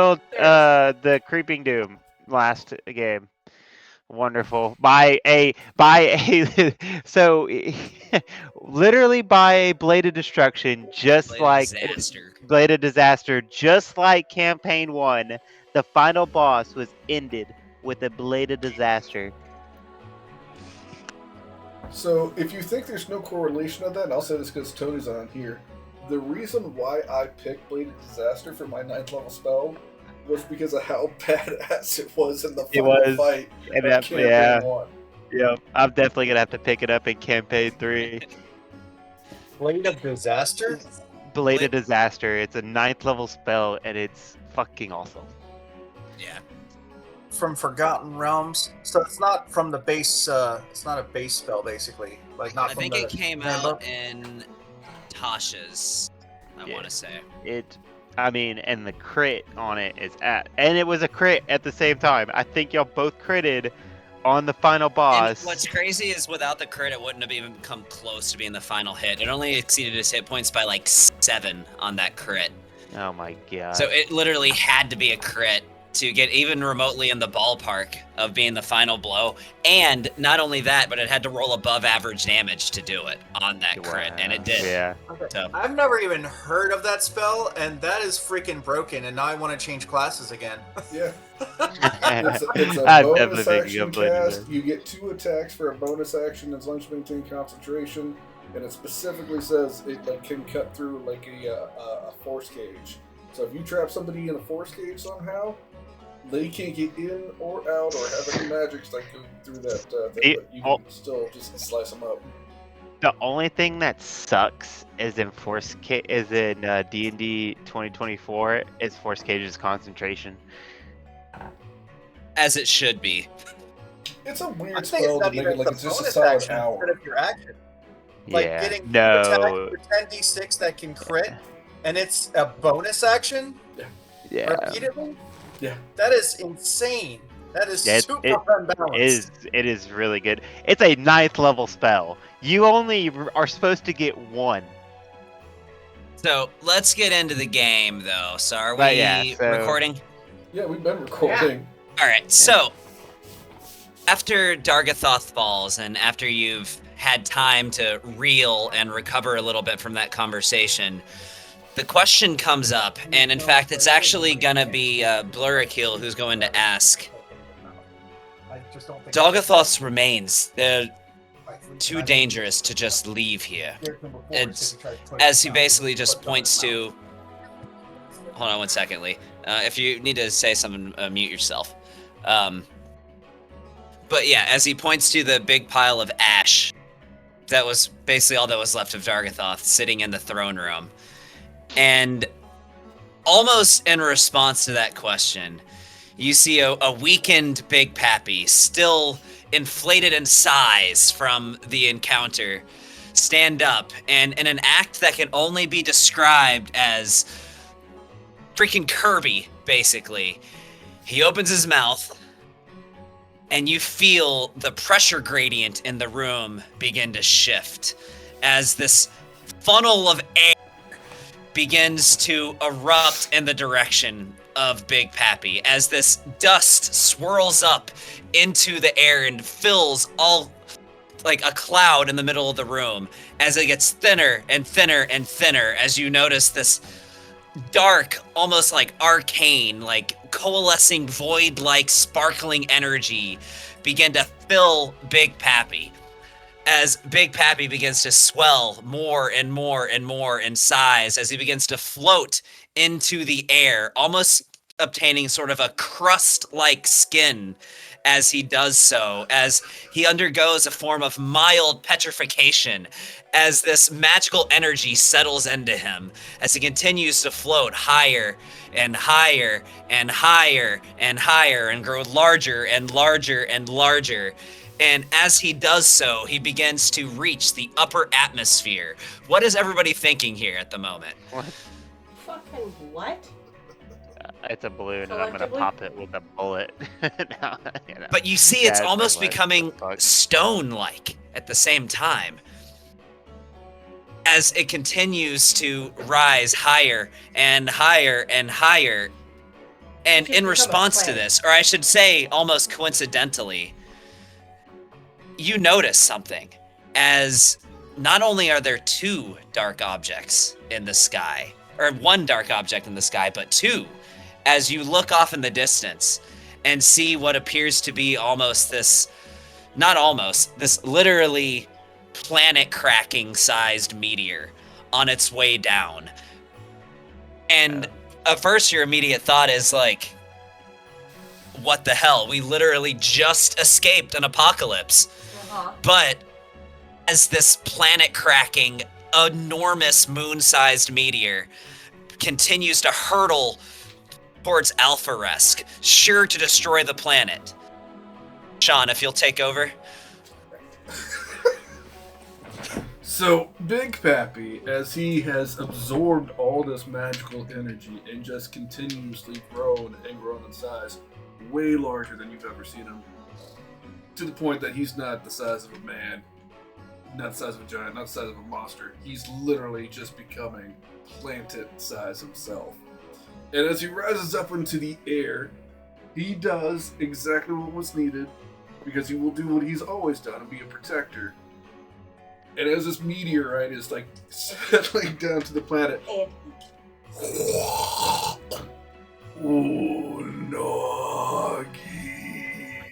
The Creeping Doom last game. Wonderful. By a so literally by a blade of destruction, just Blade of like disaster. blade of disaster, just like campaign 1, the final boss was ended with a blade of disaster. So, if you think there's no correlation of that, and I'll say this because Tony's on here, the reason why I picked Blade of Disaster for my 9th level spell was because of how badass it was in the It final was, fight and of yeah, Campaign 1. yeah. I'm definitely gonna have to pick it up in campaign 3. Blade of Disaster? Blade of Disaster. It's a 9th level spell, and it's fucking awesome. Yeah. From Forgotten Realms. So it's not from the base, it's not a base spell, basically. Like, not I from think the it came handbook. out in Tasha's, I Yeah. want to say. I mean, and the crit on it is and it was a crit at the same time. I think y'all both critted on the final And boss. what's crazy is without the crit, it wouldn't have even come close to being the final hit. It only exceeded his hit points by like 7 on that crit. Oh my god. So it literally had to be a crit to get even remotely in the ballpark of being the final blow. And not only that, but it had to roll above average damage to do it on that crit, and it did. Yeah. So I've never even heard of that spell, and that is freaking broken, and now I want to change classes again. Yeah. It's a I'd bonus definitely action go Blade of cast. Disaster. You get 2 attacks for a bonus action as long as you maintain concentration, and it specifically says it like can cut through like a force cage. So if you trap somebody in a force cage somehow, they can't get in or out or have any magics that go through that thing, but you can still just slice them up. The only thing that sucks is in D&D 2024 is Force Cage's concentration. as it should be. It's a I weird think spell it's to not make even it like the it's just a bonus solid action hour. instead of your action. Like Yeah. getting 2 No. attacks for 10d6 that can crit, and it's a bonus action Yeah. repeatedly? Yeah. That is insane. That is Yeah, super unbalanced. It is really good. It's a 9th level spell. You only are supposed to get 1. So let's get into the game, though. So are But we yeah, so- recording? Yeah, we've been recording. All right. So after Dargathoth falls, and after you've had time to reel and recover a little bit from that conversation, the question comes up, and in fact, it's actually gonna be Blurrakil who's going to ask. Dargathoth's remains, they're too dangerous to just leave here. It's, as he basically just points to... Hold on one second, Lee. If you need to say something, mute yourself. But yeah, as he points to the big pile of ash, that was basically all that was left of Dargathoth sitting in the throne room. And almost in response to that question, you see a weakened Big Pappy, still inflated in size from the encounter, stand up, and in an act that can only be described as freaking Kirby, basically, he opens his mouth, and you feel the pressure gradient in the room begin to shift as this funnel of air begins to erupt in the direction of Big Pappy as this dust swirls up into the air and fills all like a cloud in the middle of the room as it gets thinner and thinner and thinner as you notice this dark, almost like arcane, like coalescing void-like sparkling energy begin to fill Big Pappy. As Big Pappy begins to swell more and more and more in size, as he begins to float into the air, almost obtaining sort of a crust-like skin as he does so, as he undergoes a form of mild petrification, as this magical energy settles into him, as he continues to float higher and higher and higher and higher and grow larger and larger and larger. And as he does so, he begins to reach the upper atmosphere. What is everybody thinking here at the moment? What? Fucking what? It's a balloon, and I'm gonna pop it with a bullet. No, you know. But you see it's Yeah, almost like, what becoming the fuck? stone-like at the same time. As it continues to rise higher and higher and higher, And Just in become a response to planet. this, or I should say almost coincidentally, you notice something, as not only are there two dark objects in the sky, or one dark object in the sky, but two, as you look off in the distance and see what appears to be almost this, not almost, this literally planet-cracking sized meteor on its way down. And at first your immediate thought is like, what the hell? We literally just escaped an apocalypse. Uh-huh. But as this planet-cracking, enormous moon-sized meteor continues to hurtle towards Alpha-Resk, sure to destroy the planet. Sean, if you'll take over. So, Big Pappy, as he has absorbed all this magical energy and just continuously grown and grown in size, way larger than you've ever seen him, to the point that he's not the size of a man, not the size of a giant, not the size of a monster. He's literally just becoming planet size himself. And as he rises up into the air, he does exactly what was needed, because he will do what he's always done and be a protector. And as this meteorite is like settling down to the planet, And Unagi.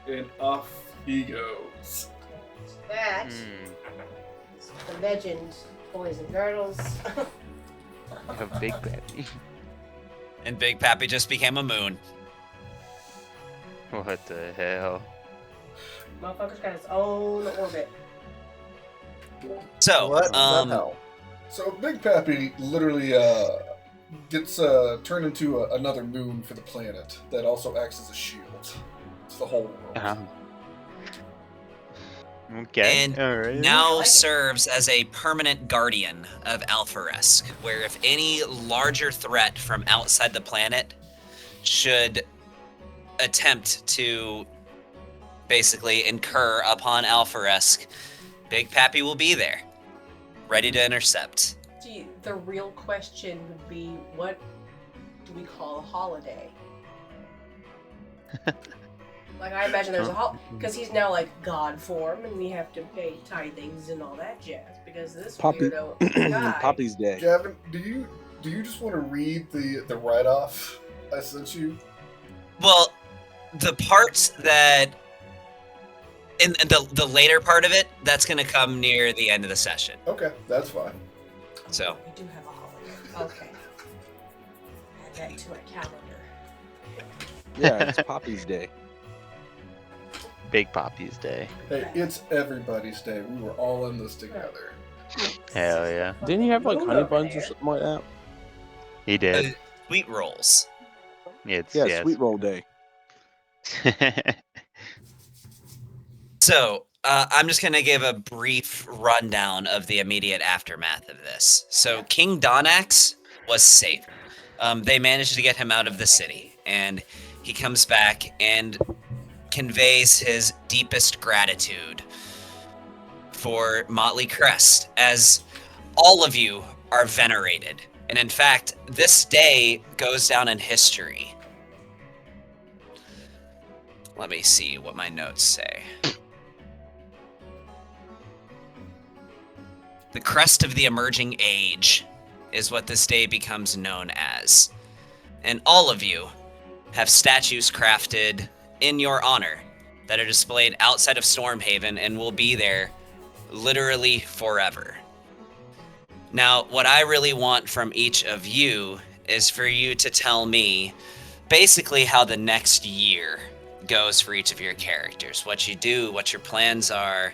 And off he goes. that Hmm. is the legend, boys and girls. You have Big Pappy. And Big Pappy just became a moon. What the hell? Motherfucker's got his own orbit. So, What the hell? So Big Pappy literally gets turned into another moon for the planet that also acts as a shield. It's the whole world. Uh-huh. Okay. And Alright. now I like it. serves as a permanent guardian of Alpha-Resk, where if any larger threat from outside the planet should attempt to basically incur upon Alpha-Resk, Big Pappy will be there, ready to intercept. Gee, the real question would be, what do we call a holiday? Like, I imagine there's a because he's now like god form, and we have to pay tithings and all that jazz because this Poppy- weirdo guy. Poppy's Day. Gavin, do you just want to read the write-off I sent you? Well, the parts that in the later part of it, that's going to come near the end of the session. Okay, that's fine. So, We do have a holiday. Okay. Add that to my calendar. Yeah, it's Poppy's Day. Big Poppy's Day. Hey, it's everybody's day. We were all in this together. Hell yeah. Didn't you have like Hold honey up, buns or man. something like that? He did. sweet rolls. It's Yeah, yes. Sweet Roll Day. So, I'm just going to give a brief rundown of the immediate aftermath of this. So, King Donax was safe. They managed to get him out of the city, and he comes back and conveys his deepest gratitude for Motley Crest, as all of you are venerated. And in fact, this day goes down in history. Let me see what my notes say. The crest of the emerging age is what this day becomes known as. And all of you have statues crafted in your honor that are displayed outside of Stormhaven and will be there literally forever. Now, what I really want from each of you is for you to tell me basically how the next year goes for each of your characters. What you do, what your plans are.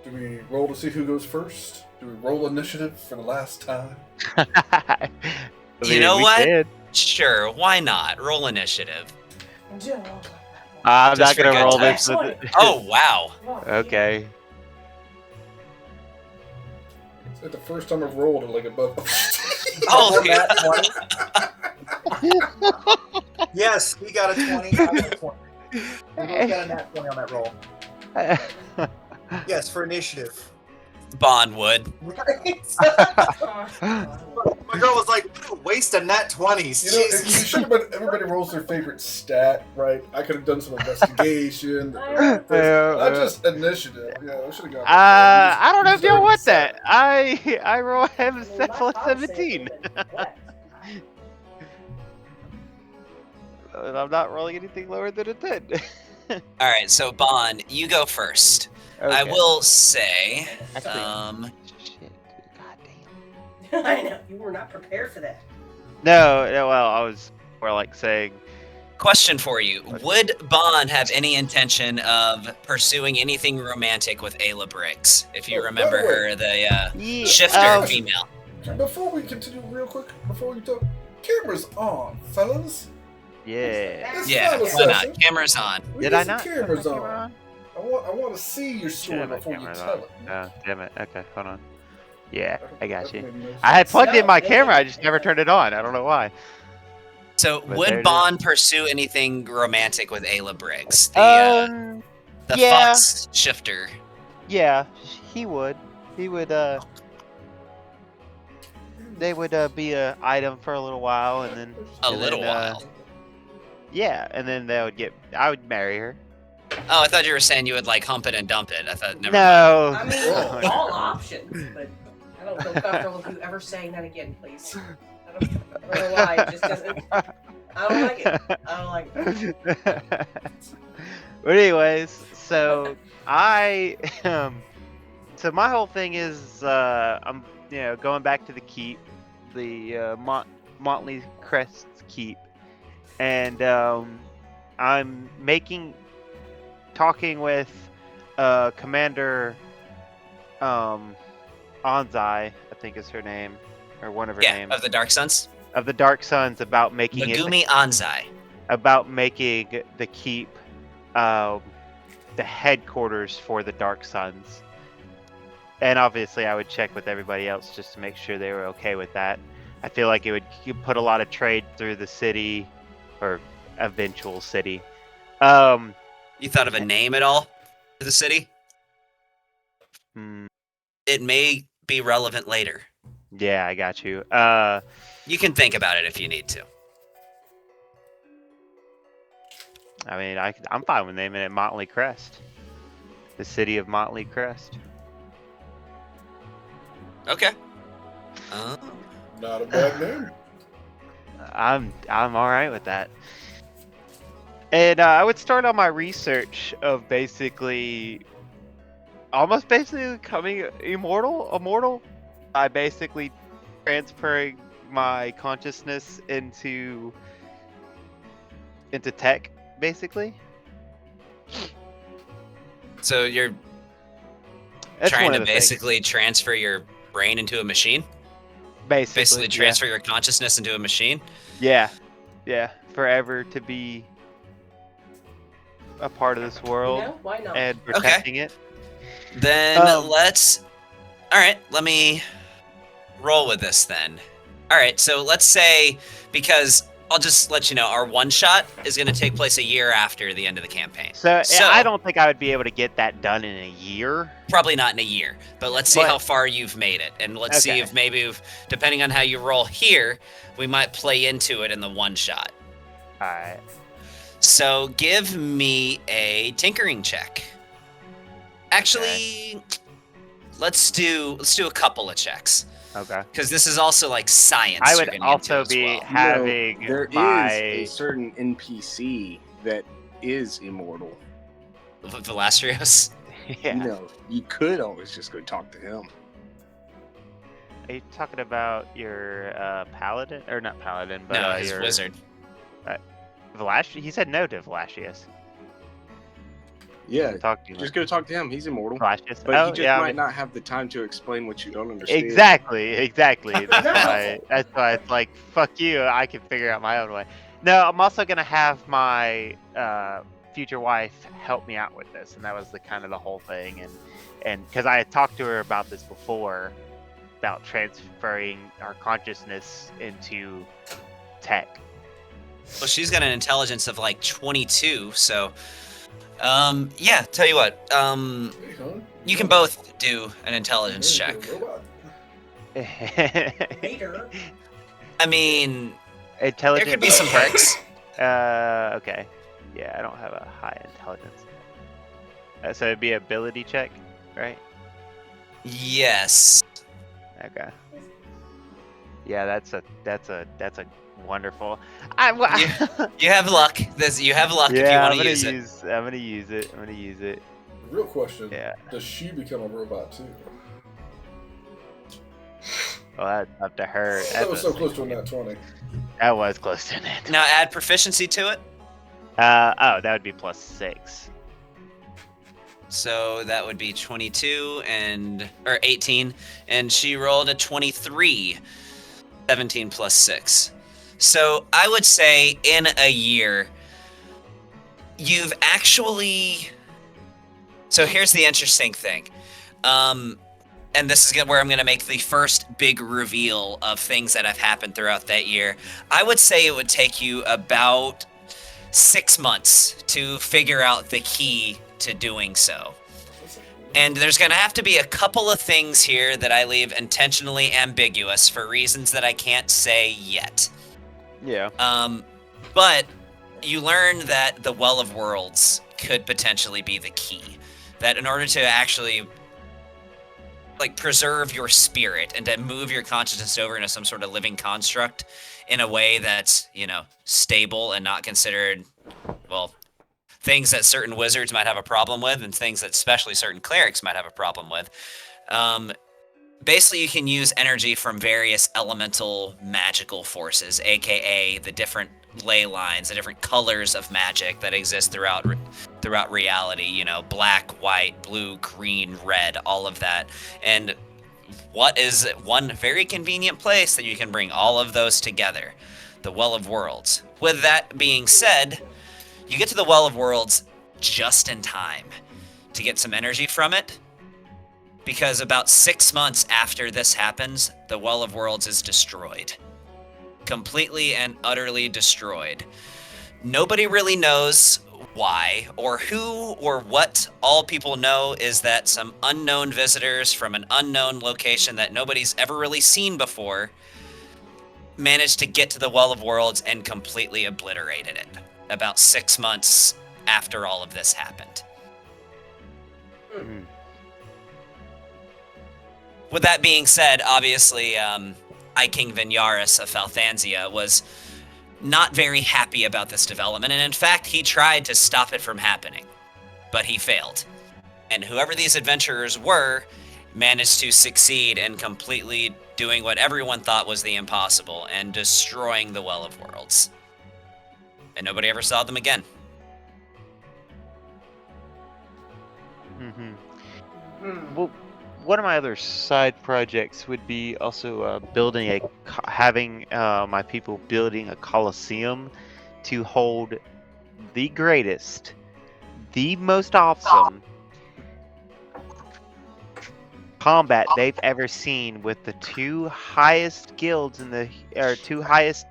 Do we roll to see who goes first? Do we roll initiative for the last time? I You mean, know we what? did. Sure, why not? Roll initiative. I'm Just not gonna for roll good this. times. With Oh, wow. Okay. It's like the first time I've rolled like above. Oh, On that 20. Yes, we got a 20. I got a 20. We both got a nat 20 on that roll. Yes, for initiative. Bond would. Right? Oh, My girl was like, waste a nat 20s. You know, it Jesus. should have been everybody rolls their favorite stat, right? I could have done some investigation, not just initiative. Yeah, I should have gone. I don't know if y'all want Started that. I roll have I a mean, my cephalus Tom said 17. it, but what? And I'm not rolling anything lower than a 10. All right, so Bond, you go first. I Okay. will say, Actually, shit. God damn. I know you were not prepared for that. No, well, I was more like saying. question for you: would Bond have any intention of pursuing anything romantic with Ayla Briggs? If you Oh, by remember the way- her, the Yeah, shifter female. Before we continue, real quick, before we talk, cameras on, fellas. Yeah. It's Yeah, not a why not? session. Cameras on. We Did got I some not? Cameras Turn my on. camera I want to see your story Yeah, my before you camera's tell on. it. Oh, damn it. Okay, hold on. Yeah, I got That you. made no sense. I had plugged in No, my it camera, I didn't. just never turned it on. I don't know why. So, But there it would is. Bond pursue anything romantic with Ayla Briggs, the yeah. Fox shifter? Yeah, he would. He would, they would, be a item for a little while, and then, A and little then, while. yeah, and then they would I would marry her. Oh, I thought you were saying you would like hump it and dump it. I thought never. No. I mean, Oh. all options, but I don't feel comfortable with you ever saying that again, please. I don't know why. It just doesn't. I don't like it. I don't like it. But anyways, so I so my whole thing is I'm going back to the keep, the Motley Crest keep, and I'm talking with Commander Anzai, I think is her name, or one of her Yeah, names, of the Dark Suns. of the Dark Suns, about making Megumi Anzai. about making the keep the headquarters for the Dark Suns. And obviously I would check with everybody else just to make sure they were okay with that. I feel like you put a lot of trade through the city, or eventual city. You thought of a name at all for the city? hmm, It may be relevant later. yeah, I got you. You can think about it if you need to. I mean, I'm fine with naming it Motley Crest. The city of Motley Crest. Okay. Not a bad name. I'm all right with that. And I would start on my research of almost becoming immortal by basically transferring my consciousness into tech, basically. So you're That's trying one to of the things. basically transfer your brain into a machine? Basically Basically transfer your consciousness into a machine? Yeah, forever to be a part of this world You know, why not? and protecting it. Then let me roll with this then. All right, so let's say, because I'll just let you know, our one shot is going to take place a year after the end of the campaign. So So- I don't think I would be able to get that done in a year. Probably not in a year, but let's see But- how far you've made it. And let's see Okay. if maybe, depending on how you roll here, we might play into it in the one shot. All right. So give me a tinkering check. Actually, let's do a couple of checks, Okay. because this is also like science. I you're would getting also into as be well. having there my is a certain NPC that is immortal. Velasterios. yeah. You know, you could always just go talk to him. Are you talking about your paladin, or not paladin, but No, his your wizard. He said no to Velashius. Yeah, Talk to you. just go talk to him. He's immortal. Velashius. But Oh, he just yeah, I might mean- not have the time to explain what you don't understand. Exactly. That's why it's like, fuck you. I can figure out my own way. No, I'm also gonna have my future wife help me out with this, and that was the kind of the whole thing. And because I had talked to her about this before, about transferring our consciousness into tech. Well, she's got an intelligence of like 22, so Yeah. Tell you what. Hey, huh? You can both do an intelligence Hey, check. you're a robot. Later. I mean, there Intelligence. could be some check. perks. Okay. Yeah, I don't have a high intelligence. So it'd be ability check, right? Yes. Okay. Yeah, that's a wonderful. You have luck. You have luck if you Yeah, want to use it. I'm gonna use it. The real question: Yeah. does she become a robot too? Well, that's up to her. That was so close to a nat 20. That was close to it. Now add proficiency to it. Oh, that would be +6. So that would be 22 or 18, and she rolled a 23. 17 plus 6. So I would say in a year, you've actually. So here's the interesting thing. And this is where I'm going to make the first big reveal of things that have happened throughout that year. I would say it would take you about 6 months to figure out the key to doing so. And there's going to have to be a couple of things here that I leave intentionally ambiguous for reasons that I can't say yet. Yeah. But you learn that the Well of Worlds could potentially be the key. That in order to actually preserve your spirit and to move your consciousness over into some sort of living construct in a way that's, stable and not considered, things that certain wizards might have a problem with and things that especially certain clerics might have a problem with. Basically, you can use energy from various elemental magical forces, aka the different ley lines, the different colors of magic that exist throughout reality. Black, white, blue, green, red, all of that. And what is one very convenient place that you can bring all of those together? The Well of Worlds. With that being said, you get to the Well of Worlds just in time to get some energy from it, because about 6 months after this happens, the Well of Worlds is destroyed. Completely and utterly destroyed. Nobody really knows why or who or what. All people know is that some unknown visitors from an unknown location that nobody's ever really seen before managed to get to the Well of Worlds and completely obliterated it. About 6 months after all of this happened. Mm. With that being said, obviously, King Vinyaris of Falthansia was not very happy about this development, and in fact, he tried to stop it from happening, but he failed. And whoever these adventurers were managed to succeed in completely doing what everyone thought was the impossible and destroying the Well of Worlds. And nobody ever saw them again. Mm-hmm. Well, one of my other side projects would be also having my people building a coliseum to hold the greatest, the most awesome combat they've ever seen with the two highest guilds two highest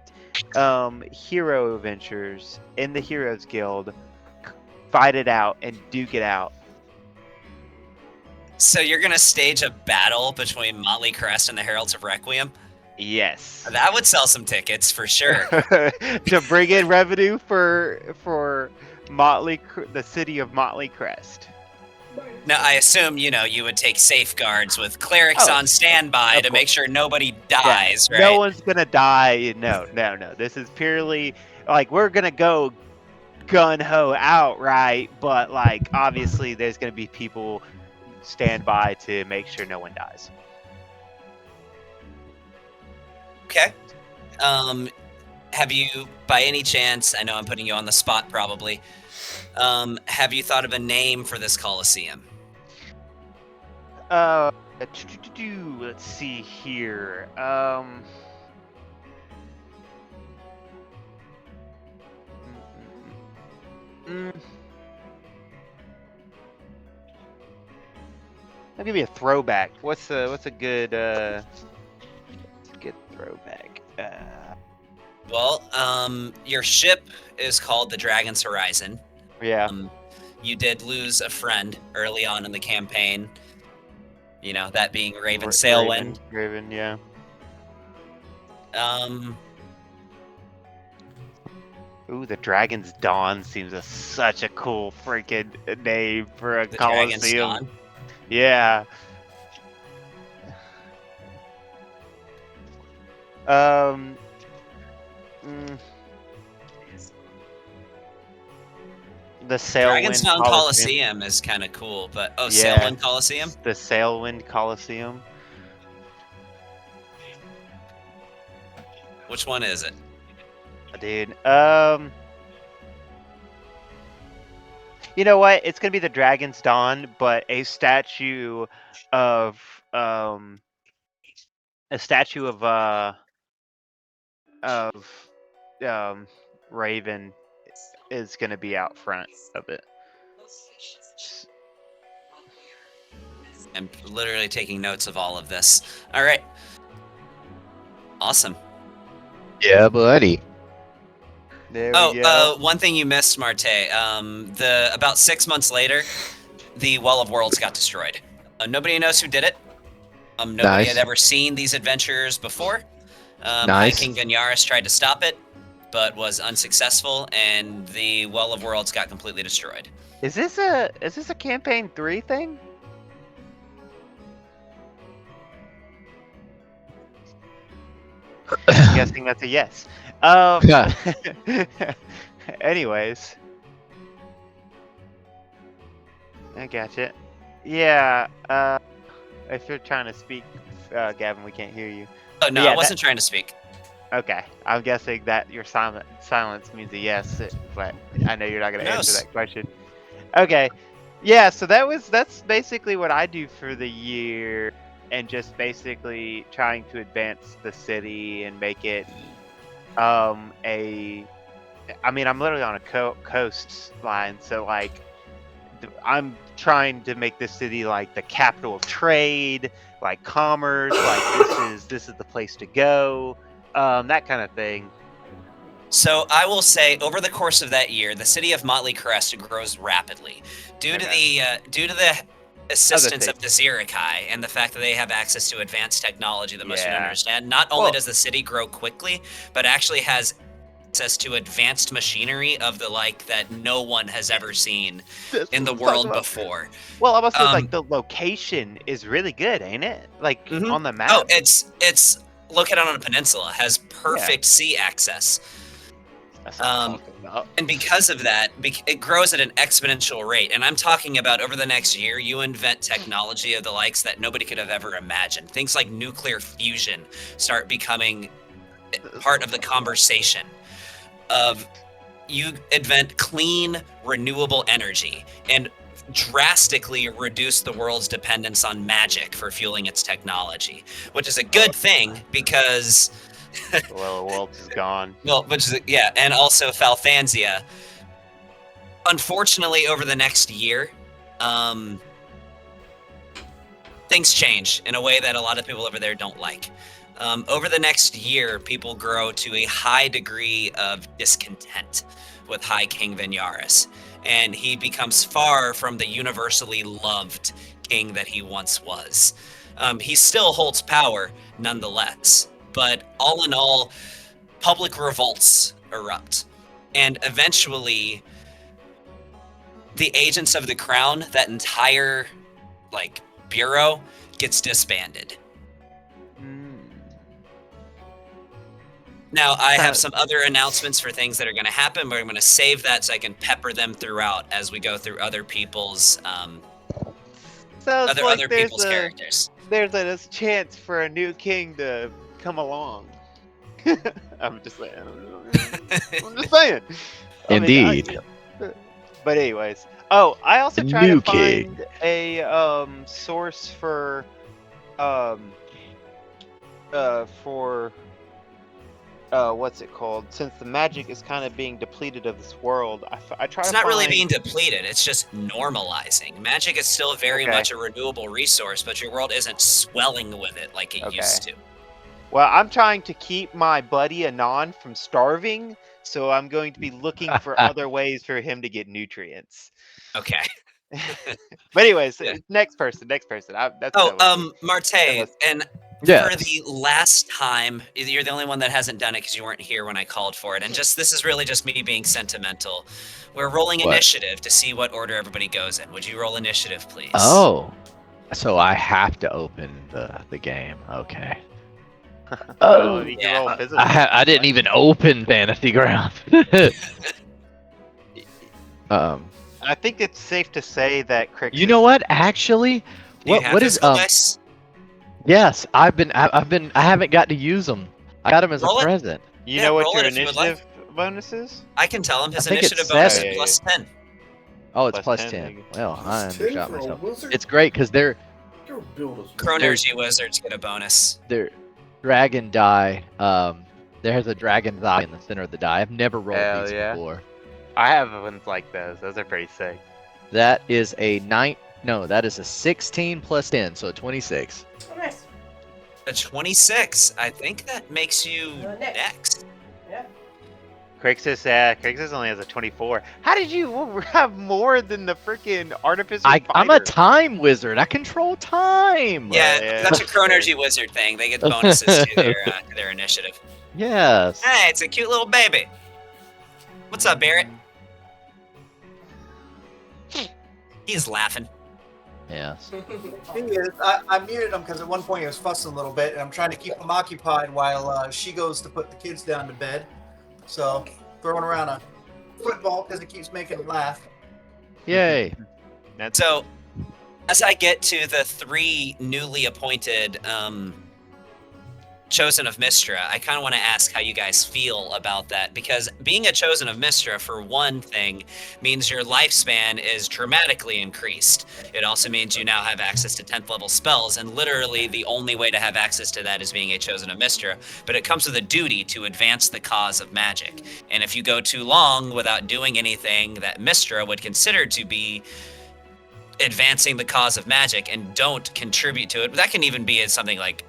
hero adventures in the Heroes Guild, fight it out and duke it out. So you're gonna stage a battle between Motley Crest and the Heralds of Requiem? Yes. That would sell some tickets for sure. To bring in revenue for the city of Motley Crest. Now, I assume, you would take safeguards with clerics on standby to make sure nobody dies, right? No one's gonna die. No. This is purely, we're gonna go gun-ho outright, but, obviously there's gonna be people stand by to make sure no one dies. Okay. Have you, by any chance, I know I'm putting you on the spot probably, have you thought of a name for this Coliseum? Let's see here. I'll give you a throwback. What's a good throwback? Well, your ship is called the Dragon's Horizon. Yeah. you did lose a friend early on in the campaign. You know, that being Raven Sailwind. Raven, yeah. Ooh, the Dragon's Dawn seems such a cool freaking name for a The Dragon's Coliseum. Dawn. Yeah. mm, the Dragon's Sailwind Dawn Coliseum. Coliseum is kind of cool, but Yeah. Sailwind Coliseum? The Sailwind Coliseum. Which one is it? Dude, you know what? It's gonna be the Dragon's Dawn, but a statue of Raven is gonna be out front of it. I'm literally taking notes of all of this. All right. Awesome. Yeah, buddy. There we go. One thing you missed, Marte. About 6 months later, the Well of Worlds got destroyed. Nobody knows who did it. Nobody Nice. had ever seen these adventures before. Nice. King Vinyaris tried to stop it, but was unsuccessful, and the Well of Worlds got completely destroyed. Is this a campaign 3 thing? I'm guessing that's a yes. Yeah. Anyways, I gotcha. Yeah. If you're trying to speak, Gavin, we can't hear you. Oh no, Yeah, I wasn't trying to speak. Okay, I'm guessing that your silence means a yes, but I know you're not going to answer that question. Okay, yeah. So that's basically what I do for the year, and just basically trying to advance the city and make it I mean, I'm literally on a coastline, so like I'm trying to make this city like the capital of trade, like commerce, like this is the place to go, that kind of thing. So I will say, over the course of that year, the city of Motley Crest grows rapidly due to the assistance of the Zirikai and the fact that they have access to advanced technology that most don't understand. Not only does the city grow quickly, but actually has access to advanced machinery of the like that no one has ever seen in the world before. Well, I must say, like, the location is really good, ain't it? Like on the map. Oh, it's located on a peninsula, has perfect sea access. That's what I'm talking about. And because of that, it grows at an exponential rate. And I'm talking about over the next year, you invent technology of the likes that nobody could have ever imagined. Things like nuclear fusion start becoming part of the conversation. You invent clean, renewable energy and drastically reduce the world's dependence on magic for fueling its technology, which is a good thing because... Well, the world is gone. Well, and also Falthansia. Unfortunately, over the next year, things change in a way that a lot of people over there don't like. Over the next year, people grow to a high degree of discontent with High King Vinyaris, and he becomes far from the universally loved king that he once was. He still holds power, nonetheless. But all in all, public revolts erupt. And eventually, the agents of the crown, that entire, like, bureau, gets disbanded. Now, I have some other announcements for things that are going to happen, but I'm going to save that so I can pepper them throughout as we go through other people's, other people's characters. There's a chance for a new king to come along. I'm just saying. I'm just saying. Indeed. But anyways, I also try to king. find a source for what's it called? Since the magic is kind of being depleted of this world, I try. It's not really being depleted. It's just normalizing. Magic is still very much a renewable resource, but your world isn't swelling with it like it used to. Well, I'm trying to keep my buddy Anon from starving, so I'm going to be looking for other ways for him to get nutrients. Okay. But anyways, Yeah. next person. That's Marte, and Yes. for the last time, you're the only one that hasn't done it because you weren't here when I called for it. And this is really just me being sentimental. We're rolling What? initiative to see what order everybody goes in. Would you roll initiative, please? Oh, so I have to open the game. Okay. Oh, Oh, you can yeah. roll physical. I didn't even open Fantasy Ground. I think it's safe to say that Crix. You know what? Actually, Do you have what is physical dice? Yes, I haven't got to use them. I got them as Roll a it. present. You Yeah, know what roll your it if you would like. initiative bonus is? I can tell him his I think it's initiative bonus is 7. plus 10. Oh, it's Plus plus 10, 10. maybe. Well, I Plus 10 undershot for a myself. wizard? It's great because they're You're built as Chronergy wizards get a bonus. dragon die. There's a dragon die in the center of the die. I've never rolled Hell these yeah. before. I have ones like those. Those are pretty sick. That is a 9. No, that is a 16 plus 10, so 26. Oh, nice. A 26. I think that makes you You're next. next. Yeah. Crixus only has a 24. How did you have more than the freaking artificer? I'm a fighter? time wizard. I control time. Yeah, yeah. that's a Chronergy wizard thing. They get bonuses to their initiative. Yes. Hey, it's a cute little baby. What's up, Barrett? He's laughing. Yes. Thing is, I muted him because at one point he was fussing a little bit, and I'm trying to keep him occupied while she goes to put the kids down to bed. So throwing around a football because it keeps making him laugh. Yay. So, as I get to the 3 newly appointed Chosen of Mystra, I kind of want to ask how you guys feel about that, because being a Chosen of Mystra, for one thing, means your lifespan is dramatically increased. It also means you now have access to 10th level spells, and literally the only way to have access to that is being a Chosen of Mystra, but it comes with a duty to advance the cause of magic. And if you go too long without doing anything that Mystra would consider to be advancing the cause of magic and don't contribute to it, that can even be something like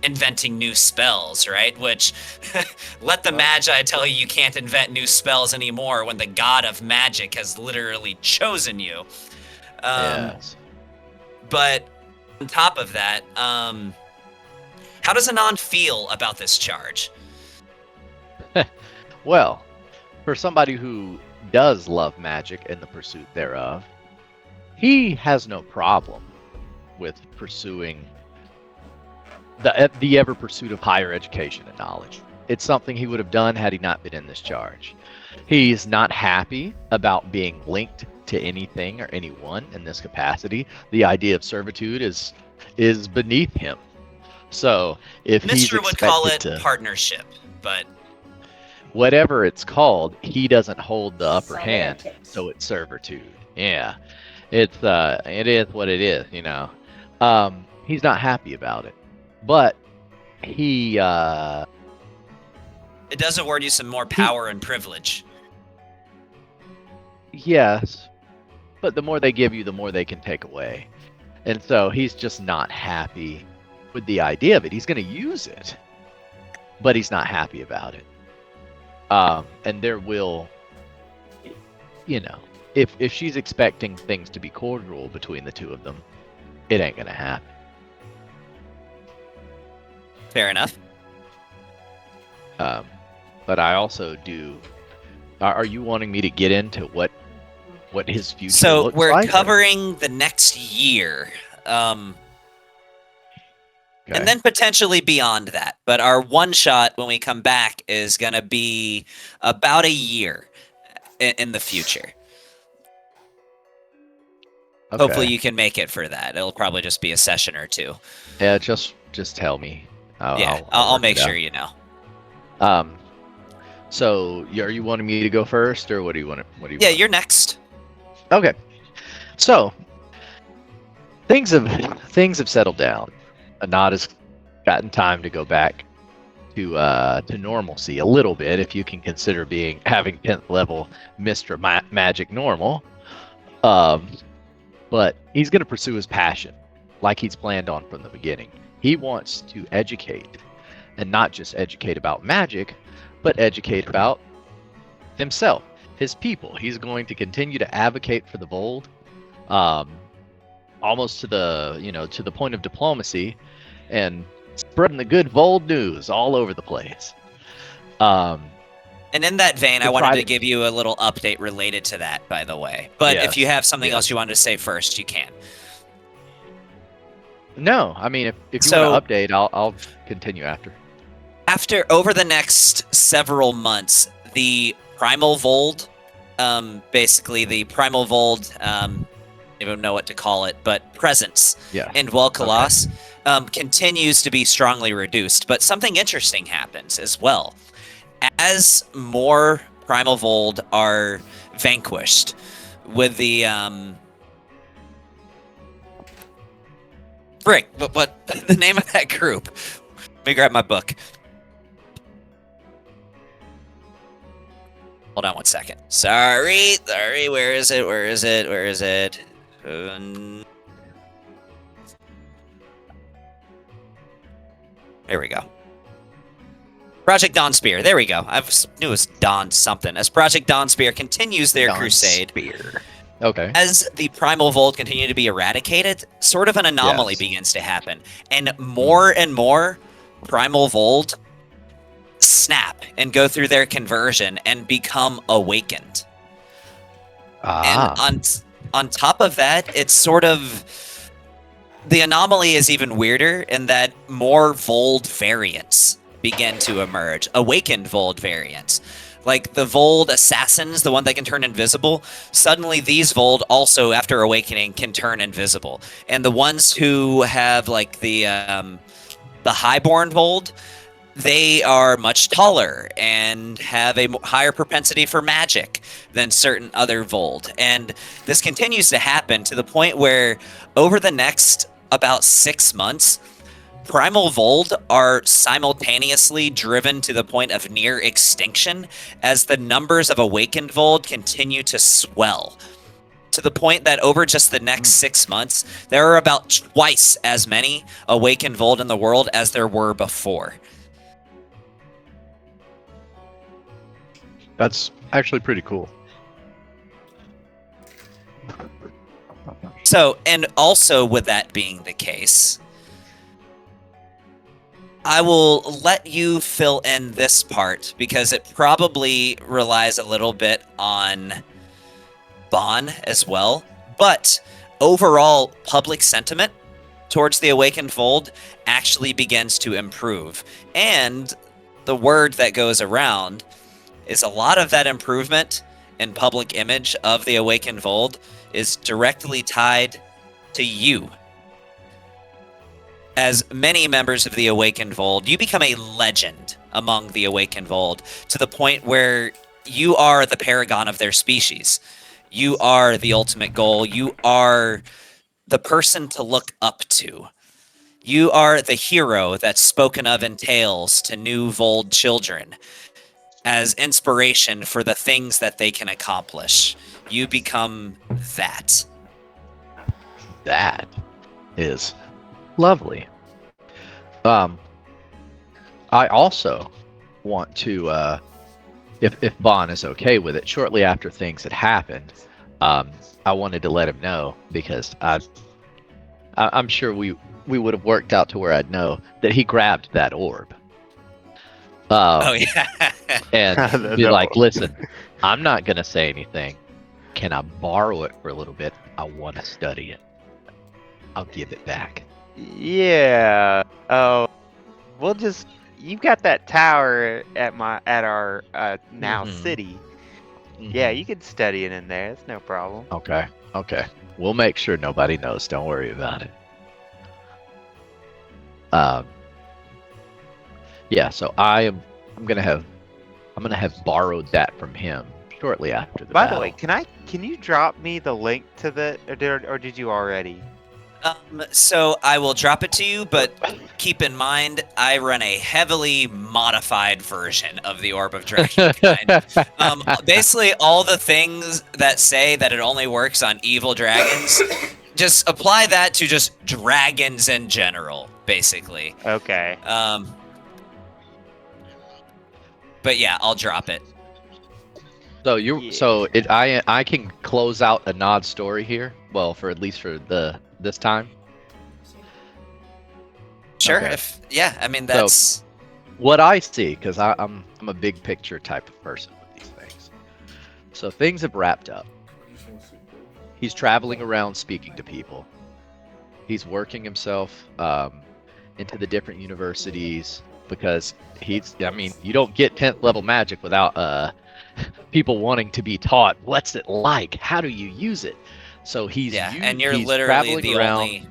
inventing new spells, right? Which, let the Magi tell you can't invent new spells anymore when the god of magic has literally chosen you. Yes. But on top of that, how does Anon feel about this charge? Well, for somebody who does love magic and the pursuit thereof, he has no problem with pursuing the ever pursuit of higher education and knowledge. It's something he would have done had he not been in this charge. He's not happy about being linked to anything or anyone in this capacity. The idea of servitude is beneath him. So if he's Mr. would call it expected to, partnership, but whatever it's called, he doesn't hold the upper hand, Semantics. so it's servitude. Yeah, it is what it is, you know. He's not happy about it, but he it does award you some more power and privilege. yes, but the more they give you, the more they can take away, and so he's just not happy with the idea of it. He's going to use it, but he's not happy about it. And there will, you know, if she's expecting things to be cordial between the two of them, it ain't gonna happen. Fair enough. But I also do. Are you wanting me to get into what his future So looks we're like? covering the next year. Okay. And then potentially beyond that. But our one shot when we come back is going to be about a year in the future. Okay. Hopefully you can make it for that. It'll probably just be a session or two. Yeah, just tell me. I'll work make it sure out. you know. So are you wanting me to go first, or what do you want? What do you? Yeah, want? you're next. Okay. So things have settled down. Anad has gotten time to go back to normalcy a little bit, if you can consider having 10th level Mr. Magic normal. But he's going to pursue his passion like he's planned on from the beginning. He wants to educate, and not just educate about magic, but educate about himself. his people. He's going to continue to advocate for the Vold, almost to the point of diplomacy, and spreading the good Vold news all over the place. And in that vein, To I wanted try to to- give you a little update related to that, by the way. But if you Yes, have something yes. else you wanted to say first, you can. No, I mean, if you So- want to update, I'll continue after. Over the next several months, the Primal Vold, basically the Primal Vold, I don't know what to call it, but presence Yeah. in Wel'Kalas continues to be strongly reduced. But something interesting happens as well. As more Primal Vold are vanquished with the frick, what the name of that group? Let me grab my book. Hold on one second. Sorry. Where is it? There we go. Project Dawnspear. There we go. I knew it was Dawn something. As Project Dawnspear continues their crusade, Okay. as the Primal Vold continue to be eradicated, sort of an anomaly Yes. begins to happen. And more Primal Vold snap and go through their conversion and become awakened. And on top of that, it's sort of... The anomaly is even weirder in that more Vold variants begin to emerge. Awakened Vold variants. Like the Vold Assassins, the one that can turn invisible, suddenly these Vold also, after awakening, can turn invisible. And the ones who have like the Highborn Vold, they are much taller and have a higher propensity for magic than certain other Vold. And this continues to happen to the point where over the next about 6 months, Primal Vold are simultaneously driven to the point of near extinction as the numbers of awakened Vold continue to swell. To the point that over just the next 6 months, there are about twice as many awakened Vold in the world as there were before. That's actually pretty cool. So, and also with that being the case, I will let you fill in this part because it probably relies a little bit on Bon as well. But overall, public sentiment towards the Awakened Vold actually begins to improve. And the word that goes around is a lot of that improvement in public image of the Awakened Vold is directly tied to you. As many members of the Awakened Vold, you become a legend among the Awakened Vold to the point where you are the paragon of their species. You are the ultimate goal. You are the person to look up to. You are the hero that's spoken of in tales to new Vold children as inspiration for the things that they can accomplish. You become that. That is lovely. I also want to, if Bon is okay with it, shortly after things had happened, I wanted to let him know because I'm sure we would have worked out to where I'd know that he grabbed that orb. Oh yeah. And be like, listen, I'm not gonna say anything. Can I borrow it for a little bit? I want to study it. I'll give it back. Yeah. Oh, we'll just. You've got that tower at our now Mhm. city. Yeah, you can study it in there. It's no problem. Okay. We'll make sure nobody knows. Don't worry about it. Yeah. So I'm gonna have borrowed that from him shortly after the By battle. the way, can you drop me the link to the or did you already? So I will drop it to you, but keep in mind, I run a heavily modified version of the Orb of Dragonkind. Basically, all the things that say that it only works on evil dragons, just apply that to just dragons in general, basically. Okay. But yeah, I'll drop it. So I can close out a nod story here. Well, for at least for this time. Sure. Okay. I mean that's What I see, because I'm a big picture type of person with these things. So things have wrapped up. He's traveling around speaking to people. He's working himself into the different universities because you don't get 10th level magic without people wanting to be taught what's it like, how do you use it. So he's and you're he's literally traveling the around. only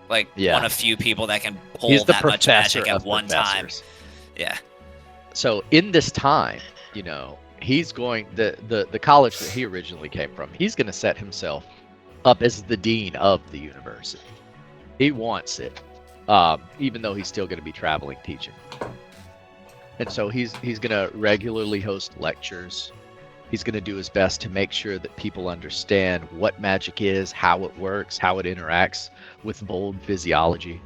one of few people that can pull He's the that much professor magic at of one time. professors. Yeah. So in this time, he's going the college that he originally came from. He's going to set himself up as the dean of the university. He wants it, even though he's still going to be traveling teaching. And so he's going to regularly host lectures. He's going to do his best to make sure that people understand what magic is, how it works, how it interacts with bold physiology.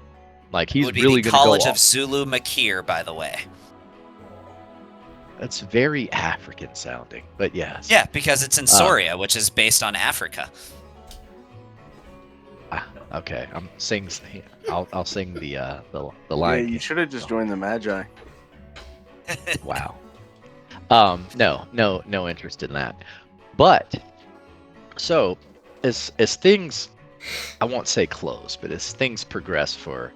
Like he's Would be really the going to go College off. of Zulu Makir, by the way. That's very African sounding, but yes. Yeah, because it's in Soria, which is based on Africa. Okay, I'll sing the Yeah, line. you should have just joined the Magi. Wow. No interest in that. But so as things, I won't say close, but as things progress for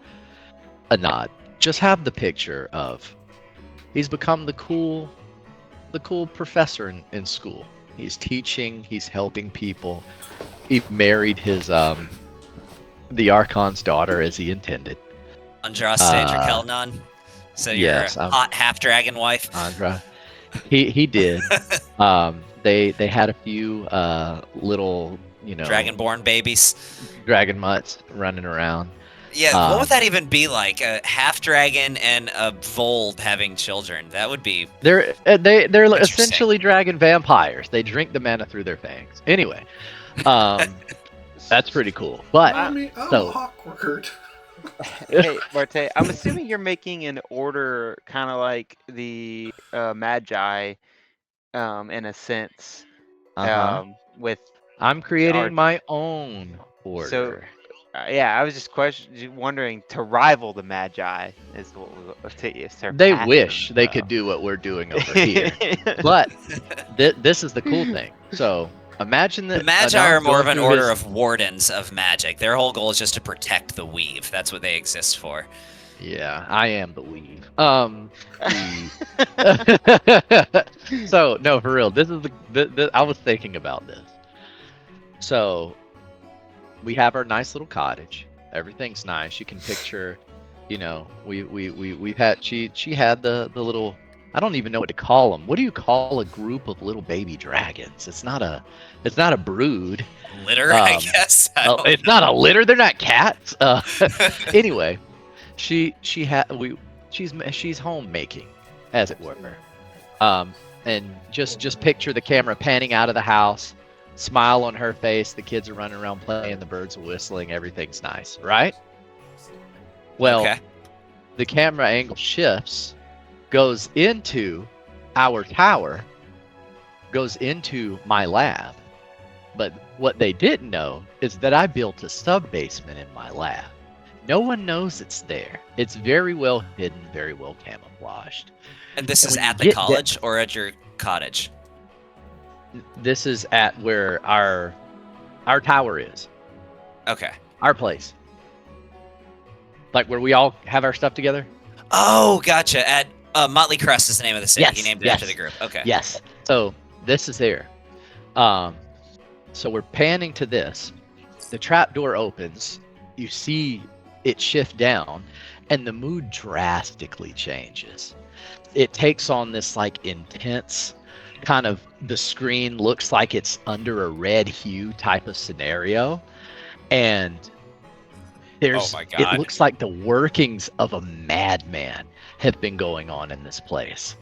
a nod, just have the picture of he's become the cool professor in school. He's teaching, he's helping people. He married his the Archon's daughter as he intended. Andraste Drakelnon. So you're yes, a hot half dragon wife. Andra. He did. They had a few little, Dragonborn babies. dragon mutts running around. Yeah, what would that even be like? A half dragon and a Vold having children. That would be They're Interesting. essentially dragon vampires. They drink the mana through their fangs. Anyway, that's pretty cool. But I'm awkward. Hey, Marte, I'm assuming you're making an order kind of like the Magi, in a sense, with I'm creating our- my own order. So, yeah, I was just wondering to rival the Magi is what we'll take you. They wish they could do what we're doing over here. But this is the cool thing. So imagine that the Magi Anand's are more of going an through order his- of wardens of magic. Their whole goal is just to protect the weave. That's what they exist for. Yeah, I am the weave. So no, for real. This is the I was thinking about this. So we have our nice little cottage. Everything's nice. You can picture, we've had she had the little, I don't even know what to call them. What do you call a group of little baby dragons? It's not a brood. Litter, I guess. It's not a litter. They're not cats. Anyway, she's homemaking, as it were. And just picture the camera panning out of the house, smile on her face. The kids are running around playing, the birds are whistling. Everything's nice, right? Well, Okay. the camera angle shifts, goes into our tower, goes into my lab. But what they didn't know is that I built a sub-basement in my lab. No one knows it's there. It's very well hidden, very well camouflaged. And this And is when you at the get college or at your cottage? This is at where our tower is. Okay. Our place. Like where we all have our stuff together? Oh, gotcha. At Motley Crest is the name of the city. Yes, He named it yes. after the group. Okay. Yes. So this is there. So we're panning to this. The trapdoor opens. You see it shift down, and the mood drastically changes. It takes on this like intense kind of, the screen looks like it's under a red hue type of scenario, and there's Oh my God. it looks like the workings of a madman have been going on in this place.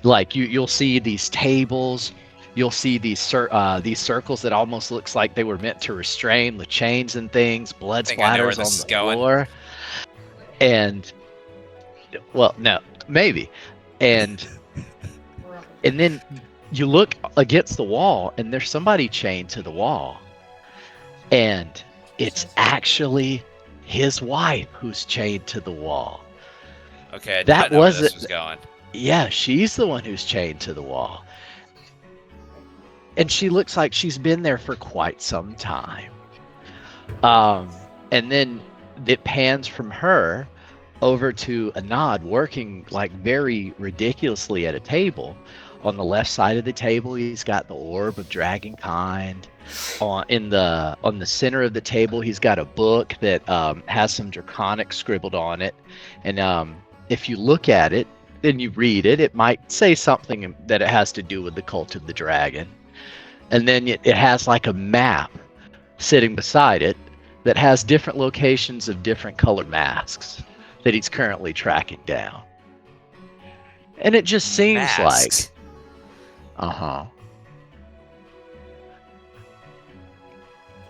Like you'll see these tables, you'll see these circles that almost looks like they were meant to restrain with chains and things, blood think I know where splatters this on is the going. floor. And well, no, maybe. And then you look against the wall, and there's somebody chained to the wall. And it's actually his wife who's chained to the wall. Okay, I did That not know where was this it. was going. Yeah, she's the one who's chained to the wall. And she looks like she's been there for quite some time. And then it pans from her over to Anad working like very ridiculously at a table. On the left side of the table, he's got the orb of dragonkind. On the center of the table, he's got a book that has some draconic scribbled on it. And if you look at it, then you read it, it might say something that it has to do with the cult of the dragon. And then it has like a map sitting beside it that has different locations of different colored masks that he's currently tracking down. And it just seems Masks. like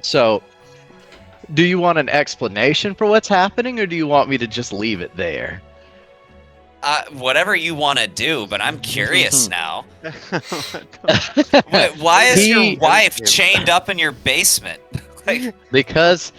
So, do you want an explanation for what's happening, or do you want me to just leave it there? Whatever you want to do, but I'm curious now. Wait, why is your wife chained up in your basement? Like, Because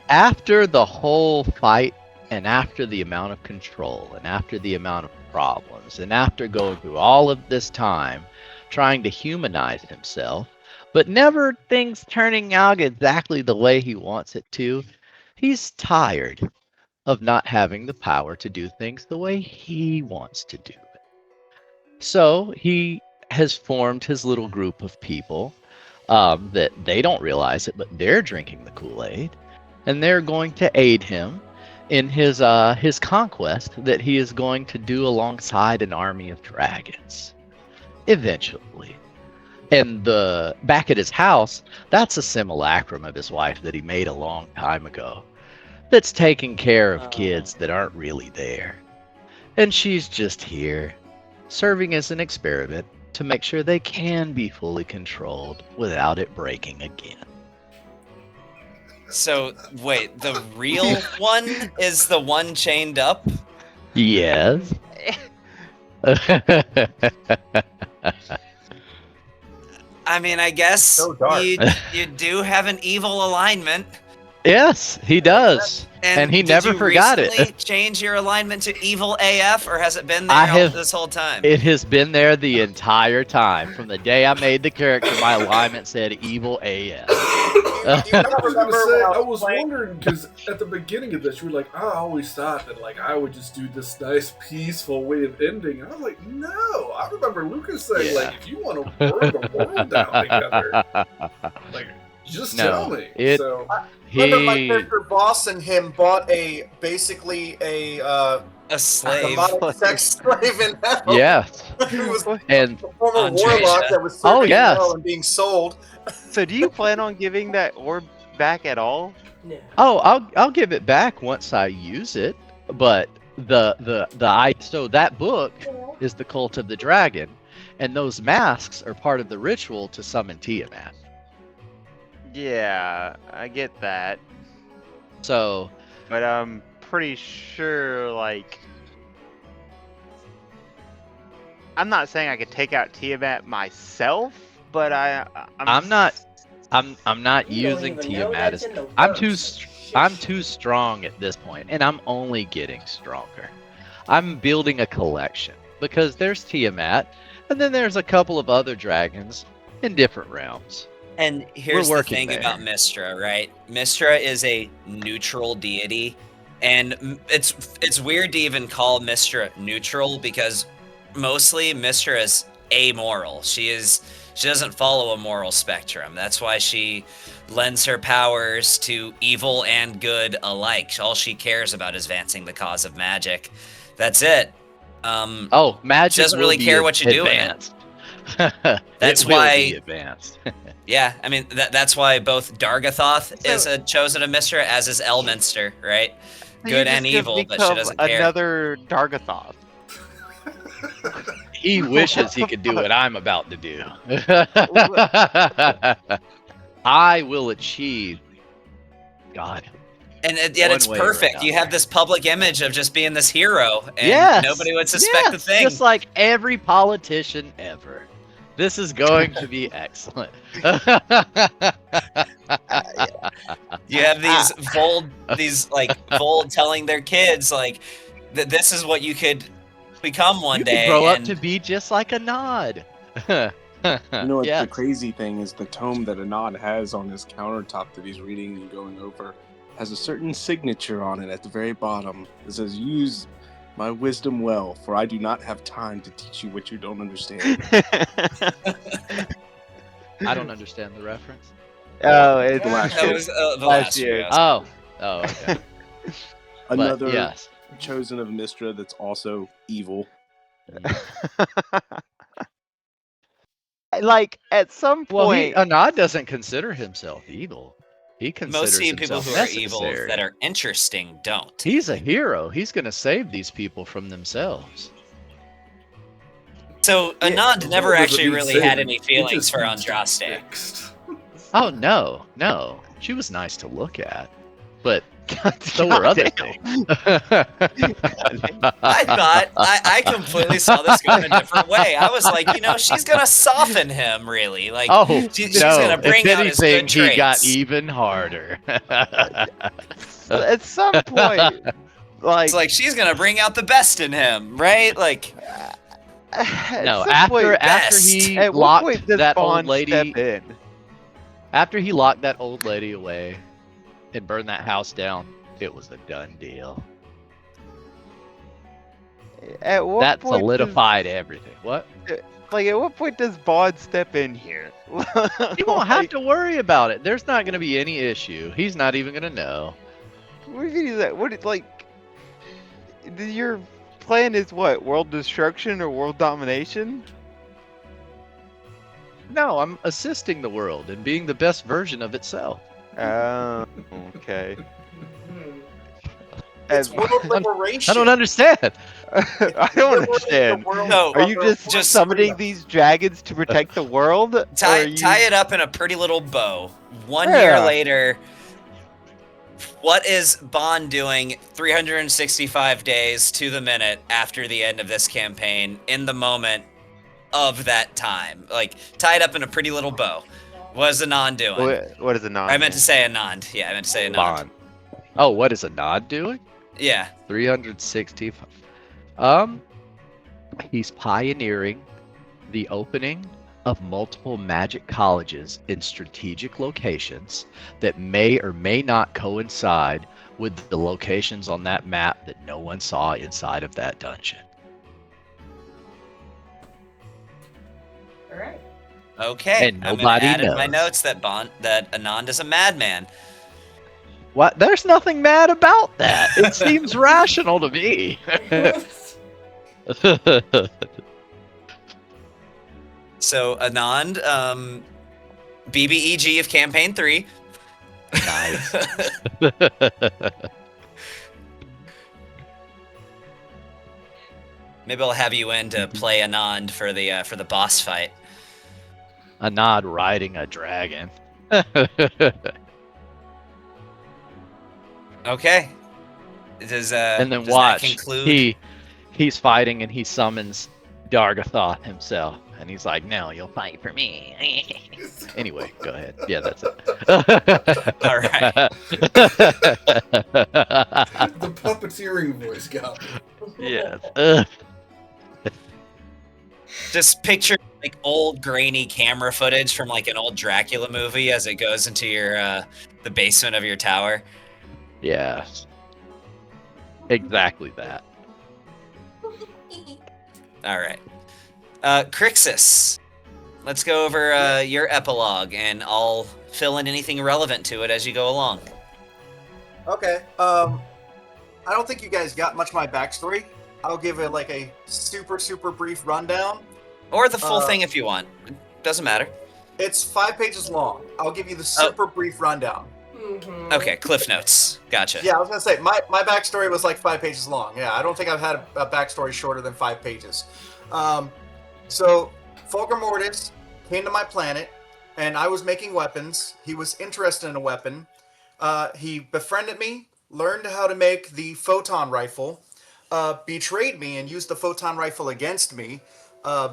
after the whole fight, and after the amount of control, and after the amount of problems, and after going through all of this time trying to humanize himself, but never things turning out exactly the way he wants it to, he's tired of not having the power to do things the way he wants to do it. So he has formed his little group of people that they don't realize it, but they're drinking the Kool-Aid, and they're going to aid him in his conquest that he is going to do alongside an army of dragons, eventually. And back at his house, that's a simulacrum of his wife that he made a long time ago, that's taking care of kids that aren't really there. And she's just here, serving as an experiment to make sure they can be fully controlled without it breaking again. so wait, the real one is the one chained up? Yes. I mean, I guess So dark. you do have an evil alignment. Yes, he does. And he did never you forgot it. recently change your alignment to evil AF, or has it been I there have- this whole time? It has been there the entire time. From the day I made the character, my alignment said evil AF. You I gotta was gonna remember say, when I was playing- wondering because at the beginning of this, you were like, I always thought that like I would just do this nice, peaceful way of ending. And I'm like, no. I remember Lucas saying like, if you want to burn the world down together, like just tell me. So Remember my character boss and him bought basically a A slave. demonic sex slave in hell. Yes. Who was And a former Andrea. warlock that was Oh, serving yes. hell and being sold. So do you plan on giving that orb back at all? No. I'll give it back once I use it. But so that book is the Cult of the Dragon, and those masks are part of the ritual to summon Tiamat. Yeah, I get that. So But I'm pretty sure, like, I'm not saying I could take out Tiamat myself, but I'm not You don't using even know Tiamat that's as in the I'm too strong at this point, and I'm only getting stronger. I'm building a collection because there's Tiamat, and then there's a couple of other dragons in different realms. And here's the working thing there. about Mystra, right? Mystra is a neutral deity, and it's weird to even call Mystra neutral because mostly Mystra is amoral. She doesn't follow a moral spectrum. That's why she lends her powers to evil and good alike. All she cares about is advancing the cause of magic. That's it. Magic She doesn't will really be care what you do in it. advanced. That's It will why- be advanced. Yeah, I mean that's why both Dargathoth is a chosen of Mystra, as is Elminster, right? You Good just and gonna evil, but she become doesn't care. Another Dargathoth. He wishes he could do what I'm about to do. I will achieve. God, And yet One it's way or perfect. You another. have this public image of just being this hero, and nobody would suspect a thing. Just like every politician ever. This is going to be excellent. You have these Vold telling their kids like that this is what you could become one you day. could grow up and to be just like a nod. You know what Yes. the crazy thing is? The tome that Anand has on his countertop that he's reading and going over has a certain signature on it at the very bottom. It says, "Use my wisdom well, for I do not have time to teach you what you don't understand." I don't understand the reference. Oh, it's that was the last last year. year. Oh, okay. Another But yes. chosen of Mistra that's also evil. like at some Well, point. Anad doesn't consider himself evil. He considers Most people himself who are necessary. evil that are interesting don't. He's a hero. He's going to save these people from themselves. So Yeah, Anand never doesn't actually mean really saving. had any It feelings just for means to be Andraste. fixed. Oh no. She was nice to look at, but so were other things. I thought I completely saw this going a different way. I was like, she's gonna soften him, really. Like, Oh she's no! gonna bring if out his anything, good he got traits. even harder. At some point, It's like she's gonna bring out the best in him, right? Like, at No, some after point, he at what locked point does that old Bond lady, step in? after he locked that old lady away and burned that house down, it was a done deal. At what That point solidified everything. What? Like, at what point does Bond step in here? You won't have to worry about it. There's not going to be any issue. He's not even going to know. What do you mean that? What like? Your plan is what? World destruction or world domination? No, I'm assisting the world and being the best version of itself. Oh, okay. It's And- world liberation. I don't understand. I don't understand. No, Are you just just- summoning these dragons to protect the world? or tie are you- it up in a pretty little bow. 1 year Yeah. later, what is Bond doing 365 days to the minute after the end of this campaign in the moment of that time? Like, tie it up in a pretty little bow. What is Anand doing? What is a non? I meant to say Anand. Yeah, I meant to say Anand. Bond. Oh, what is a nod doing? Yeah. 365. He's pioneering the opening of multiple magic colleges in strategic locations that may or may not coincide with the locations on that map that no one saw inside of that dungeon. All right. Okay. And I'm gonna nobody add in my knows. notes that Anand is a madman. What? There's nothing mad about that. It seems rational to me. So Anand, BBEG of Campaign 3. Nice. Maybe I'll have you in to play Anand for the boss fight. A nod riding a dragon. Okay. Does And then does watch. that conclude? He's fighting and he summons Dargathoth himself. And he's like, "No, you'll fight for me." Anyway, go ahead. Yeah, that's it. All right. The puppeteering voice got me. Yes. Just picture like old grainy camera footage from like an old Dracula movie as it goes into your the basement of your tower. Yeah. Exactly that. All right. Crixus, let's go over your epilogue, and I'll fill in anything relevant to it as you go along. Okay. I don't think you guys got much of my backstory. I'll give it like a super brief rundown. Or the full thing if you want. Doesn't matter. It's 5 pages long. I'll give you the super brief rundown. Mm-hmm. Okay, Cliff Notes. Gotcha. Yeah, I was gonna say my backstory was like 5 pages long. Yeah, I don't think I've had a backstory shorter than 5 pages. So Fulgur Mortis came to my planet, and I was making weapons. He was interested in a weapon. He befriended me, learned how to make the photon rifle, betrayed me and used the photon rifle against me,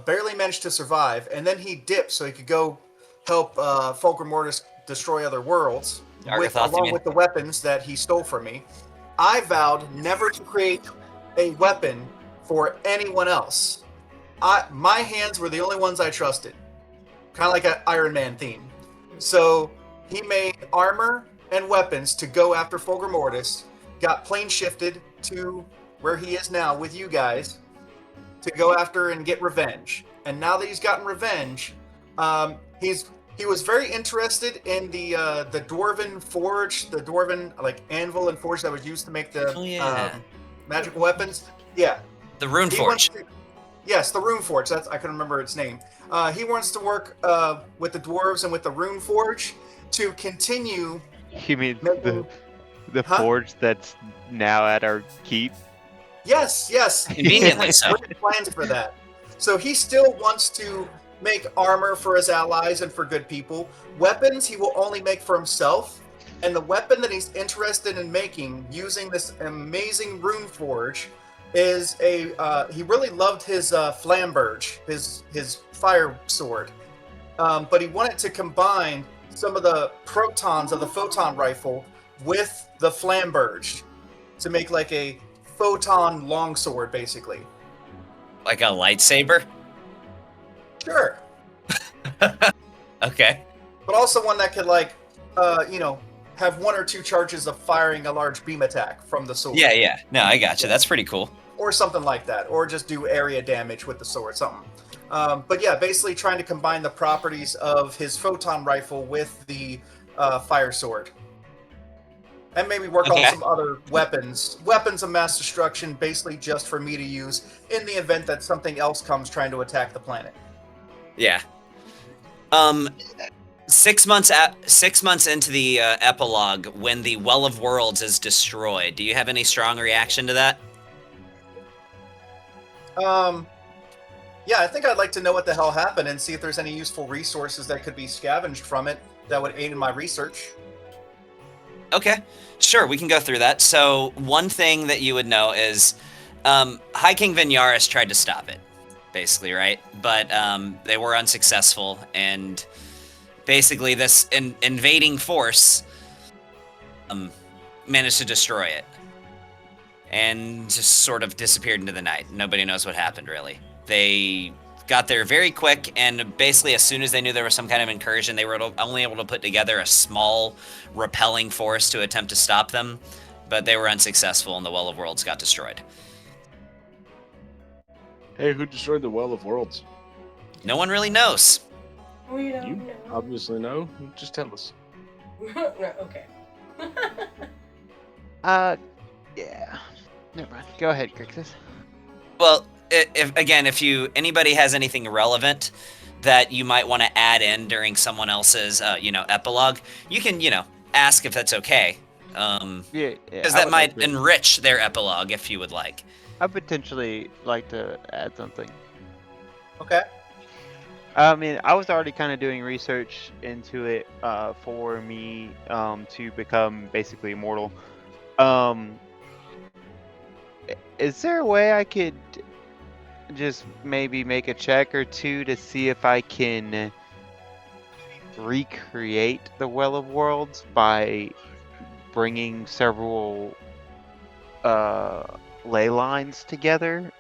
barely managed to survive, and then he dipped so he could go help Fulgrim Mortis destroy other worlds, Argathoth, you along mean? with the weapons that he stole from me. I vowed never to create a weapon for anyone else. My hands were the only ones I trusted. Kind of like an Iron Man theme. So he made armor and weapons to go after Fulgrim Mortis, got plane shifted to where he is now with you guys to go after and get revenge. And now that he's gotten revenge, he was very interested in the dwarven forge, the dwarven like anvil and forge that was used to make the magical weapons. Yeah, The Rune Forge. Yes, the Rune Forge. I can remember its name. He wants to work with the dwarves and with the Rune Forge to continue. You mean making- the Huh? forge that's now at our keep? Yes. Conveniently so. Great plans for that. So he still wants to make armor for his allies and for good people. Weapons he will only make for himself. And the weapon that he's interested in making using this amazing Rune Forge is he really loved his flamberge, his fire sword, but he wanted to combine some of the protons of the photon rifle with the flamberge to make like a photon longsword, basically. Like a lightsaber? Sure, Okay. but also one that could have 1 or 2 charges of firing a large beam attack from the sword. Yeah. No, I got you. That's pretty cool. Or something like that, or just do area damage with the sword, something. But yeah, basically trying to combine the properties of his photon rifle with the fire sword. And maybe work on some other weapons of mass destruction, basically just for me to use in the event that something else comes trying to attack the planet. Yeah. 6 months into the epilogue, when the Well of Worlds is destroyed, do you have any strong reaction to that? Yeah, I think I'd like to know what the hell happened and see if there's any useful resources that could be scavenged from it that would aid in my research. Okay, sure, we can go through that. So one thing that you would know is High King Vinyaris tried to stop it, basically, right? But they were unsuccessful, and basically this invading force managed to destroy it. And just sort of disappeared into the night. Nobody knows what happened, really. They got there very quick, and basically as soon as they knew there was some kind of incursion, they were only able to put together a small repelling force to attempt to stop them, but they were unsuccessful, and the Well of Worlds got destroyed. Hey, who destroyed the Well of Worlds? No one really knows. We don't You know. obviously know. Just tell us. No, okay. Yeah. Never mind. Go ahead, Crixus. Well, if anybody has anything relevant that you might want to add in during someone else's, epilogue, you can, ask if that's okay. Yeah. Because that might enrich their epilogue if you would like. I'd potentially like to add something. Okay. I mean, I was already kind of doing research into it for me to become basically immortal. Is there a way I could just maybe make a check or two to see if I can recreate the Well of Worlds by bringing several ley lines together?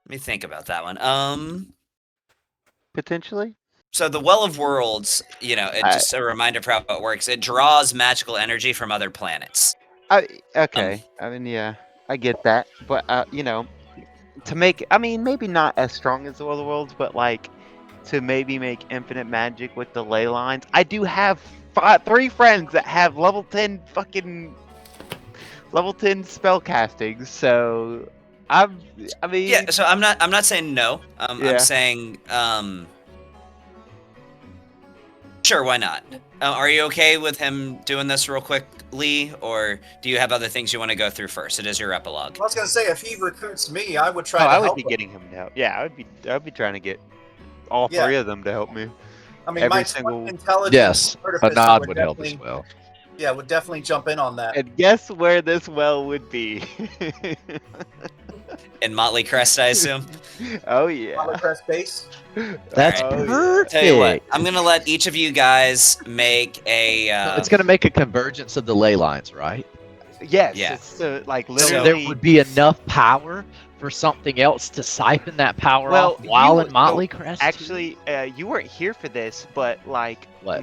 Let me think about that one. Potentially? So the Well of Worlds, just a reminder for how it works. It draws magical energy from other planets. Okay. I mean, yeah, I get that. But, to make, maybe not as strong as the Well of Worlds, but, to maybe make infinite magic with the ley lines. I do have 3 friends that have level 10 spell casting, so Yeah, so I'm not saying no. Yeah. I'm saying, sure, why not? Are you okay with him doing this real quickly, or do you have other things you want to go through first? It is your epilogue. I was gonna say, if he recruits me, I would try I to would help be him. getting him to help. Yeah, I would be trying to get all Yeah. 3 of them to help me. I mean, Every my single- intelligence. Yes, a artificer nod would help as definitely- well. Yeah, would definitely jump in on that. And guess where this well would be? In Motley Crest, I assume. Oh yeah. On the press base. That's Alright. Oh, yeah. perfect. Tell you what, I'm gonna let each of you guys make a. It's going to make a convergence of the ley lines, right? Yes. Yeah. It's like So literally. there would be enough power for something else to siphon that power Well, off while you- in Motley Crest. too? Actually, you weren't here for this, but like What?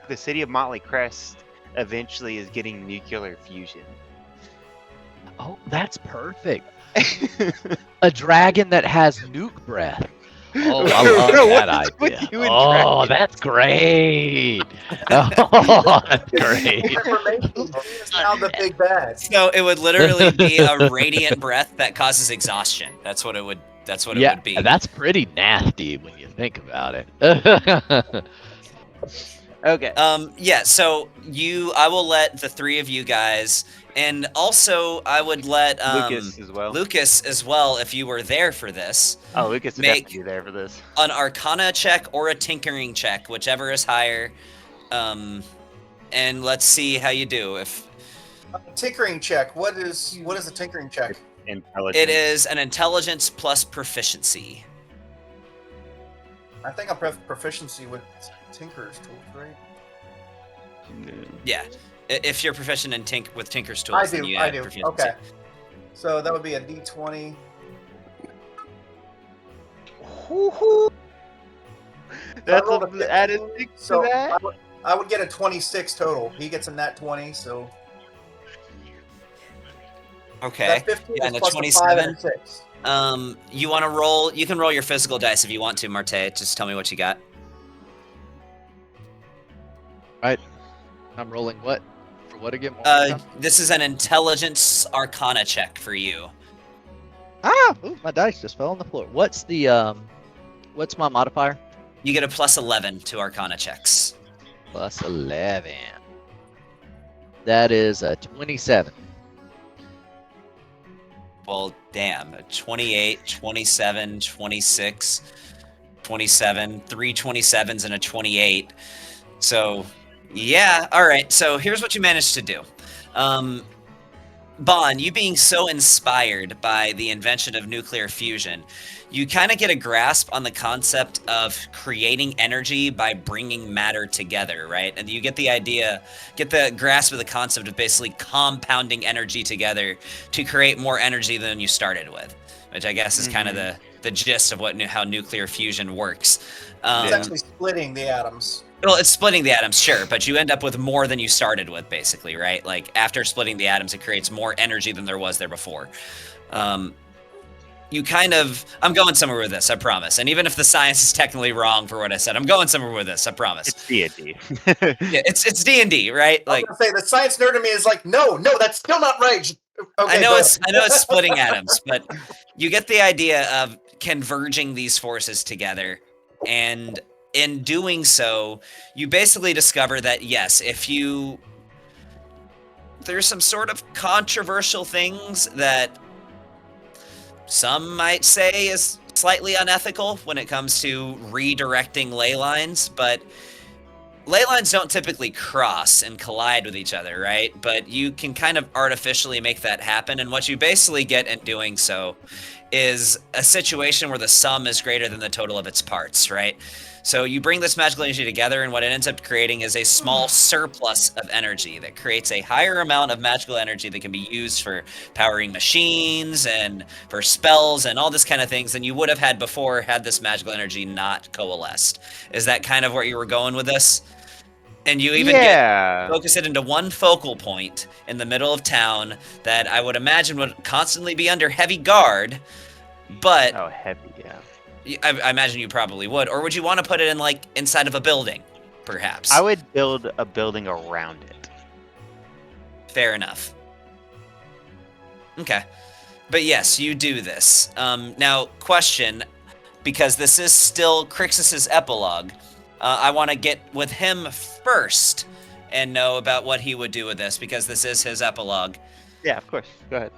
the city of Motley Crest eventually is getting nuclear fusion. Oh, that's perfect. A dragon that has nuke breath. Oh, I love Bro, that what is with idea. you and Oh, dragons? that's great. Oh, that's great. Information is now the big bad. So it would literally be a radiant breath that causes exhaustion. That's what it would. That's what it Yeah, would be. that's pretty nasty when you think about it. Okay. Yeah. So I will let the three of you guys, and also I would let Lucas as well. Lucas as well, if you were there for this, Oh, Lucas would make- definitely be there for this. an Arcana check or a Tinkering check, whichever is higher. And let's see how you do. If Tinkering check. What is a tinkering check? Intelligence. it is an Intelligence plus Proficiency. I think I'm proficiency with Tinker's tools, right? Yeah. If you're proficient in with Tinker's tools, I then do. you I add do. proficiency. Okay. So that would be a D20. That's I rolled a a added 15, 6 so to that. I would get a 26 total. He gets a nat 20, so Okay. that 15 Yeah, is and a plus a 5 and 27. a 6. You want to roll? You can roll your physical dice if you want to, Marte. Just tell me what you got. I'm rolling what? For what again? One more time? This is an Intelligence Arcana check for you. Ah! Ooh, my dice just fell on the floor. What's the what's my modifier? You get a plus 11 to Arcana checks. Plus 11. That is a 27. Well, damn. 28, 27, 26, 27, 3 27s and a 28. So, yeah. All right. So here's what you managed to do. Bon, you being so inspired by the invention of nuclear fusion, you kind of get a grasp on the concept of creating energy by bringing matter together, right? And you get the grasp of the concept of basically compounding energy together to create more energy than you started with, which I guess is kind of the gist of how nuclear fusion works. It's actually splitting the atoms. Well, it's splitting the atoms, sure, but you end up with more than you started with, basically, right? Like, after splitting the atoms, it creates more energy than there was there before. I'm going somewhere with this, I promise. And even if the science is technically wrong for what I said, I'm going somewhere with this, I promise. It's D&D. Yeah, it's D&D, right? I was gonna say the science nerd in me is like, no, that's still not right. Okay, I know go it's ahead. splitting atoms, but you get the idea of converging these forces together, and in doing so, you basically discover that yes, there's some sort of controversial things that some might say is slightly unethical when it comes to redirecting ley lines, but ley lines don't typically cross and collide with each other, right? But you can kind of artificially make that happen, and what you basically get in doing so is a situation where the sum is greater than the total of its parts, right? So you bring this magical energy together, and what it ends up creating is a small surplus of energy that creates a higher amount of magical energy that can be used for powering machines and for spells and all this kind of things than you would have had before had this magical energy not coalesced. Is that kind of where you were going with this? And you even focus it into one focal point in the middle of town that I would imagine would constantly be under heavy guard, but Oh, heavy, yeah. I imagine you probably would. Or would you want to put it in, like, inside of a building, perhaps? I would build a building around it. Fair enough. Okay. But yes, you do this. Now, question, because this is still Crixus's epilogue, I want to get with him first and know about what he would do with this, because this is his epilogue. Yeah, of course. Go ahead.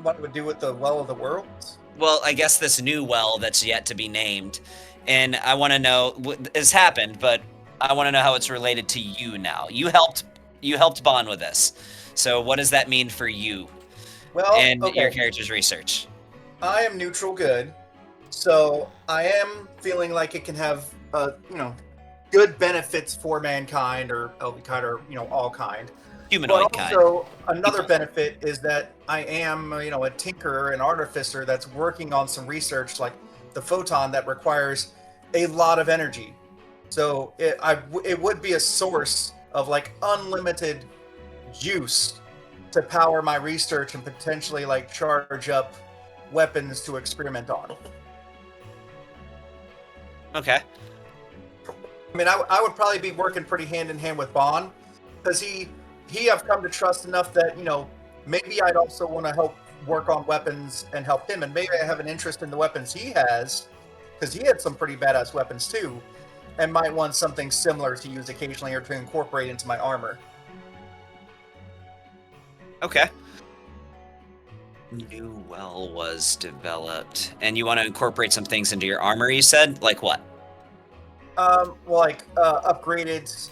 What it would do with the Well of the Worlds? Well, I guess this new well that's yet to be named and I want to know it's happened, but I want to know how it's related to you now. You helped Bond with this, so what does that mean for you Well, and okay. your character's research? I am neutral good, so I am feeling like it can have, good benefits for mankind or kind or all kind. Humanoid But kind. also another benefit is that I am, a tinkerer, an artificer that's working on some research like the photon that requires a lot of energy. So it would be a source of like unlimited juice to power my research and potentially like charge up weapons to experiment on. Okay. I mean, I would probably be working pretty hand in hand with Bond, because he I've come to trust enough that maybe I'd also want to help work on weapons and help him, and maybe I have an interest in the weapons he has, because he had some pretty badass weapons too, and might want something similar to use occasionally or to incorporate into my armor. Okay. New well was developed, and you want to incorporate some things into your armor. You said, like what? Upgraded,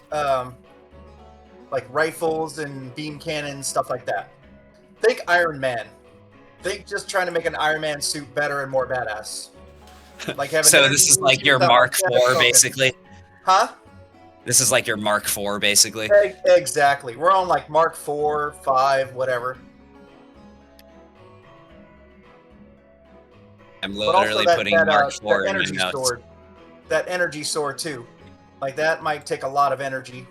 like rifles and beam cannons, stuff like that. Think Iron Man. Think just trying to make an Iron Man suit better and more badass. Like having So this is like your Mark IV, basically. Huh? This is like your Mark IV, basically. Exactly. We're on like Mark IV, 5, whatever. I'm But also literally that, putting that, Mark that IV in my energy notes. sword. That energy sword too. Like that might take a lot of energy.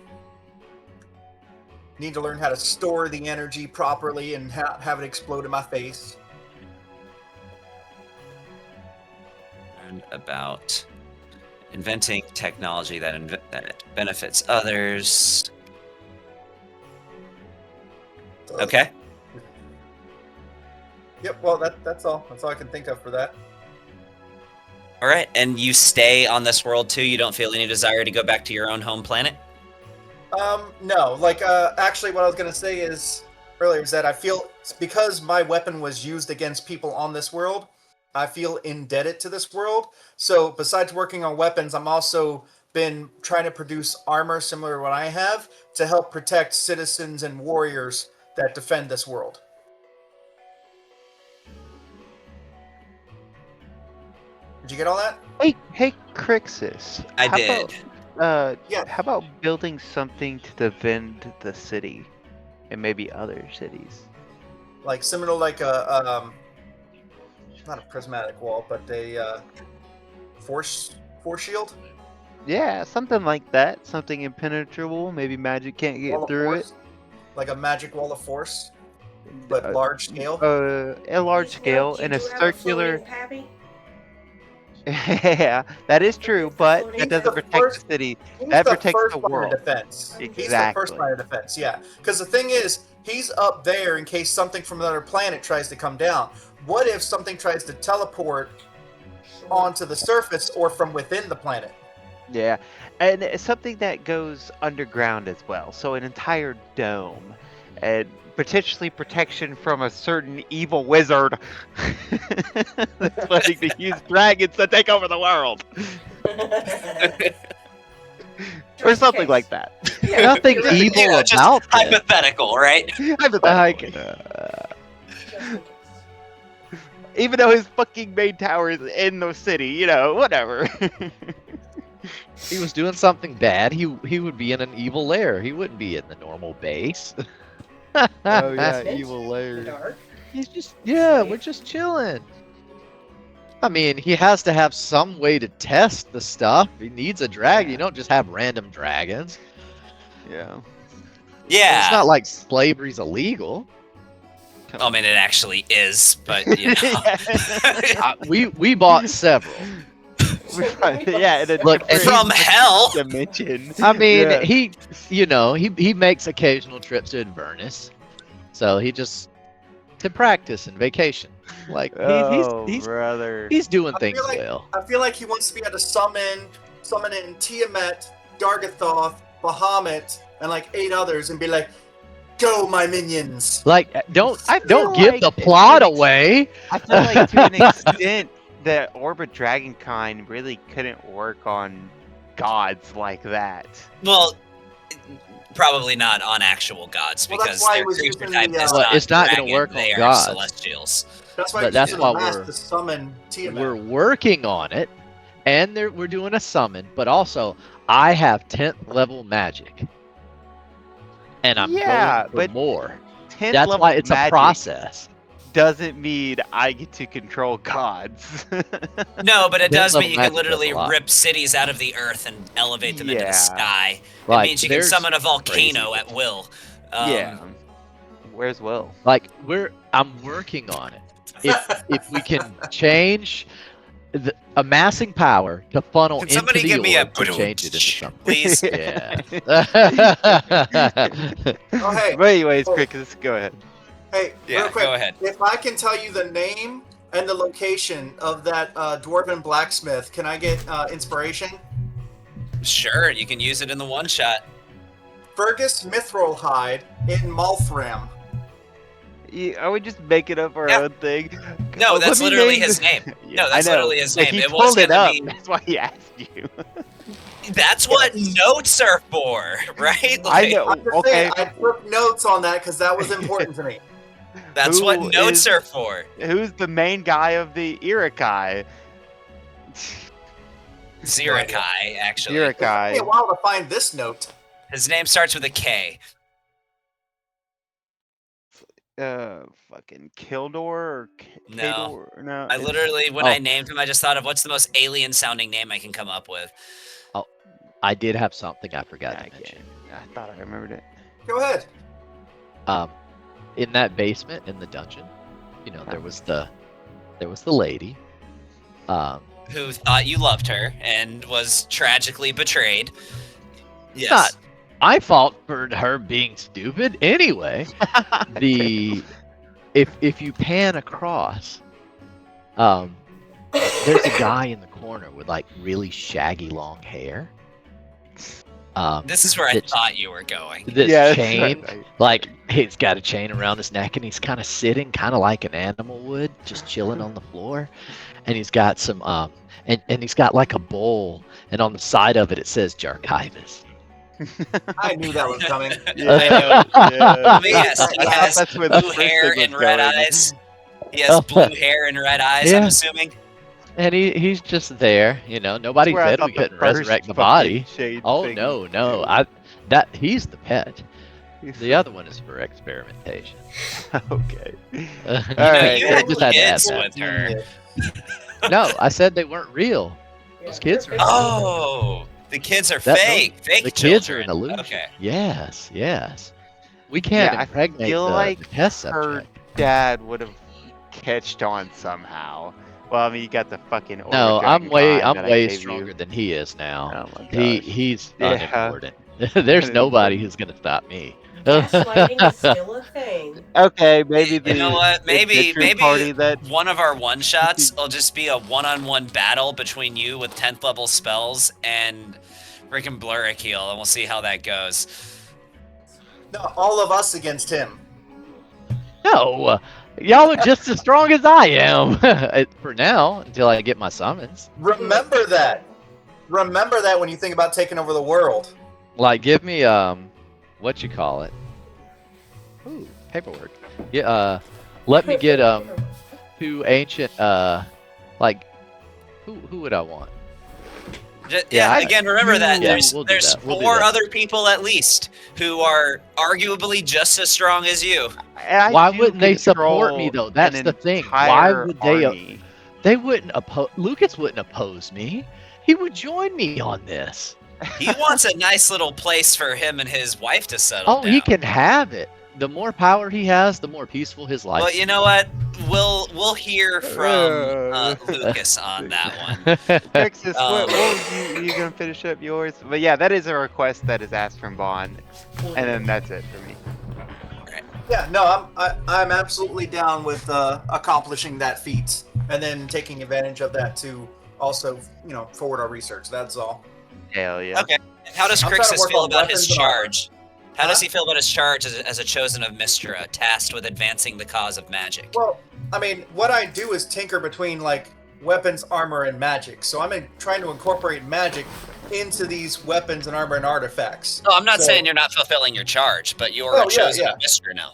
Need to learn how to store the energy properly and have it explode in my face. Learned about inventing technology that benefits others. Okay. Yep. Well, that's all. That's all I can think of for that. All right. And you stay on this world too? You don't feel any desire to go back to your own home planet? No. Like, actually, what I was gonna say is earlier is that I feel because my weapon was used against people on this world, I feel indebted to this world. So, besides working on weapons, I'm also been trying to produce armor similar to what I have to help protect citizens and warriors that defend this world. Did you get all that? Hey, Crixus. I how did. Yeah. How about building something to defend the city and maybe other cities? Like similar, like a not a prismatic wall, but a force shield. Yeah, something like that. Something impenetrable. Maybe magic can't get Wall of through it. force. Like a magic wall of force, but large scale. A large scale You and a do have circular. floating pappy? Yeah, that is true, but that He's doesn't the protect first- the city. He's That the protects first the line world. of defense. He's the Exactly. first line of defense, yeah. Because the thing is, he's up there in case something from another planet tries to come down. What if something tries to teleport onto the surface or from within the planet? Yeah, and it's something that goes underground as well. So an entire dome, and potentially protection from a certain evil wizard that's wanting to use dragons to take over the world, or something like that. Yeah, Nothing you're right. evil You know, just about it. hypothetical, right? Even though his fucking main tower is in the city, whatever. If he was doing something bad, he would be in an evil lair. He wouldn't be in the normal base. Oh yeah, Basement evil in the lair. dark. He's just we're just chilling. I mean, he has to have some way to test the stuff. He needs a dragon. You don't just have random dragons. Yeah. Yeah. It's not like slavery's illegal. I mean, it actually is, but you know. We bought several. Yeah, in a Look, and From hell. dimension. I mean, Yeah. he makes occasional trips to Inverness, so he just to practice and vacation. Like he's brother. he's doing I things feel like- well. I feel like he wants to be able to summon in Tiamat, Dargathoth, Bahamut, and like 8 others, and be like, "Go, my minions!" Like don't I feel give like the it plot makes- away. I feel like to an extent the Orbit Dragonkind really couldn't work on gods like that. Well, probably not on actual gods Well, that's because why their it was creature using type the, is Well, not it's not gonna dragon, work on they are gods. celestials. That's why But he's that's using why the mask we're- to summon Tiamat. We're working on it, and we're doing a summon, but also I have 10th level magic, and I'm Yeah, going for but more. 10th That's level why it's a magic process. doesn't mean I get to control gods. No, but it That does level mean you can magic does literally a lot. rip cities out of the earth and elevate them into the Yeah. sky. It Like, means you can there's summon a volcano crazy- at will. Yeah. Where's Will? Like I'm working on it. If we can change the amassing power to funnel Can into somebody the give me a orb to change it into something. please? Yeah. Oh, hey. But anyways, Oh. Cricus, go ahead. Hey, Yeah, real quick, go ahead. if I can tell you the name and the location of that dwarven blacksmith, can I get inspiration? Sure, you can use it in the one shot. Fergus Mithril in Malthram. Are we just making up our Yeah. own thing? No, Oh, that's let me literally name his the- name. Yeah, No, that's I know. literally his But name. He It pulled was it gonna up. be. That's why he asked you. That's what notes are for, right? I know. I'm just Okay. saying, I took notes on that because that was important to me. That's Who what notes is- are for. Who's the main guy of the Irakai? Zirakai, actually. It took me a Irakai. while to find this note. His name starts with a K. Fucking Kildor or No. Kador? No. I it's- literally, when Oh. I named him, I just thought of what's the most alien sounding name I can come up with. I did have something I forgot I to mention. can't- I thought I remembered it. Go ahead. In that basement in the dungeon, there was the lady. Who thought you loved her and was tragically betrayed. Yes. Not my fault for her being stupid. Anyway, if you pan across, there's a guy in the corner with like really shaggy long hair. This is where I It's- thought you were going. This Yeah, chain, right. like he's got a chain around his neck, and he's kind of sitting, kind of like an animal would, just chilling on the floor. And he's got some, and he's got like a bowl, and on the side of it it says Jarkivus. I knew that was coming. Yeah. But yes, he I thought has that's where the blue first hair thing and was red going. eyes. He has blue hair and red eyes, I'm Yeah. assuming. And he's just there, Nobody That's where I said we thought the couldn't first resurrect the fucking body. shade Oh thing no, was no, too. he's the pet. The other one is for experimentation. Okay. You All know, right. you I had just had to add kids that. with her. No, I said they weren't real. Those kids are. Oh, the kids are That- fake. Fake The kids are children. an illusion. Okay. Yes. We can't Yeah, I impregnate feel the, like the test her subject. dad would have catched on somehow. Well, I mean, you got the fucking. No, Orbit I'm way Dragonkind that I way gave stronger you. than he is now. Oh my He's Yeah. unimportant. There's nobody who's gonna stop me. Gaslighting is still a thing. Okay, maybe the. You know what? the Maybe Ditcher party that. one of our one shots will just be a one-on-one battle between you with 10th level spells and freaking Blurrikiel, and we'll see how that goes. No, all of us against him. No, y'all are just as strong as I am for now until I get my summons. Remember that. Remember that when you think about taking over the world. Like, give me what you call it? Ooh, paperwork. Yeah, let me get 2 ancient like who would I want? Yeah, I- again, remember that Yeah, there's we'll do there's that. We'll do 4 that. other people at least who are arguably just as strong as you. I Why do wouldn't they support me control though? That's an the thing. Why entire would they? army. They wouldn't oppose. Lucas wouldn't oppose me. He would join me on this. He wants a nice little place for him and his wife to settle Oh, down. he can have it. The more power he has, the more peaceful his life. But you know what? We'll hear from Lucas on that one. Texas, what Um, was you gonna finish up yours? But yeah, that is a request that is asked from Bond, and then that's it for me. Yeah, no, I'm absolutely down with accomplishing that feat and then taking advantage of that to also, forward our research. That's all. Hell yeah. Okay. And how does I'm trying to Crixus work feel on about his weapons and armor. charge? How does Huh? he feel about his charge as a chosen of Mystra, tasked with advancing the cause of magic? Well, I mean, what I do is tinker between like weapons, armor, and magic. So I'm trying to incorporate magic into these weapons and armor and artifacts. No, I'm not So- saying you're not fulfilling your charge, but you're Oh, a yeah, chosen yeah. mister now.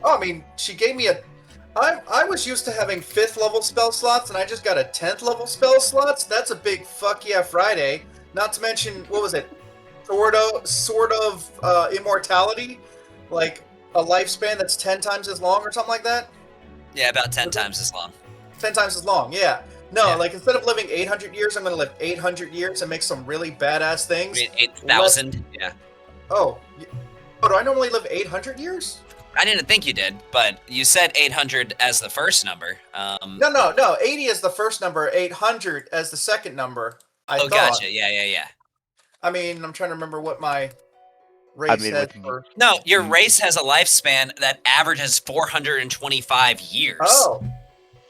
Oh, I mean, she gave me I was used to having 5th level spell slots, and I just got a 10th level spell slots. That's a big fuck yeah Friday. Not to mention, what was it? Sort of immortality, like a lifespan that's 10 times as long or something like that. Yeah, about 10 times as long. 10 times as long, yeah. No, Yeah. like instead of living 800 years, I'm going to live 800 years and make some really badass I things. mean, 8,000. Yeah. Oh, do I normally live 800 years? I didn't think you did, but you said 800 as the first number. No. 80 is the first number, 800 as the second number. I thought. Gotcha. Yeah. I mean, I'm trying to remember what my race has for. No, your race has a lifespan that averages 425 years. Oh.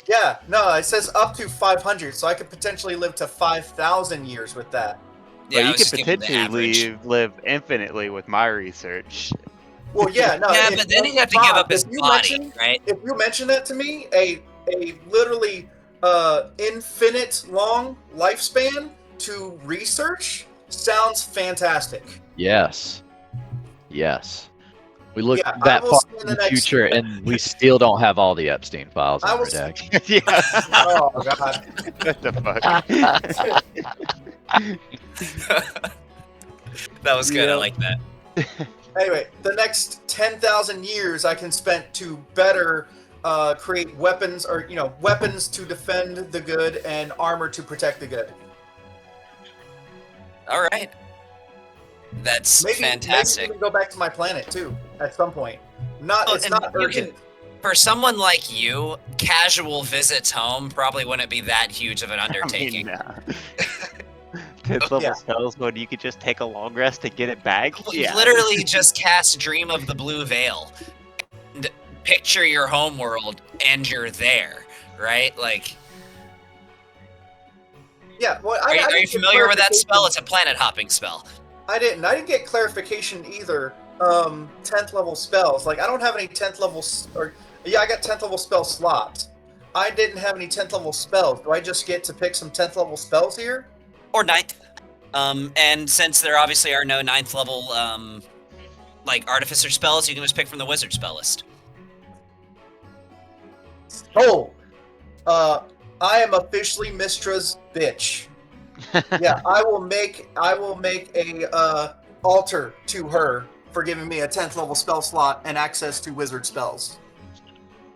Yeah, no, it says up to 500, so I could potentially live to 5,000 years with that. Yeah, I But you was could just giving the average. potentially live infinitely with my research. Well, yeah, no. Yeah, if- but then he'd have to give up his if you body, mention- right? If you mention that to me, a literally infinite long lifespan to research sounds fantastic. Yes. We look Yeah, I that will far spend in the the next- future, and we still don't have all the Epstein files in I our will- deck. Yeah. Oh god. What the fuck? That was good. I Yeah. like that. Anyway, the next 10,000 years I can spend to better create weapons, or weapons to defend the good and armor to protect the good. All right. That's Maybe fantastic. even go back to my planet too at some point. Oh, It's and not you urgent. For someone like you, casual visits home probably wouldn't be that huge of an undertaking. I mean, 10th level Yeah. spells when you could just take a long rest to get it back. Yeah. Literally just cast Dream of the Blue Veil. And picture your home world and you're there, right? Like, Yeah. Well, are you didn't get familiar with that clarification. spell? It's a planet hopping spell. I didn't get clarification either. 10th level spells. Like I don't have any 10th level I got 10th level spell slots. I didn't have any 10th level spells. Do I just get to pick some 10th level spells here? Or 9th. And since there obviously are no 9th level like artificer spells, you can just pick from the wizard spell list. Oh, I am officially Mistra's bitch. Yeah, I will make a altar to her for giving me a 10th level spell slot and access to wizard spells.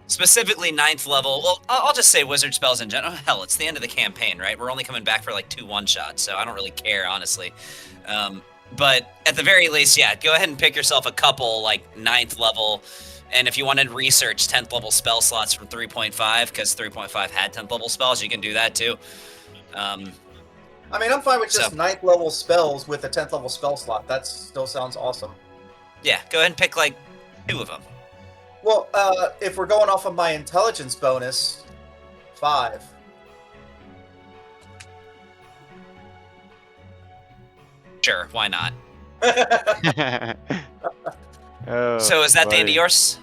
Specifically 9th level. Well, I'll just say wizard spells in general. Hell, it's the end of the campaign, right? We're only coming back for like 2 one-shots, so I don't really care, honestly. But at the very least, yeah, go ahead and pick yourself a couple like 9th level. And if you wanted research 10th level spell slots from 3.5, because 3.5 had 10th level spells, you can do that too. I mean, I'm fine with just 9th level spells with a 10th level spell slot. That still sounds awesome. Yeah, go ahead and pick like 2 of them. Well, if we're going off of my intelligence bonus, 5. Sure, why not? Oh, So is that the end boy. of yours?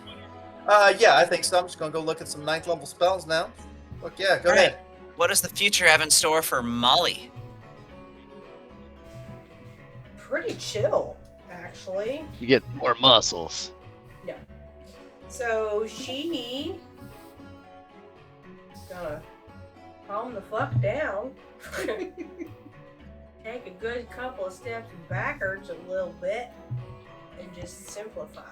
Yeah, I think so. I'm just gonna go look at some 9th level spells now. Look, yeah, go All right. ahead. What does the future have in store for Molly? Pretty chill, actually. You get more muscles. So she gonna calm the fuck down. Take a good couple of steps backwards a little bit and just simplify.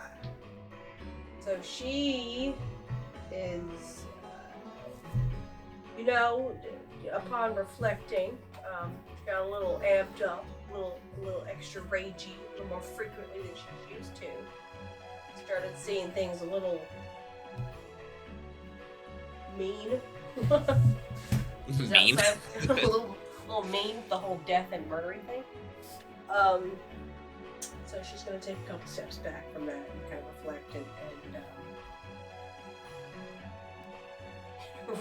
So she is, upon reflecting, got a little amped up, a little extra ragey, a little more frequently than she's used to. Started seeing things a little mean. Does that Mean? sound- a little mean, the whole death and murdering thing. So she's going to take a couple steps back from that and kind of reflect and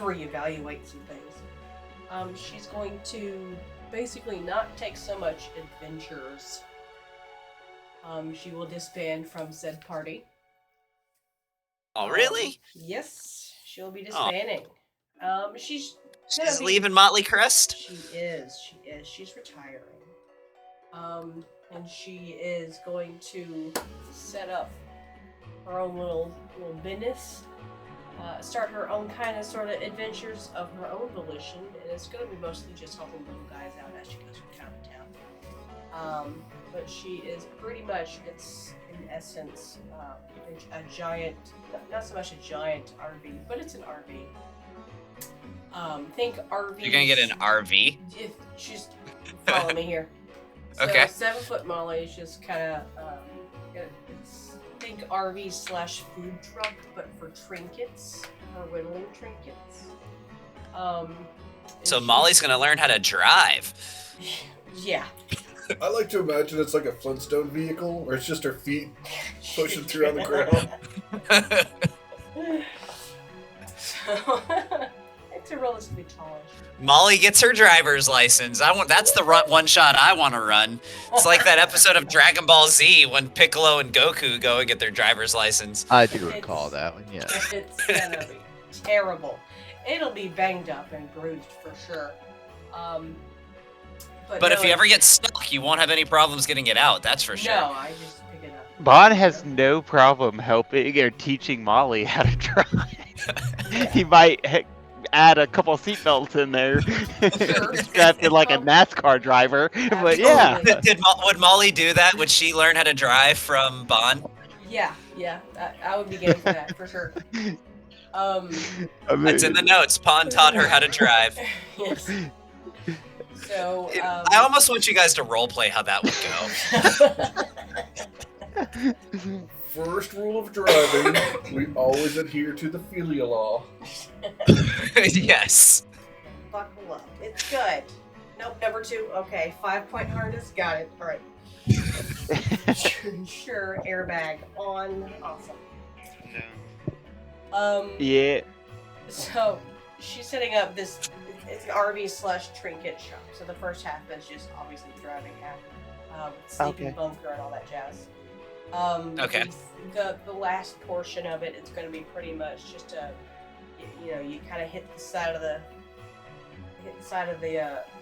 reevaluate some things. She's going to basically not take so much adventures. She will disband from said party. Oh, really? Yes, she'll be disbanding. She's She's leaving Motley Crest. She is. She's retiring. And she is going to set up her own little business. Start her own kind of sort of adventures of her own volition, and it's going to be mostly just helping little guys out as she goes from town to town. But she is pretty much, it's in essence a giant, not so much a giant RV, but it's an RV. Think RV. You're gonna get an RV. If she's follow me here. So Okay. 7 foot Molly is just kind of think RV / food truck, but for trinkets or whittling trinkets. So Molly's gonna learn how to drive. Yeah. I like to imagine it's like a Flintstone vehicle, where it's just her feet pushing through on the ground. So it's a relatively tallish. Molly gets her driver's license. That's the one shot I want to run. It's like that episode of Dragon Ball Z when Piccolo and Goku go and get their driver's license. I do recall that one, yeah. It's gonna be terrible. It'll be banged up and bruised for sure. But no, if you ever get stuck, you won't have any problems getting it out. That's for sure. No, I just pick it up. Bon has no problem helping or teaching Molly how to drive. He might add a couple seatbelts in there, strapped in like a NASCAR driver. But yeah, Would Molly do that? Would she learn how to drive from Bon? Yeah, I would be game for that for sure. It's in the notes. Pon taught her how to drive. Yes. So I almost want you guys to roleplay how that would go. First rule of driving, we always adhere to the Filia law. Yes. buckle up. It's good. Nope, number 2. Okay, 5-point harness. Got it. All right. Sure, airbag on. Awesome. yeah. So she's setting up this. It's an RV / trinket shop. So the first half is just obviously driving half, sleeping Okay. bunker and all that jazz. Okay. The last portion of it, it's going to be pretty much just you kind of hit the side of the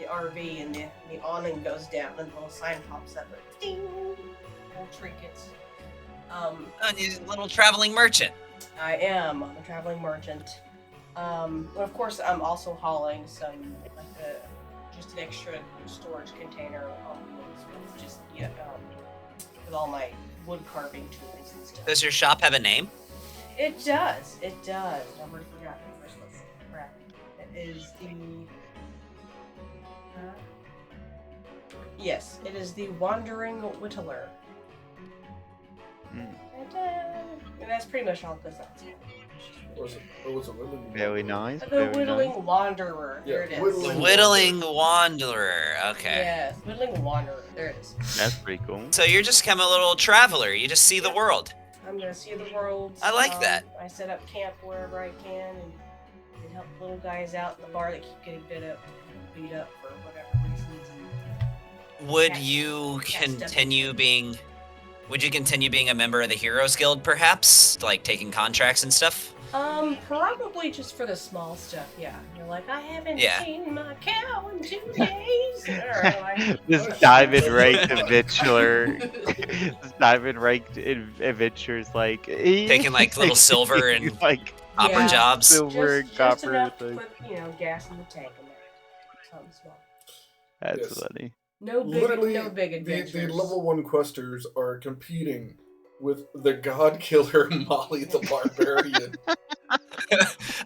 RV and the awning goes down and the little sign pops up. Ding! Little trinkets. And you're a little traveling merchant. I am. I'm a traveling merchant. But of course, I'm also hauling some, just an extra storage container on wheels with just, with all my wood carving tools and stuff. Does your shop have a name? It does. I've already forgotten. Let's see. Crap. It is the. Yes, it is the Wandering Whittler. Mm. And that's pretty much all it goes on. Was it Whittling? Very nice. The very Whittling nice. Wanderer. Yeah, There it is. Whittling Whittling Wanderer. Okay. Yes, Whittling Wanderer. There it is. That's pretty cool. So you're just kind of a little traveler. You just see the world. I'm gonna see the world. I like that. I set up camp wherever I can and help little guys out in the bar that keep getting beat up for whatever reasons. Would Yes. you Yes, continue being? Would you continue being a member of the Heroes Guild, perhaps, like taking contracts and stuff? Probably just for the small stuff. Yeah, you're like, I haven't Yeah. seen my cow in 2 days. Or like, This diamond ranked adventurer. This diamond ranked adventurers like Taking like little silver and like copper Yeah. jobs. silver and just copper. enough to thing. put, gas in the tank and that. Something small. That's Yes. funny. No big the adventures. level 1 questers are competing with the god killer Molly the Barbarian.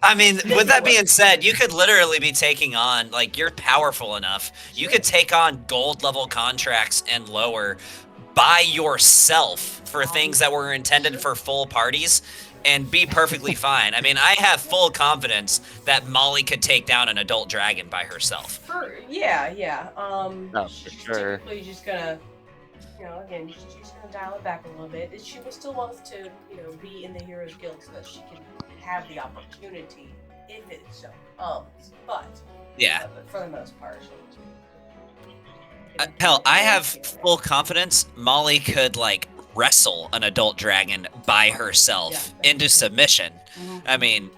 I mean, with that being said, you could literally be taking on, like, you're powerful enough. You could take on gold level contracts and lower by yourself for things that were intended for full parties and be perfectly fine. I mean, I have full confidence that Molly could take down an adult dragon by herself. Yeah. Oh, for She's sure. typically just gonna, again, she's gonna dial it back a little bit. She still wants to, be in the Heroes Guild so that she can have the opportunity if it so comes. But Yeah. but for the most part, Hell, I have full confidence Molly could, like, wrestle an adult dragon by herself Yeah. into submission. Mhm. I mean,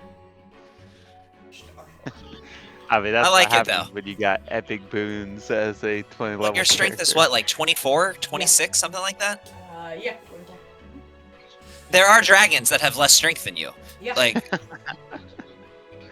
I mean, that's I like what it, happens though. when you got epic boons as a 20 level. Your strength is character. what, like 24, 26, something like that? Yeah. There are dragons that have less strength than you. Yeah. Like,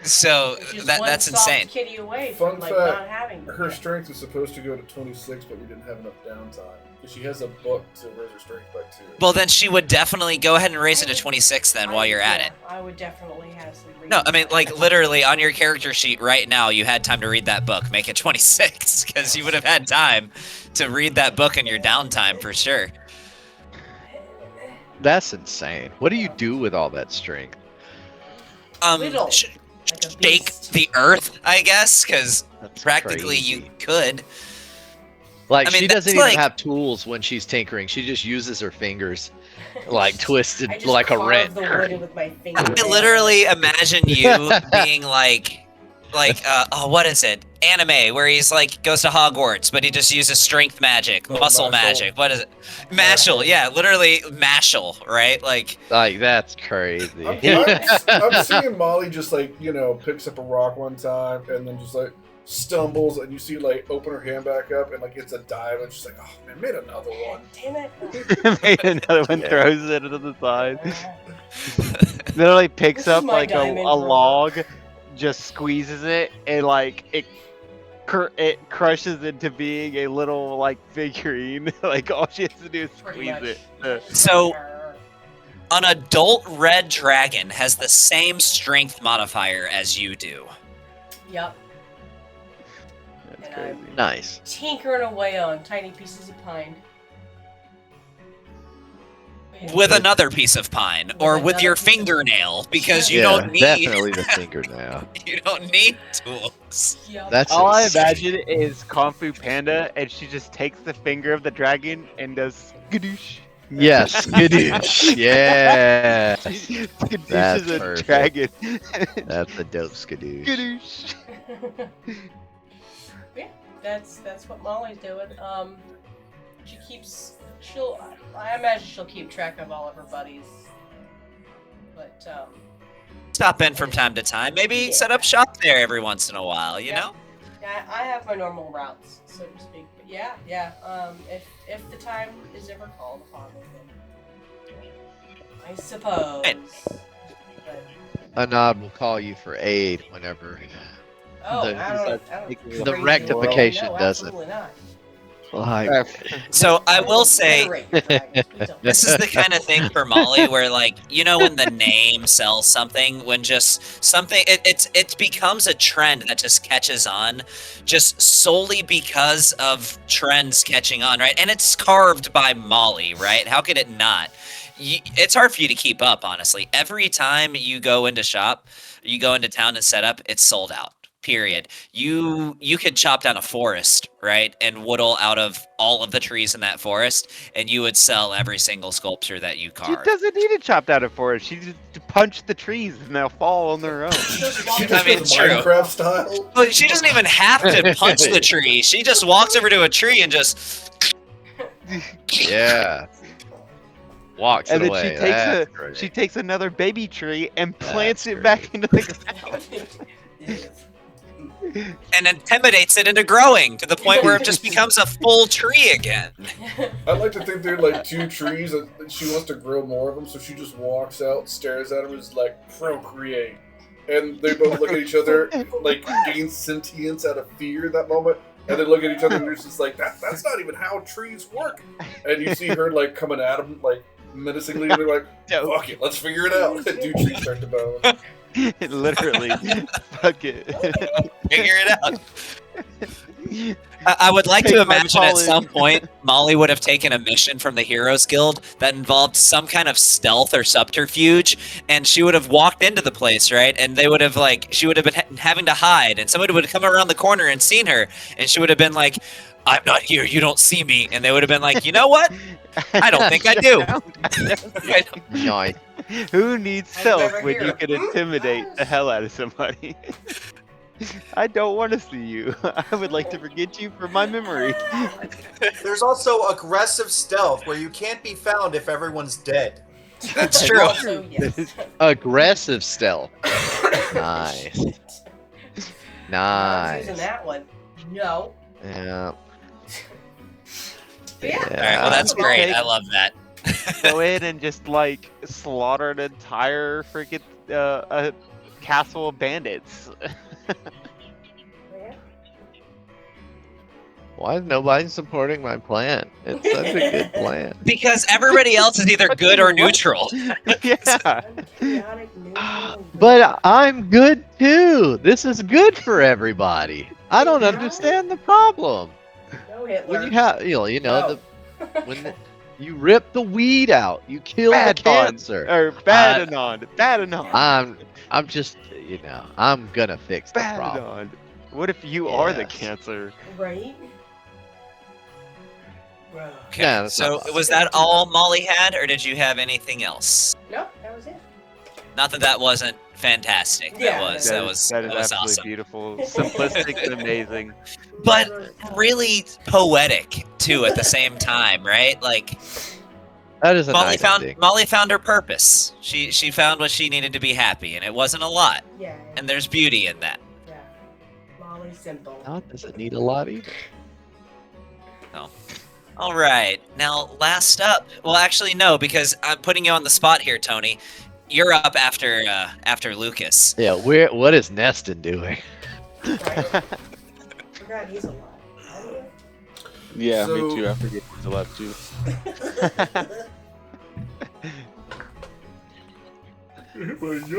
so It's just that's one soft insane. kitty away Fun from like fact, not having Her strength was supposed to go to 26, but we didn't have enough downtime. Because she has a book to raise her strength by 2. Well, then she would definitely go ahead and raise it to 26 then while you're at it. I would definitely have some. No, I mean, like, literally on your character sheet right now, you had time to read that book. Make it 26, because you would have had time to read that book in your downtime for sure. That's insane. What do you do with all that strength? Little, like a Shake beast. the earth, I guess, because That's practically you crazy. could. Like, I mean, she doesn't that's even like- have tools when she's tinkering. She just uses her fingers, like I twisted just like a carve wrench. the wood with my finger. I literally imagine you being like, oh, what is it? Anime, where he's like goes to Hogwarts, but he just uses strength magic, muscle Mashal. magic. What is it? Mashal, yeah, literally Mashal, right? Like, Like, that's crazy. I'm seeing Molly just like, picks up a rock one time and then just like stumbles and you see like open her hand back up and like it's a dive and she's like, oh man, made another one. Damn it. Made another one, Yeah. throws it to the side. Literally picks This is up my like a diamond, bro. log, just squeezes it, and like it crushes into being a little like figurine. Like all she has to do is Pretty squeeze much. it. So- an adult red dragon has the same strength modifier as you do. Yep. That's And crazy. I'm Nice. tinkering away on tiny pieces of pine. But yeah. With another piece of pine, or with another your piece of- fingernail, because you Yeah, don't need definitely the fingernail. you don't need tools. Yep. That's All I insane. imagine is Kung Fu Panda, and she just takes the finger of the dragon and does skadoosh. Yes, skadoosh. Yeah. Skadoosh That's is a perfect. dragon. That's a dope skadoosh. Skadoosh. Yeah, that's what Molly's doing. I imagine she'll keep track of all of her buddies. But Stop in from time to time. Maybe set up shop there every once in a while. You Yeah. know. I have my normal routes, so to speak. But yeah. If the time is ever called upon me, then I suppose. Right. But, Anad will call you for aid whenever oh, The- I don't the crazy rectification no, doesn't. Absolutely not. like So I will say, Obliterate the dragons, please don't. this is the kind of thing for Molly where, like, when the name sells something, when just something it becomes a trend that just catches on, just solely because of trends catching on, right? And it's carved by Molly, right? How could it not? It's hard for you to keep up, honestly. Every time you go into shop, you go into town and set up, it's sold out. Period. You could chop down a forest, right, and whittle out of all of the trees in that forest, and you would sell every single sculpture that you She carve. doesn't need to chop down a forest. She just punch the trees and they'll fall on their own. Just walk She up just I mean, does true. Minecraft style. Well, she doesn't even have to punch the tree. She just walks over to a tree and just. yeah. Walks And it then away. she That's she great. takes another baby tree and plants That's it back into the ground. And intimidates it into growing to the point where it just becomes a full tree again. I like to think they're like 2 trees and she wants to grow more of them, so she just walks out, stares at them, and is like, procreate. And they both look at each other, like, gain sentience out of fear in that moment. And they look at each other and they're just like, that's not even how trees work. And you see her, like, coming at them, like, menacingly, and they're like, fuck it, let's figure it out. Do trees start to bone? Literally. Fuck it. Figure it out. I would like Take to my imagine at pollen. some point Molly would have taken a mission from the Heroes Guild that involved some kind of stealth or subterfuge, and she would have walked into the place, right? And they would have she would have been having to hide, and somebody would have come around the corner and seen her, and she would have been like, "I'm not here. You don't see me." And they would have been like, "You know what? I don't think I do." Nice. Who needs I've stealth never when you heard. can intimidate the hell out of somebody? I don't want to see you. I would like to forget you from my memory. There's also aggressive stealth where you can't be found if everyone's dead. That's true. Also, yes. Aggressive stealth. Nice. I'm not choosing Nice. that one. No. Yeah. But yeah. All right, well that's Yeah. great. I love that. Go in and just like slaughter an entire freaking castle of bandits. Yeah. Why is nobody supporting my plan? It's such a good plan. Because everybody else is either good or neutral. Yeah. I'm chaotic, neutral, and good. But I'm good too. This is good for everybody. I don't Yeah. understand the problem. No Hitler. When you have, you know, No. when you rip the weed out, you kill Bad the Bond. cancer. Or bad anon. Bad anon. I'm just, I'm gonna fix the Bad problem. anon. What if you are the Yes. cancer? Right? Bro. Okay, Yeah, that's so not was that all Molly had, or did you have anything else? No, that was it. Not that that wasn't fantastic. Yeah. That was That is that was absolutely awesome. beautiful. Simplistic and amazing. But really poetic too at the same time, right? Like That is a Molly nice found ending. Molly found her purpose. She found what she needed to be happy, and it wasn't a lot. Yeah. And there's beauty in that. Yeah. Molly's simple. Not doesn't need a lot either. All right, now last up. Well, actually, no, because I'm putting you on the spot here, Tony. You're up after Lucas. Yeah, what is Neston doing? Right? Forgot he's alive. Yeah, So- me too. I forget he's alive too.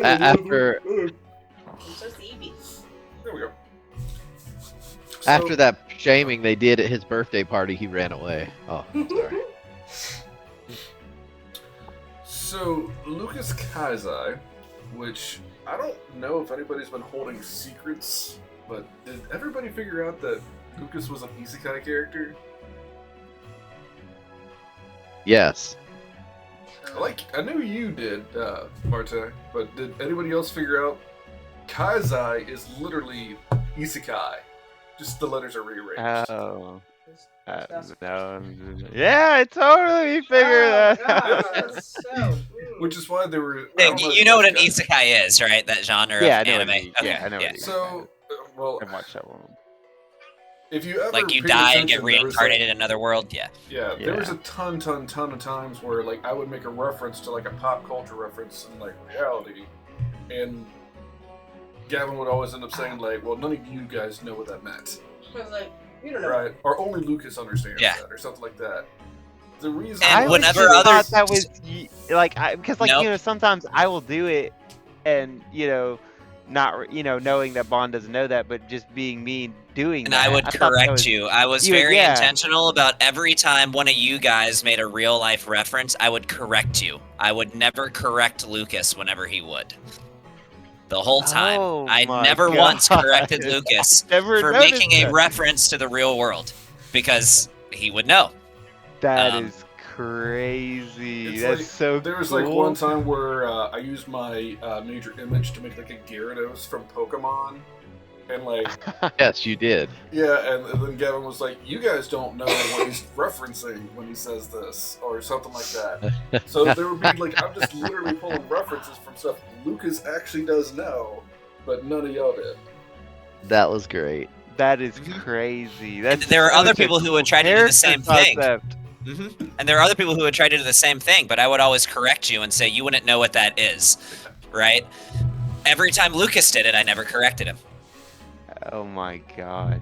After I'm so sleepy. There we go. after that shaming they did at his birthday party, he ran away. Oh, sorry. So Lucas Kaizai, which I don't know if anybody's been holding secrets, but did everybody figure out that Lucas was an isekai character? Yes. I knew you did, Marte, but did anybody else figure out Kaizai is literally isekai? Just the letters are rearranged. Oh. That's- No. Yeah, I totally figured Oh, that God, out. that's so. Which is why they were. I Nick, don't know if you know what an guys got- isekai is, right? That genre Yeah, I of know what anime. it is. Okay, Yeah, I know what it is. So, well, I watched that one. if you ever Like you paid die and get attention, there was, reincarnated in another world. Yeah. Yeah, there was Yeah. a ton of times where like I would make a reference to like a pop culture reference in like reality, and Gavin would always end up saying like, "Well, none of you guys know what that meant, I was like, you don't know. right?" Or only Lucas understands Yeah. that, or something like that. The reason And I whenever always others- thought that was because Nope. sometimes I will do it, and not knowing that Bond doesn't know that, but just being me doing And that. I would thought that correct was- you. I was you would- very yeah. intentional about every time one of you guys made a real life reference, I would correct you. I would never correct Lucas whenever he would. The whole time. Oh I my never once God. corrected Lucas Never for noticed making a that. reference to the real world because he would know. That um, is crazy. It's That's like- so there was cool. like one time where I used my major image to make like a Gyarados from Pokemon, and like Yes, you did. yeah, and then Gavin was like, "You guys don't know what he's referencing when he says this," or something like that. So there would be like, I'm just literally pulling references from stuff Lucas actually does know, but none of y'all did. That was great. That is crazy. That's there are other such a people who would cool try to do the character same thing. concept. And there are other people who would try to do the same thing, but I would always correct you and say you wouldn't know what that is, right? Every time Lucas did it, I never corrected him. Oh my gosh.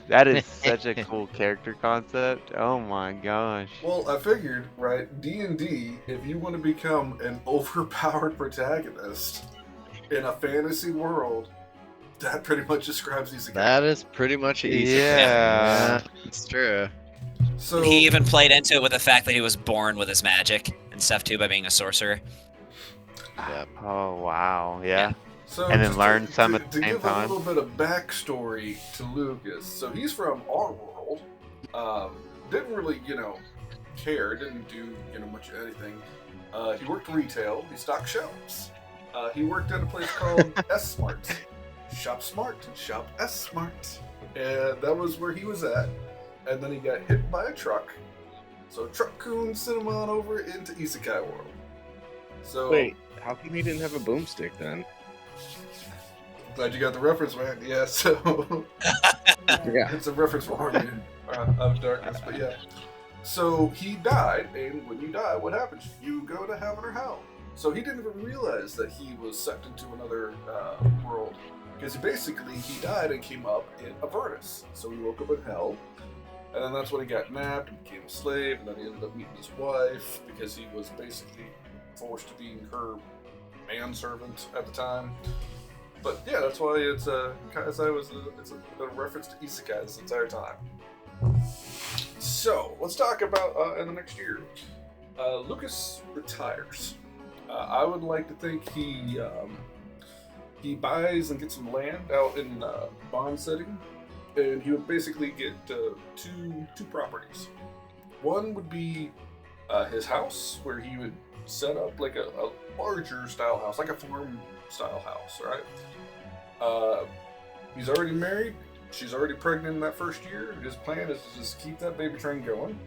That is such a cool character concept. Oh my gosh. Well, I figured, right, D&D, if you want to become an overpowered protagonist in a fantasy world, that pretty much describes these guys. That is pretty much easy. Yeah. It's true. So He even played into it with the fact that he was born with his magic and stuff too by being a sorcerer. Yep. Oh wow. Yeah. So And then just learn to, some to, at the to same give time. a little bit of backstory to Lucas. So he's from our world. Didn't really, care. Didn't do, much of anything. He worked retail. He stocked shelves. He worked at a place called S Smart. Shop Smart, shop S Smart. And that was where he was at. And then he got hit by a truck. So Truck-kun sent him on over into Isekai World. So Wait, how come he didn't have a boomstick then? Glad you got the reference, man. Yeah, so Yeah. it's a reference for Army of Darkness, but yeah. So he died, and when you die, what happens? You go to heaven or hell. So he didn't even realize that he was sucked into another world, because basically he died and came up in Avernus. So he woke up in hell, and then that's when he got nabbed and became a slave, and then he ended up meeting his wife because he was basically forced to be her manservant at the time. But yeah, that's why it's a reference to isekai this entire time. So let's talk about in the next year. Lucas retires. I would like to think he buys and gets some land out in Bond City, and he would basically get two properties. One would be his house, where he would set up like a larger style house, like a farm style house, right? He's already married. She's already pregnant in that first year. His plan is to just keep that baby train going.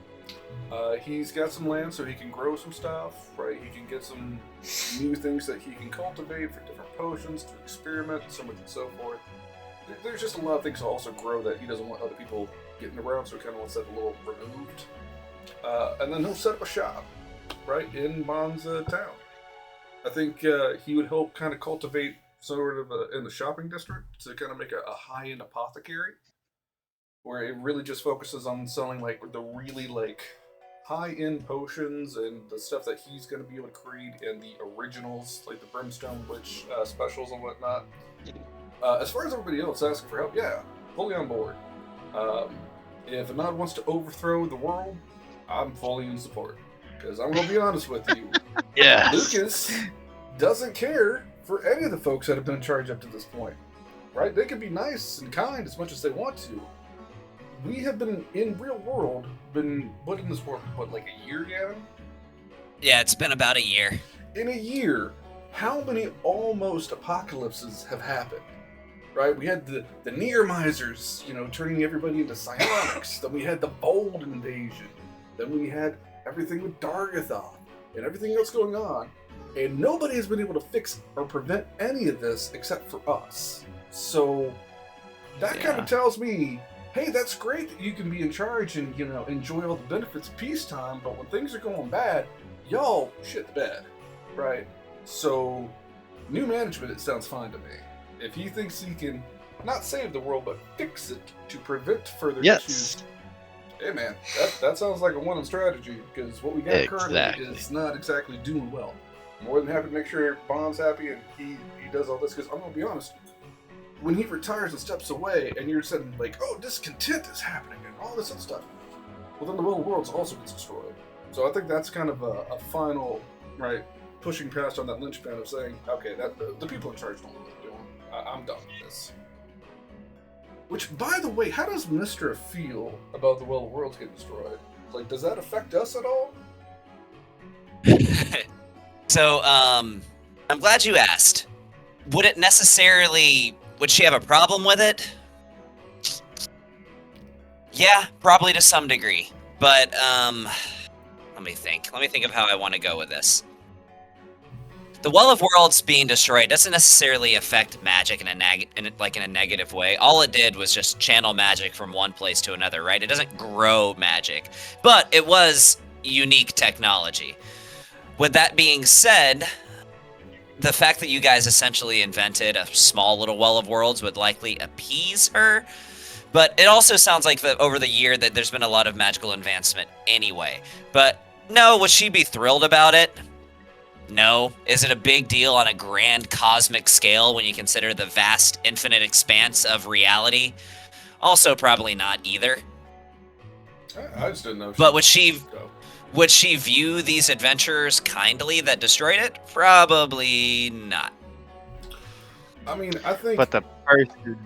He's got some land so he can grow some stuff, right? He can get some new things that he can cultivate for different potions to experiment, so much and so forth. There's just a lot of things to also grow that he doesn't want other people getting around, so he kind of wants that a little removed. And then he'll set up a shop, right, in Bond's town. I think he would help kind of cultivate sort of in the shopping district to kind of make a high-end apothecary, where it really just focuses on selling like the really like high-end potions and the stuff that he's going to be able to create in the originals, like the Brimstone Witch specials and whatnot. As far as everybody else asking for help, yeah, fully on board. If Anad wants to overthrow the world, I'm fully in support. Because I'm going to be honest with you, Yes. Lucas doesn't care for any of the folks that have been in charge up to this point, right? They can be nice and kind as much as they want to. We have been in real world, been put in this world, what, like a year, Gavin? Yeah, it's been about a year. In a year, how many almost apocalypses have happened? Right? We had the near misers, turning everybody into psionics. Then we had the bold invasion. Then we had everything with Dargathoth and everything else going on. And nobody has been able to fix or prevent any of this except for us. So that kind of tells me, hey, that's great that you can be in charge and, enjoy all the benefits of peacetime, but when things are going bad, y'all shit the bed, right? So new management, it sounds fine to me. If he thinks he can not save the world, but fix it to prevent further issues, hey man, that sounds like a winning strategy, because what we got currently is not exactly doing well. More than happy to make sure Bond's happy and he does all this, because I'm going to be honest, when he retires and steps away and you're saying like, oh, discontent is happening and all this other stuff, well then the world also gets destroyed. So I think that's kind of a final, right, pushing past on that linchpin of saying, okay, that the people in charge don't know what they're doing. I'm done with this. Which, by the way, how does Mystra feel about the worlds getting destroyed? Like, does that affect us at all? So, I'm glad you asked. Would she have a problem with it? Yeah, probably to some degree. But, let me think. Let me think of how I want to go with this. The Well of Worlds being destroyed doesn't necessarily affect magic in a negative way. All it did was just channel magic from one place to another, right? It doesn't grow magic. But it was unique technology. With that being said, the fact that you guys essentially invented a small little Well of Worlds would likely appease her. But it also sounds like that over the year that there's been a lot of magical advancement anyway. But no, would she be thrilled about it? No. Is it a big deal on a grand cosmic scale when you consider the vast infinite expanse of reality? Also probably not either. I just didn't know. But would she view these adventures kindly that destroyed it? Probably not. I mean, I think... But the person...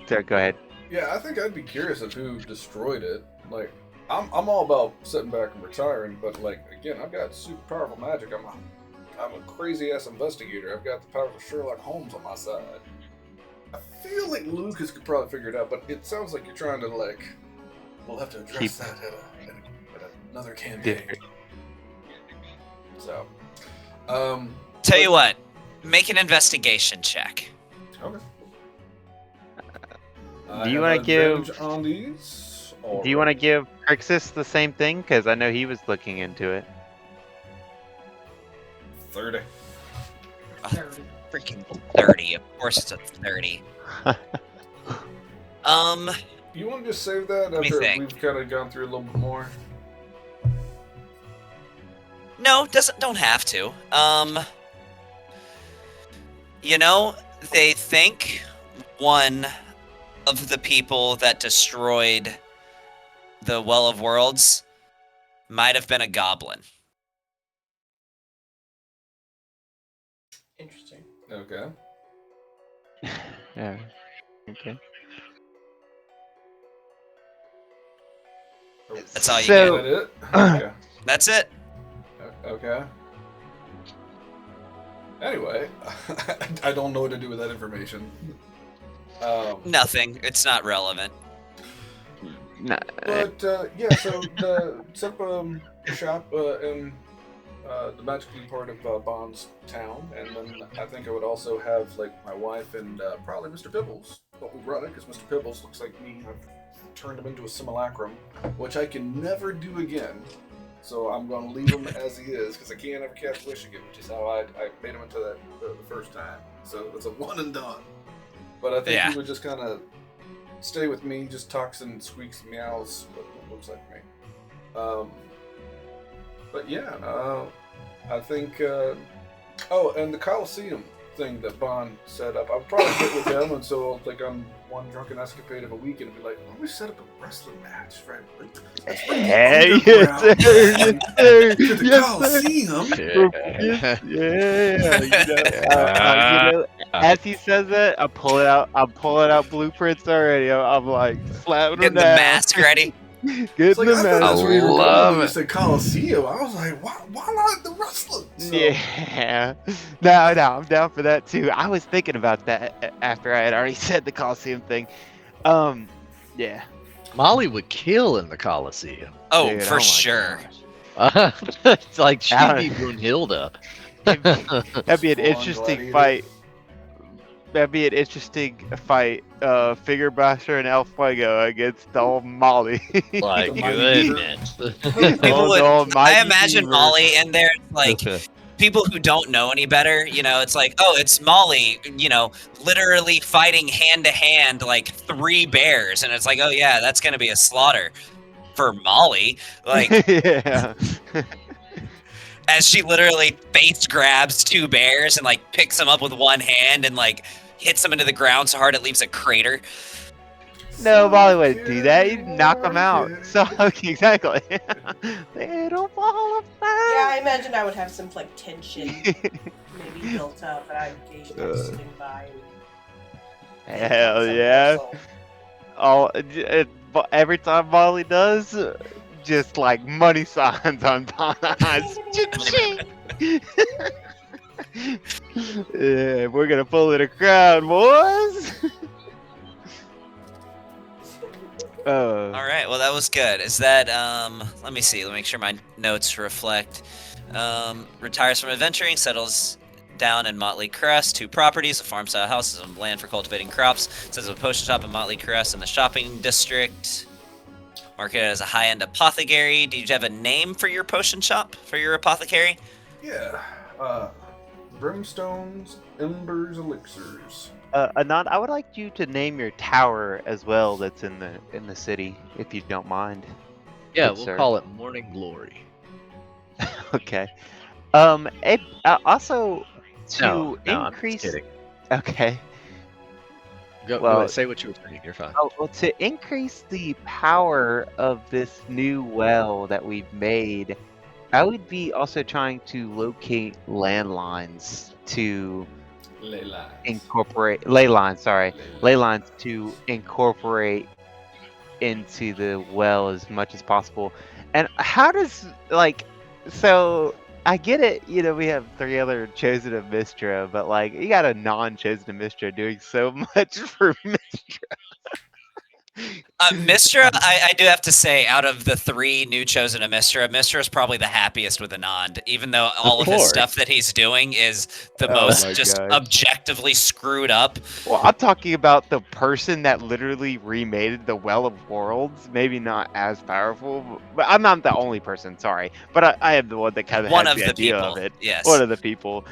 So, go ahead. Yeah, I think I'd be curious of who destroyed it. Like, I'm all about sitting back and retiring, but like, again, I've got super powerful magic. I'm a crazy-ass investigator. I've got the power of Sherlock Holmes on my side. I feel like Lucas could probably figure it out, but it sounds like you're trying to, like... We'll have to address that at another campaign. So, Tell you what, make an investigation check. Okay. I Do you have want to give? advantage on these? Do you want to give Crixus the same thing? Because I know he was looking into it. 30. Freaking 30. Of course it's a 30. You want to just save that me after think. we've kind of gone through a little bit more? No, don't have to. You know, they think one of the people that destroyed the Well of Worlds might have been a goblin. Interesting. Okay. Yeah. Okay. That's all you Is So- that it? Okay. That's it. Okay. Anyway, I don't know what to do with that information. Nothing. It's not relevant. Nah, But yeah, so set up a shop in the magical part of Bond's town, and then I think I would also have like my wife and probably Mr. Pibbles. But we run it because Mr. Pibbles looks like me. I've turned him into a simulacrum, which I can never do again. So I'm going to leave him as he is because I can't ever cast Wish again, which is how I made him into that the first time. So it's a one and done. But I think he would just kind of stay with me, just talks and squeaks and meows, what looks like me. But yeah, I think. Oh, and the Coliseum thing that Bond set up, I'll probably get with them, and so like on one drunken escapade of a weekend, and be like, "Why don't we set up a wrestling match, right? Let's bring the Hey, underground yes, sir. to the Yes, sir. Coliseum." Yeah. As he says that, I'm pulling out blueprints already. I'm like slapping Getting them the down. mask ready. It's like, Getting I the thought that's mask. where you were going love when you it. said Coliseum. I was like, why not the wrestling? So, Yeah. No, I'm down for that too. I was thinking about that after I had already said the Coliseum thing. Yeah. Molly would kill in the Coliseum. Oh, Dude, for my sure. gosh. It's like she'd Alan- be Brunhilde. That'd be an Full-on interesting gladiator. fight. That'd be an interesting fight. Figure Basher and El Fuego against old Molly. My The mighty goodness. People would. old I mighty imagine beaver. Molly in there, like people who don't know any better. You know, it's like, oh, it's Molly. You know, literally fighting hand to hand like 3 bears, and it's like, oh yeah, that's gonna be a slaughter for Molly. Like Yeah. as she literally face grabs 2 bears and like picks them up with one hand and like hits them into the ground so hard it leaves a crater. No, Molly wouldn't do that. He'd knock them out. So exactly. They don't fall apart. Yeah, I imagine I would have some like tension maybe built up, and I would occasionally swing by. And Hell some yeah. morsel. Every time Molly does, just like money signs on Don's eyes. Yeah, we're gonna pull in a crowd, boys. All right, well that was good. Is that let me see. Let me make sure my notes reflect. Retires from adventuring, settles down in Motley Crest, 2 properties, a farm-style house, and some land for cultivating crops. Says a potion shop in Motley Crest in the shopping district. Marketed as a high-end apothecary. Do you have a name for your potion shop? For your apothecary? Yeah. Brimstones, Embers, Elixirs. Anand, I would like you to name your tower as well. That's in the city, if you don't mind. Yeah, Good we'll sir. call it Morning Glory. Okay. Also to No, I'm just increase. kidding. Okay. Go Well- ahead, say what you were saying. You're fine. Oh, well, to increase the power of this new well that we've made, I would be also trying to locate landlines to incorporate ley lines. Sorry, ley lines to incorporate into the well as much as possible. And how does so? I get it. You know, we have 3 other chosen of Mistra, but like you got a non-chosen of Mistra doing so much for Mistra. Mistra, I do have to say, out of the 3 new chosen of Mistra is probably the happiest with Anand, even though all of his course. stuff that he's doing is the Oh most my just gosh. objectively screwed up. Well, I'm talking about the person that literally remade the Well of Worlds. Maybe not as powerful, but I'm not the only person. Sorry, but I am the one that kind of One has of the the idea people, of it. yes. One of the people.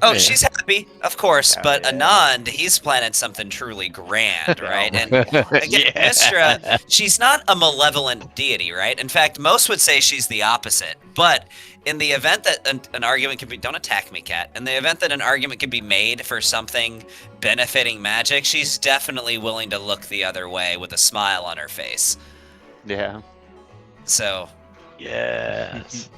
Oh, Yeah. she's happy, of course, Oh, but yeah. Anand, he's planning something truly grand, right? my And God. again, Yeah. Mistra, she's not a malevolent deity, right? In fact, most would say she's the opposite. But in the event that an argument could be, don't attack me, Cat. In the event that an argument could be made for something benefiting magic, she's definitely willing to look the other way with a smile on her face. Yeah. So, Yes.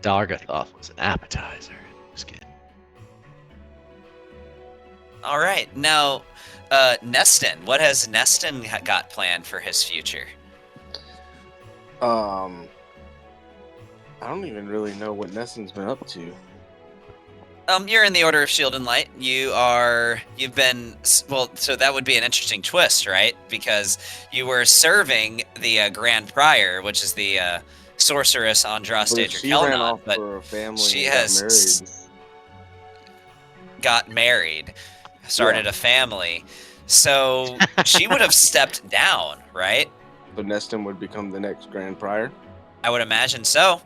Dargathoth was an appetizer. Just kidding. all right. Now, Neston, what has Neston got planned for his future? I don't even really know what Neston's been up to. You're in the Order of Shield and Light. You've been, well, so that would be an interesting twist, right? Because you were serving the Grand Prior, which is the sorceress Andraste But she ran Kelnon, off but for a family she and has got married, started a family. So she would have stepped down, right? So Neston would become the next Grand Prior. I would imagine so.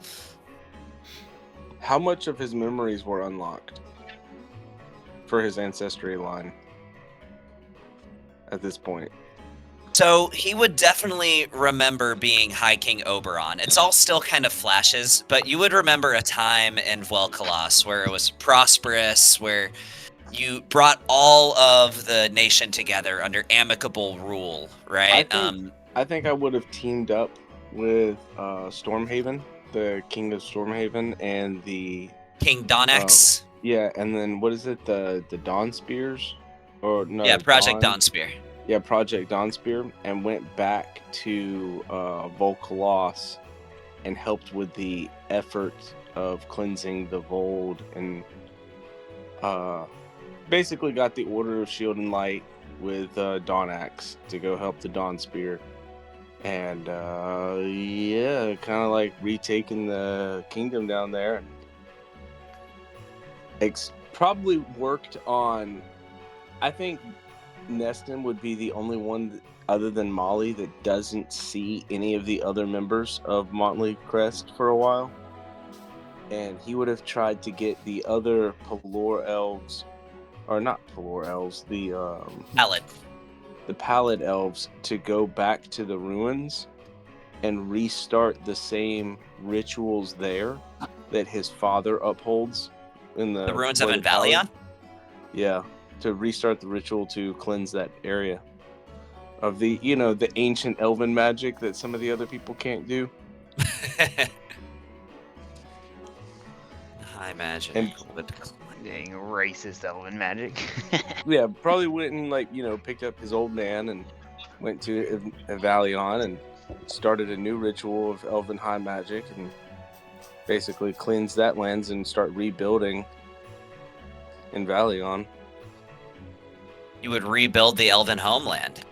How much of his memories were unlocked for his ancestry line at this point? So he would definitely remember being High King Oberon. It's all still kind of flashes, but you would remember a time in Vuel'Kalas where it was prosperous, where you brought all of the nation together under amicable rule, right? I think I would have teamed up with Stormhaven, the King of Stormhaven, and the King Donax. yeah, and then what is it? The Dawn Spears, or no? Yeah, Project Dawnspear. Yeah, Project Dawnspear, and went back to Vuel'Kalas and helped with the effort of cleansing the Vold, and basically got the Order of Shield and Light with Donax to go help the Dawnspear. And yeah, kind of like retaking the kingdom down there. Probably worked on. I think Neston would be the only one other than Molly that doesn't see any of the other members of Motley Crest for a while. And he would have tried to get the other Pelor elves, or not Pelor elves, the Pallid elves to go back to the ruins and restart the same rituals there that his father upholds in the ruins of Bloody Invalion? Pallid. Yeah, to restart the ritual to cleanse that area of the, the ancient elven magic that some of the other people can't do. I imagine. And Dang, racist elven magic. yeah, probably went and picked up his old man and went to Invalion and started a new ritual of elven high magic and basically cleanse that lands and start rebuilding Invalion. You would rebuild the Elven homeland.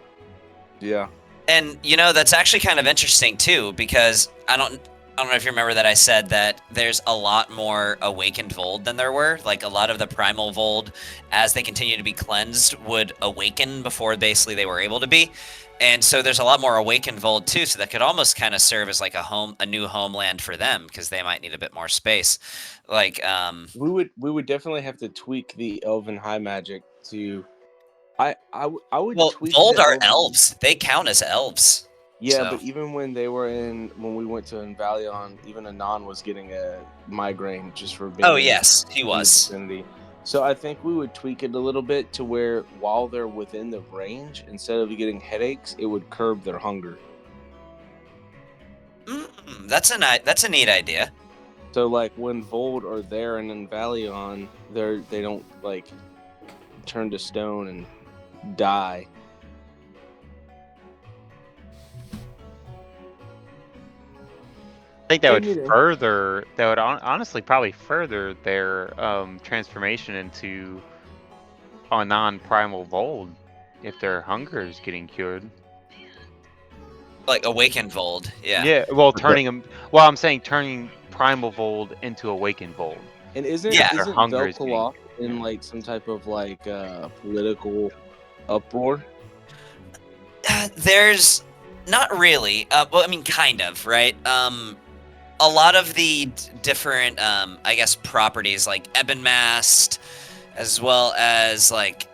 Yeah. And that's actually kind of interesting too, because I don't know if you remember that I said that there's a lot more awakened Vold than there were. Like a lot of the primal Vold, as they continue to be cleansed, would awaken before basically they were able to be. And so there's a lot more awakened Vold too, so that could almost kind of serve as like a new homeland for them, because they might need a bit more space. Like we would definitely have to tweak the elven high magic to I would tweak Vold the are elven... elves. They count as elves. Yeah, So. But even when we went to Invalion, even Anon was getting a migraine just for being Oh yes, he in the was. vicinity. So I think we would tweak it a little bit to where while they're within the range, instead of getting headaches, it would curb their hunger. That's a neat idea. So like when Vold are there and in Invalion, they don't like turn to stone and die. I think that would honestly probably further their transformation into a non-primal Vold. if their hunger is getting cured. Like awakened Vold. Yeah. Yeah, well, But turning them. Well, I'm saying turning Primal Vold into Awakened Vold. And isn't Yeah. Their isn't hunger is Vel'Koaloth getting- in like some type of like political uproar? There's not really. Well, I mean, kind of, right? A lot of the different, I guess, properties like Ebonmast, as well as like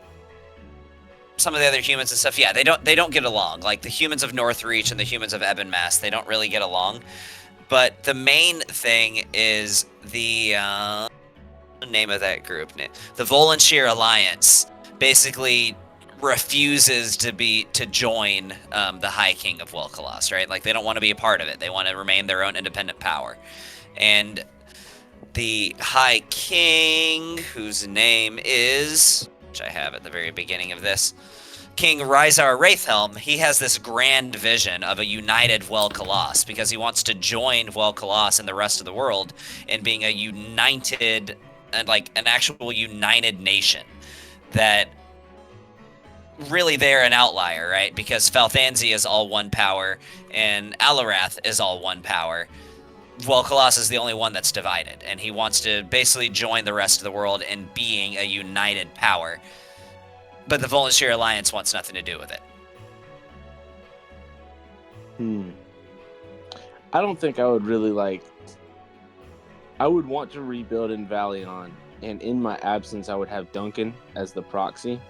some of the other humans and stuff. Yeah, they don't get along. Like the humans of Northreach and the humans of Ebonmast, they don't really get along. But the main thing is the name of that group, the Volanshir Alliance, basically refuses to join the High King of Wel'Kolas, right? Like they don't want to be a part of it. They want to remain their own independent power. And the High King, whose name is, which I have at the very beginning of this, King Rysar Wraithhelm, he has this grand vision of a united Wel'Kolas because he wants to join Wel'Kolas and the rest of the world in being a united and like an actual united nation. That really they're an outlier, right? Because Falthanzi is all one power and Alarath is all one power. Wel'Kolas is the only one that's divided, and he wants to basically join the rest of the world in being a united power. But the Volanshir Alliance wants nothing to do with it. I don't think I would really like. I would want to rebuild in Valion, and in my absence, I would have Duncan as the proxy,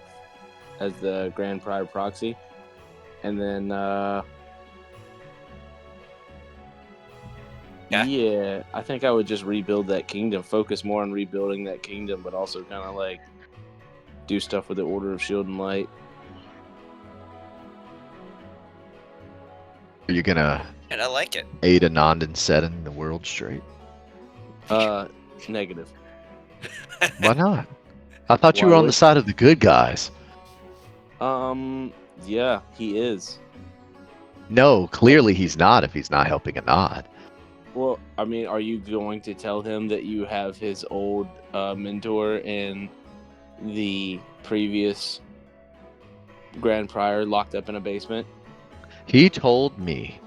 as the Grand Prior proxy, and then yeah, I think I would just rebuild that kingdom, focus more on rebuilding that kingdom, but also kind of like do stuff with the Order of Shield and Light. Are you gonna And I like it. aid Anand in setting the world straight? Negative. Why not? I thought you Why were on would- the side of the good guys. Yeah, he is. No, clearly he's not if he's not helping Anand. Well, I mean, are you going to tell him that you have his old mentor and the previous Grand Prior locked up in a basement? He told me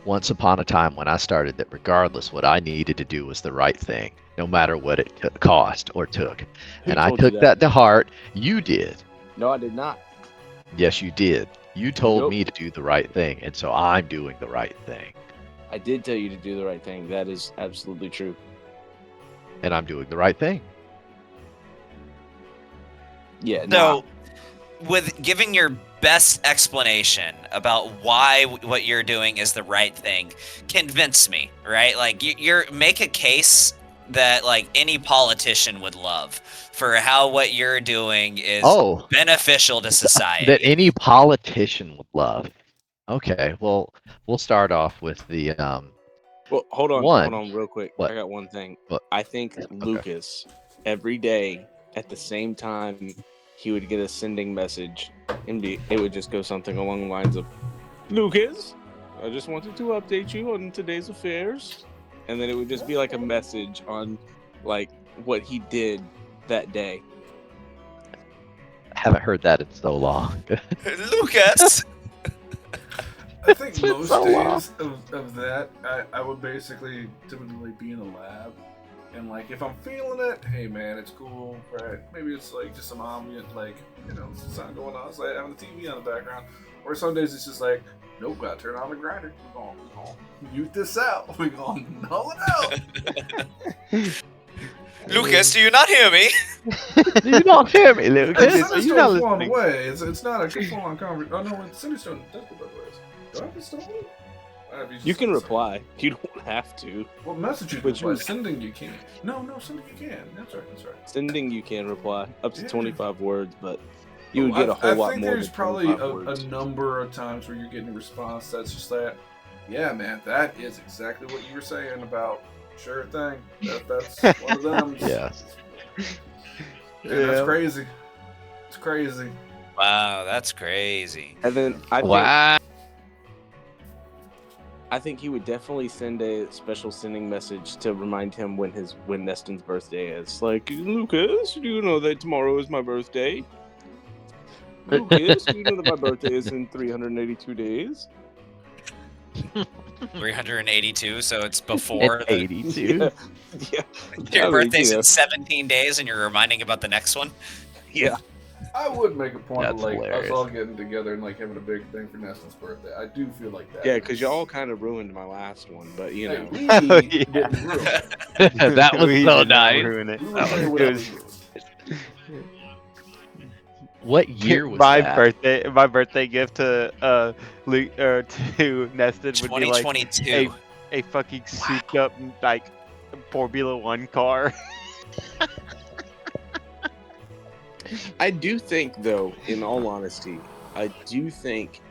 once upon a time when I started that regardless, what I needed to do was the right thing, no matter what it cost or took. Who And I told you took that to heart. You did. No, I did not. Yes, you did. You told Nope. me to do the right thing, and so I'm doing the right thing. I did tell you to do the right thing. That is absolutely true. And I'm doing the right thing. Yeah. So, with giving your best explanation about why what you're doing is the right thing, convince me, right? Like, you're make a case that like any politician would love for how what you're doing is beneficial to society. That any politician would love. Okay, well, we'll start off with the Well, hold on, real quick. What? I got one thing. What? I think Lucas, every day at the same time, he would get a sending message, and it would just go something along the lines of, "Lucas, I just wanted to update you on today's affairs," and then it would just be like a message on, like, what he did that day. haven't heard that in so long. Lucas. I think It's been most so long. days of that, I would basically typically be in a lab. And, like, if I'm feeling it, hey, man, it's cool, right? Maybe it's, like, just some ambient, like, you know, something going on. It's like having the TV on the background. Or some days it's just like, nope, gotta turn on the grinder. We're going to mute this out. We're going to null it out. Lucas, do you not hear me? You don't hear me, Lucas. Cinderstone's You're not blown listening. away. It's not a full-on conversation. Oh, no, Cinderstone does go both ways. Do I have to stone? You can reply. You don't have to. Well, messaging But is by you- sending you can. No, sending you can. That's right. Sending, you can reply up to Yeah. 25 words, but you would get a whole I lot think more there's than probably 25 a words. number of times where you're getting a response that's just that, yeah, man, that is exactly what you were saying about sure thing. That's one of them. Yes. Yeah, that's crazy. It's crazy. Wow, that's crazy. And then I think he would definitely send a special sending message to remind him when Neston's birthday is. Like, Lucas, do you know that tomorrow is my birthday? Who cares? You know that my birthday is in 382 days. 382, so it's before It's the, 82. Yeah. your I mean, birthday's you know, in 17 days, and you're reminding about the next one. yeah. I would make a point of That's like us hilarious. all getting together and like having a big thing for Neston's birthday. I do feel like that. Yeah, because y'all kind of ruined my last one, but you Hey, know. we Oh, yeah. didn't ruin it. That was We so did not nice. ruin it. We were That saying was- what it it was- was. What year was my that? birthday. My birthday gift to to Nested would be like 2022. a fucking souped up like Formula One car. I do think, though, in all honesty, I do think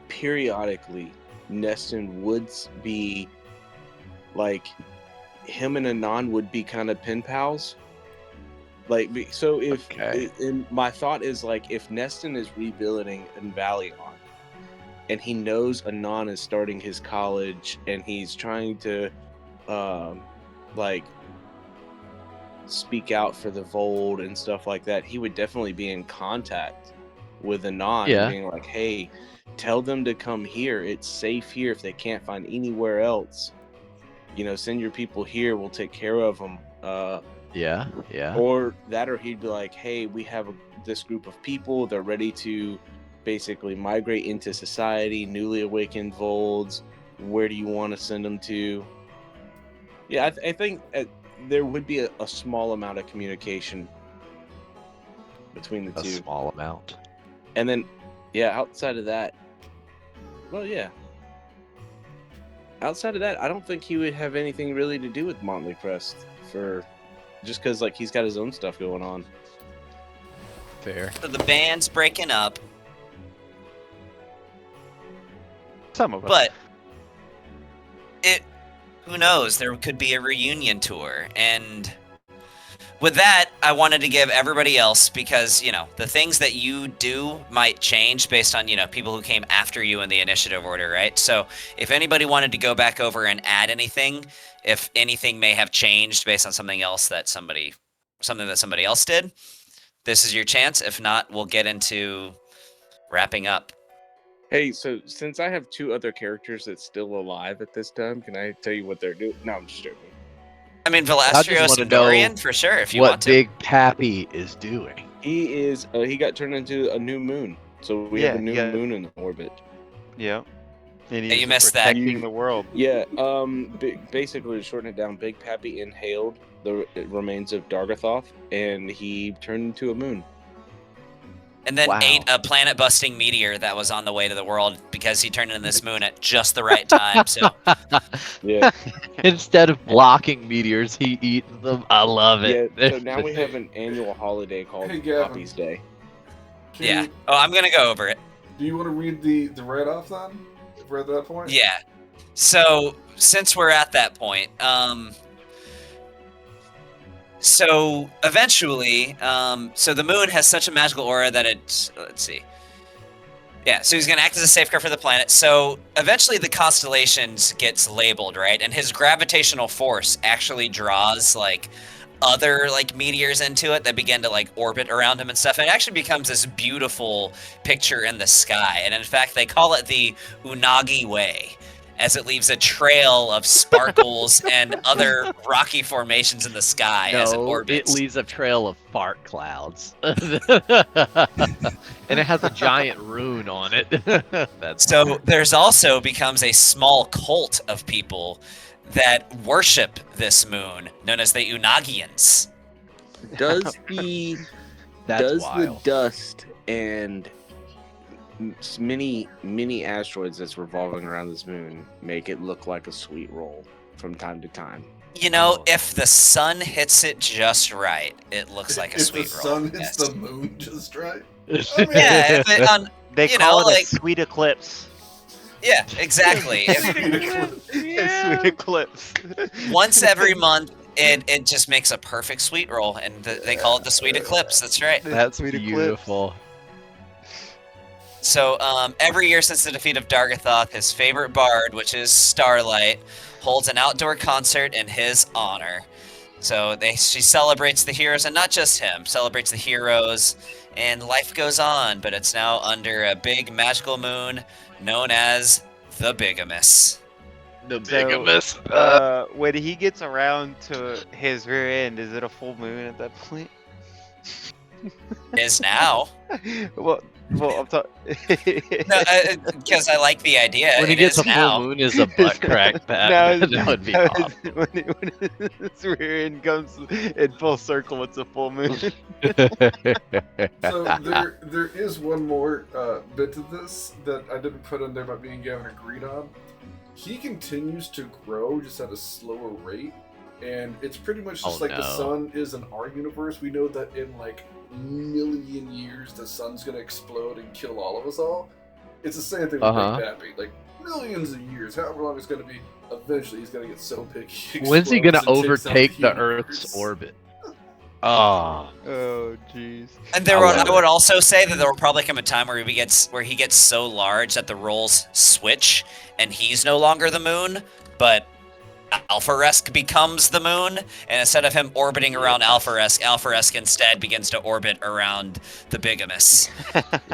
periodically Neston would be like him and Anon would be kind of pen pals. Like, so if Okay. and my thought is like if Neston is rebuilding in Valion and he knows Anon is starting his college and he's trying to like speak out for the Vold and stuff like that, he would definitely be in contact with Anon Yeah. and being like, hey, tell them to come here. It's safe here. If they can't find anywhere else, send your people here. We'll take care of them. Yeah. Or he'd be like, hey, we have this group of people. They're ready to basically migrate into society, newly awakened Volds. Where do you want to send them to? Yeah, I think there would be a small amount of communication between the A two. small amount. And then, outside of that, outside of that, I don't think he would have anything really to do with Motley Crest just because like he's got his own stuff going on. Fair. So the band's breaking up, Some of us. but who knows? There could be a reunion tour, and with that, I wanted to give everybody else, because the things that you do might change based on people who came after you in the initiative order, right? So if anybody wanted to go back over and add anything, if anything may have changed based on something that somebody else did, this is your chance. If not, we'll get into wrapping up. Hey, so since I have two other characters that's still alive at this time, can I tell you what they're doing? No, I'm just joking. I mean, I just Velastro's wanna and know Dorian, for sure, if you What want to. Big Pappy is doing. He is. He got turned into a new moon, so we have a new moon in orbit. Yeah. And Hey, you he's missed that. protecting the world. Yeah. Basically, to shorten it down, Big Pappy inhaled the remains of Dargathoth, and he turned into a moon. And then Wow. ate a planet-busting meteor that was on the way to the world because he turned into this moon at just the right time. So Yeah. Instead of blocking meteors, he eats them. I love it. Yeah. So now we have an annual holiday called Hey, Gavin. Poppy's Day. yeah. Oh, I'm gonna go over it. Do you want to read the write off then? If we're at that point? Yeah. So since we're at that point, so eventually, so the moon has such a magical aura that it's, let's see. Yeah, so he's going to act as a safeguard for the planet. So eventually the constellations gets labeled, right? And his gravitational force actually draws like other like meteors into it that begin to like orbit around him and stuff. And it actually becomes this beautiful picture in the sky. And in fact, they call it the Unagi Way, as it leaves a trail of sparkles and other rocky formations in the sky as it No, orbits. it leaves a trail of fart clouds. And it has a giant rune on it. That's So there's also becomes a small cult of people that worship this moon, known as the Unagians. Does the that's wild. dust and many asteroids that's revolving around this moon make it look like a sweet roll from time to time? You know, Oh. if the sun hits it just right, it looks like a If sweet the roll. sun hits Yes. the moon just right. Yeah, if it, They You call know, it like- a sweet eclipse. yeah, exactly. If- A sweet eclipse. once every month, it just makes a perfect sweet roll, and they call it the sweet eclipse. That's right. That's Sweet eclipse. beautiful. So every year since the defeat of Dargathoth, his favorite bard, which is Starlight, holds an outdoor concert in his honor. So she celebrates the heroes, and not just him, celebrates the heroes, and life goes on, but it's now under a big magical moon known as the Bigamous. The So, bigamous. when he gets around to his rear end, is it a full moon at that point? Is now. well, I'm talking. No, because I like the idea. When he It gets is a full now. moon, is a butt crack No, that would be awesome. when his rear end comes in full circle, it's a full moon. So there is one more bit to this that I didn't put in there, but me and Gavin agreed on. He continues to grow just at a slower rate, and it's pretty much just Oh, like the no. sun is in our universe. We know that in like million years the sun's gonna explode and kill all of us all. It's the same thing with Uh-huh. Big Pappy. Like millions of years, however long it's gonna be, eventually he's gonna get so big. When's he gonna explodes and takes out overtake the universe. Earth's orbit? Oh, Oh, jeez. And I love I would it. also say that there will probably come a time where he gets so large that the roles switch, and he's no longer the moon, but Alpha-Resk becomes the moon, and instead of him orbiting around Alpha-Resk instead begins to orbit around the Bigamous.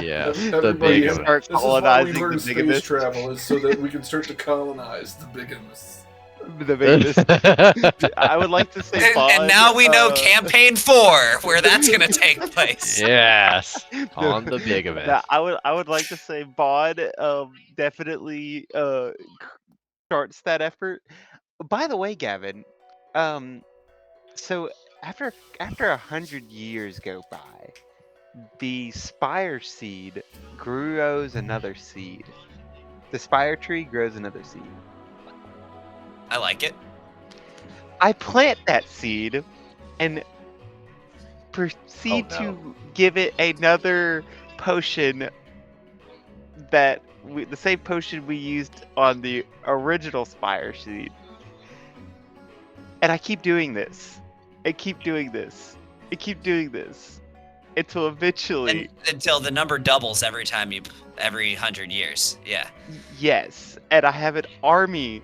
yes, the Everybody bigamous. Start This is why we colonizing learn the space bigamous. travel, is so that we can start to colonize the bigamous. The bigamous. I would like to say Bond. And now we know Campaign 4, where that's going to take place. Yes, on the bigamous. Now, I would like to say Bond definitely starts that effort. By the way, Gavin, so after 100 years go by, the spire seed grows another seed. The spire tree grows another seed. I like it. I plant that seed and proceed Oh, no. to give it another potion that the same potion we used on the original spire seed. And I keep doing this. I keep doing this. I keep doing this. Until eventually, Until the number doubles every 100 years. Yeah. yes. And I have an army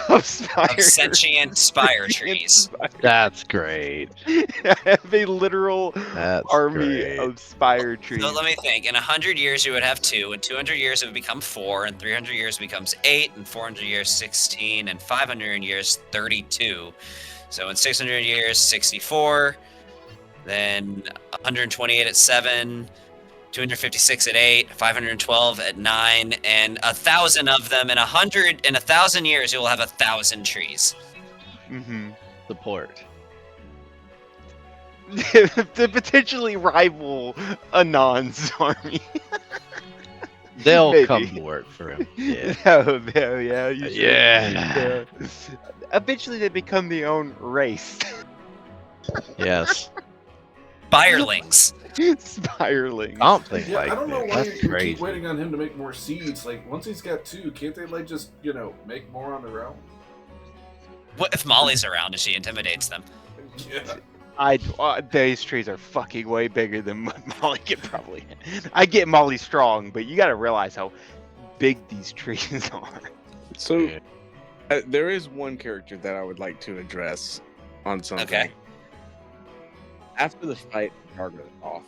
of spire. Of sentient spire trees. That's great. I have a literal That's army great. of spire trees. So let me think. In 100 years, you would have 2. In 200 years, it would become 4. In 300 years, it becomes 8. In 400 years, 16. And 500 years, 32. So in 600 years, 64. Then 128 at 7. 256 at 8, 512 at 9, and 1,000 of them in 1,000 years, you will have 1,000 trees. Mm-hmm. Support. To potentially rival Anon's army. They'll Maybe. come to work for him. Yeah. No, yeah, you should. Yeah. Eventually, they become their own race. Yes. Firelings. Spiraling. Something Yeah, like I don't know that. why That's you crazy. keep waiting on him to make more seeds. Like, once he's got 2, can't they, like, just, make more on their own? What if Molly's around and she intimidates them? Yeah. These trees are fucking way bigger than what Molly could probably. I get Molly strong, but you gotta realize how big these trees are. So, there is one character that I would like to address on something. Okay. After the fight off,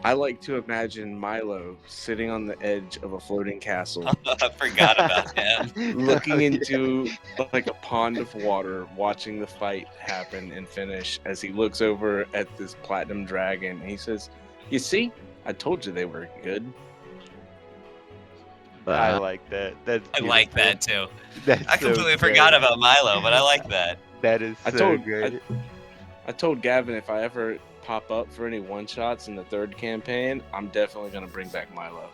I like to imagine Milo sitting on the edge of a floating castle, I forgot about him. looking into like a pond of water, watching the fight happen and finish as he looks over at this platinum dragon and he says, "You see, I told you they were good." I like that. That's I like that beautiful. too. That's I so completely great. forgot about Milo, but I like that. That is so great. I told Gavin if I ever pop up for any one shots in the 3rd campaign, I'm definitely gonna bring back Milo.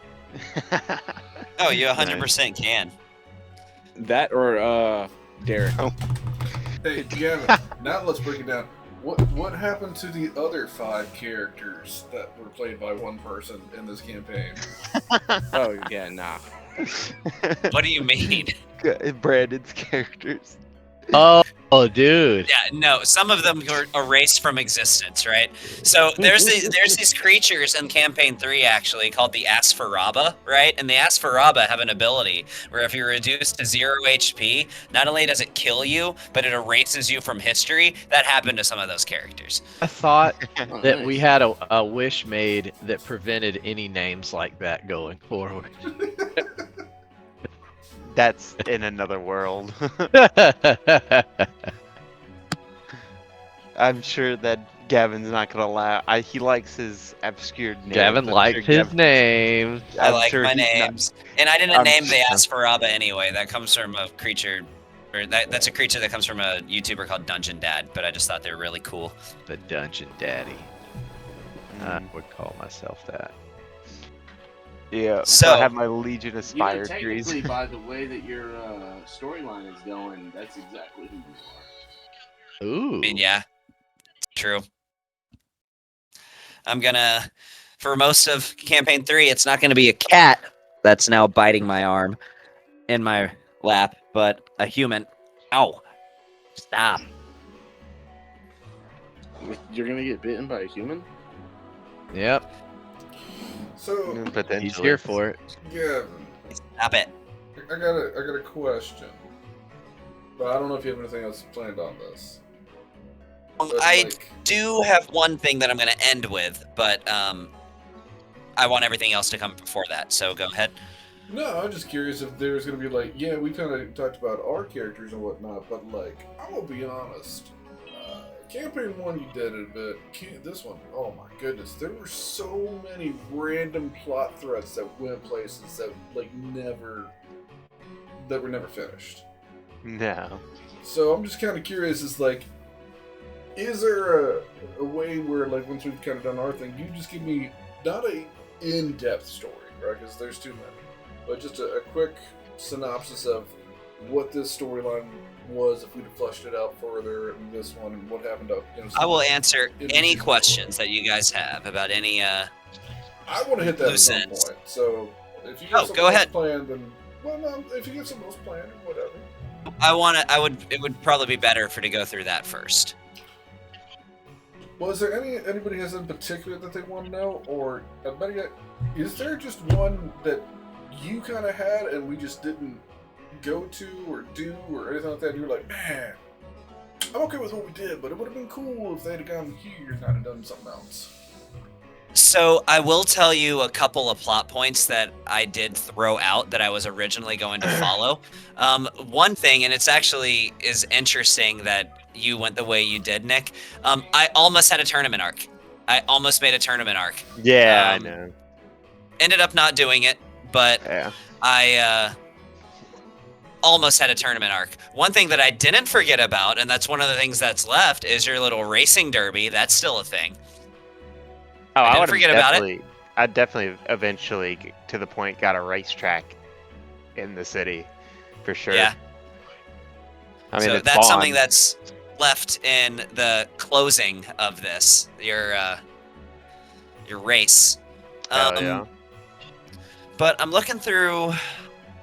Oh, you 100% can. That or Derek. Hey, Gavin, now let's break it down. What happened to the other 5 characters that were played by one person in this campaign? Oh yeah, nah. What do you mean? Brandon's characters. Oh, Oh, dude. Yeah, no, some of them were erased from existence, right? So there's these creatures in campaign 3 actually called the Aspharaba, right? And the Aspharaba have an ability where if you're reduced to 0 HP, not only does it kill you, but it erases you from history. That happened to some of those characters. I thought Oh, that nice. we had a wish made that prevented any names like that going forward. That's in another world. I'm sure that Gavin's not gonna allow. He likes his obscured names. Gavin likes his name. I I'm like sure my he's not- names. And I didn't I'm name the sure- Aspharaba anyway. That comes from a creature, or that's a creature that comes from a YouTuber called Dungeon Dad, but I just thought they were really cool. The Dungeon Daddy. I Mm, would call myself that. yeah. So- I have my Legion You know, Aspire trees. technically, by the way that your storyline is going, that's exactly who you are. Ooh. I mean, yeah, true. I'm gonna, for most of campaign 3, it's not gonna be a cat that's now biting my arm in my lap, but a human. Ow! Stop. You're gonna get bitten by a human? Yep. So, Mm, He's potentially. here for it. Gavin, Stop it. I got a question, but I don't know if you have anything else planned on this. But, I like, do have one thing that I'm gonna end with, but I want everything else to come before that. So go ahead. no, I'm just curious if there's gonna be like, yeah, we kind of talked about our characters and whatnot, but like, I'm gonna be honest. Campaign 1, you did it, but this one, oh my goodness, there were so many random plot threads that went places that were never finished. No. So I'm just kind of curious, is there a way where, like, once we've kind of done our thing, you just give me not a in-depth story, right? Because there's too many, but just a quick synopsis of what this storyline was if we'd have fleshed it out further in this one, and what happened to, I will answer any individual questions that you guys have about any. I want to hit that at loose some ends. point. So if you Oh, have something go else ahead. planned, then no, if you have something else planned, whatever. It would probably be better for to go through that first. Well, is there anybody has in particular that they want to know, or better yet, is there just one that you kind of had and we just didn't go to or do or anything like that? And you're like, man, I'm okay with what we did, but it would have been cool if they'd have gone here and kind of done something else. So I will tell you a couple of plot points that I did throw out that I was originally going to follow. One thing, and it's actually is interesting that you went the way you did, Nick. I almost had a tournament arc. I almost made a tournament arc. Yeah, Um, I know. Ended up not doing it, but Yeah. I almost had a tournament arc. One thing that I didn't forget about, and that's one of the things that's left, is your little racing derby. That's still a thing. Oh, I didn't would've forget about it. definitely- I definitely eventually, to the point, got a racetrack in the city, for sure. Yeah. I mean, So it's that's something fun. that's left in the closing of this. Your race. Hell yeah. But I'm looking through.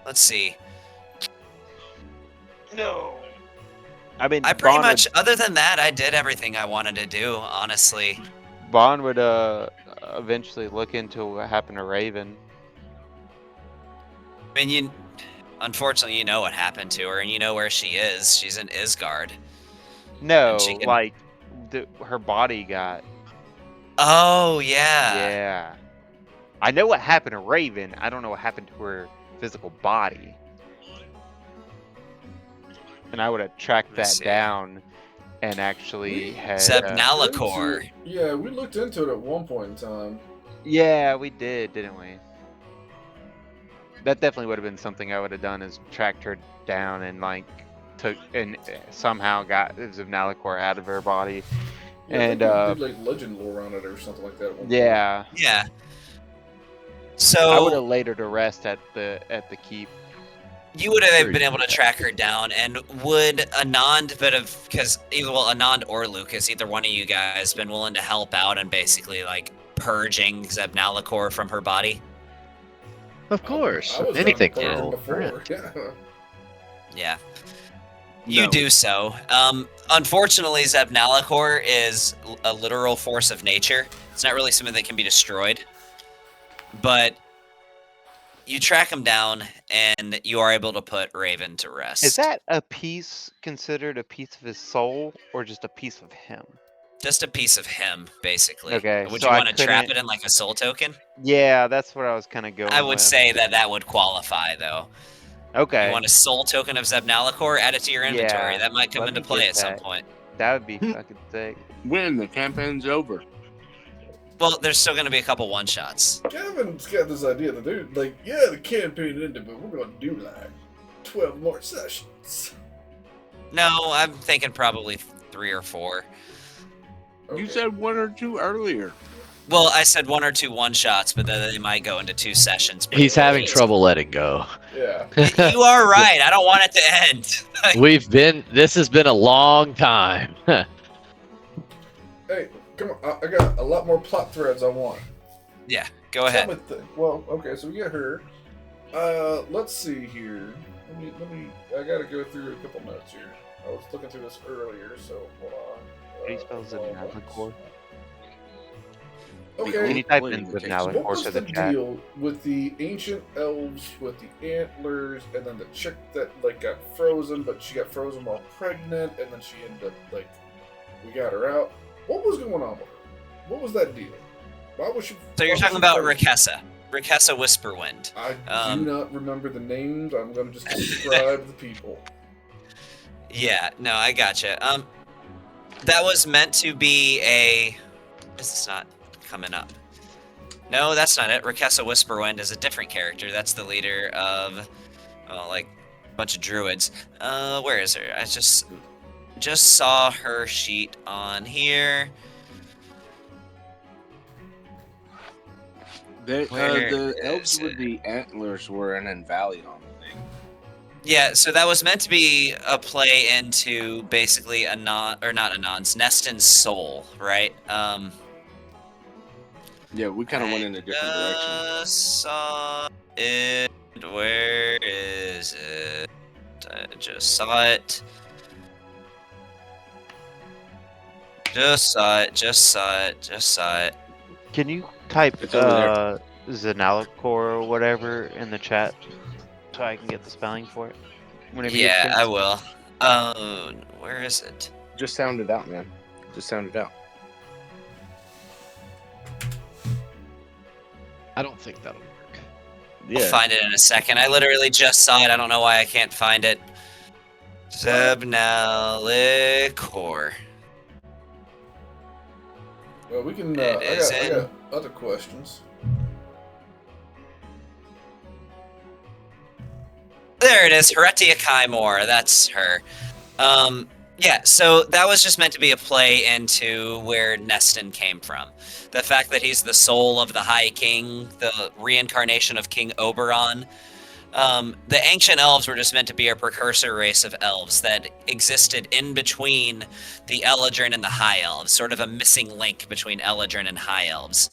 Let's see. No. I mean, I pretty Vaughn much, other than that, I did everything I wanted to do. Honestly. Vaughn would eventually look into what happened to Raven. I mean, unfortunately, you know what happened to her, and you know where she is. She's in Isgard. No, And she can- like her body got. Oh yeah. Yeah. I know what happened to Raven. I don't know what happened to her physical body. And I would have tracked that Let's see. down and actually had. Zebnalakor. Yeah, we looked into it at one point in time. Yeah, we did, didn't we? That definitely would have been something I would have done, is tracked her down and like took and somehow got Zebnalakor out of her body. Yeah, I And think we did like legend lore on it or something like that. At one point. yeah, Yeah. I would have So laid her to rest at the keep. you would have Sure been you able to would. track her down, and would Anand because Anand or Lucas, either one of you guys, been willing to help out and basically like purging Zebnalakor from her body? Of course. I was Anything down for there old before. friend. Yeah. Yeah. You No. do so. Unfortunately, Zebnalicor is a literal force of nature. It's not really something that can be destroyed. But you track him down, and you are able to put Raven to rest. Is that a piece considered a piece of his soul, or just a piece of him? Just a piece of him, basically. Okay, Would so you I want to trap couldn't- it in like a soul token? Yeah, that's what I was kind of going I would with. say that would qualify, though. Okay. You want a soul token of Zebnalicor? Add it to your inventory. Yeah, That might come let into me play get at some that. point. That would be fucking sick. When the campaign's over. Well, there's still going to be a couple one-shots. Kevin's got this idea that they're like, yeah, the campaign ended, but we're gonna do like 12 more sessions. No, I'm thinking probably 3 or 4. Okay. You said 1 or 2 earlier. Well, I said 1 or 2 one-shots, but then they might go into 2 sessions. He's having trouble letting go. Yeah. You are right. I don't want it to end. This has been a long time. Hey, come on. I got a lot more plot threads I want. Yeah, go ahead. Well, okay, so we get her. Let's see here. Let me. I gotta go through a couple notes here. I was looking through this earlier, so hold on. How do you spell Zebnalicor? Can Okay. you type in Explain the What Zebnalicor was to the the chat? deal with the ancient elves with the antlers, and then the chick that like got frozen, but she got frozen while pregnant, and then she ended up like we got her out. What was going on with her? What was that deal? Why was she? So you're why was talking she about frozen? Rakessa. Rakessa Whisperwind. I do not remember the names. I'm gonna just describe the people. Yeah, no, I gotcha. That was meant to be a... Is this not coming up? No, that's not it. Rakessa Whisperwind is a different character. That's the leader of, like, a bunch of druids. Where is her? I just saw her sheet on here. The Where elves is with it? the antlers were an Invalion thing. Yeah, so that was meant to be a play into basically not Anon's, Neston's soul, right? Yeah, we kind of went in a different direction. Saw it. Where is it? I just saw it. Just saw it. Can you type It's over there. Zebnalicor or whatever in the chat so I can get the spelling for it? Whenever you get Yeah, a I chance? will. Where is it? Just sound it out, man. Just sound it out. I don't think that'll work. I'll find it in a second. I literally just saw it. I don't know why I can't find it. Zebnalicor. Well, we can. It I is in- got other questions. There it is, Heretia Kaimor. That's her. Yeah, so that was just meant to be a play into where Neston came from. The fact that he's the soul of the High King, the reincarnation of King Oberon. The ancient elves were just meant to be a precursor race of elves that existed in between the Eladrin and the High Elves, sort of a missing link between Eladrin and High Elves.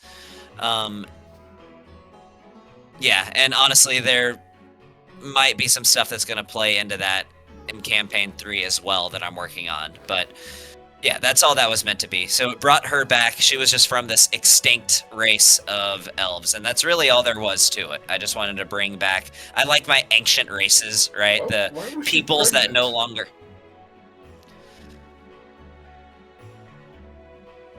Yeah, and honestly, there might be some stuff that's going to play into that in campaign 3 as well that I'm working on, but yeah, that's all that was meant to be. So it brought her back. She was just from this extinct race of elves, and that's really all there was to it. I just wanted to bring back, I like my ancient races, right? Why The was she peoples that no pregnant? longer...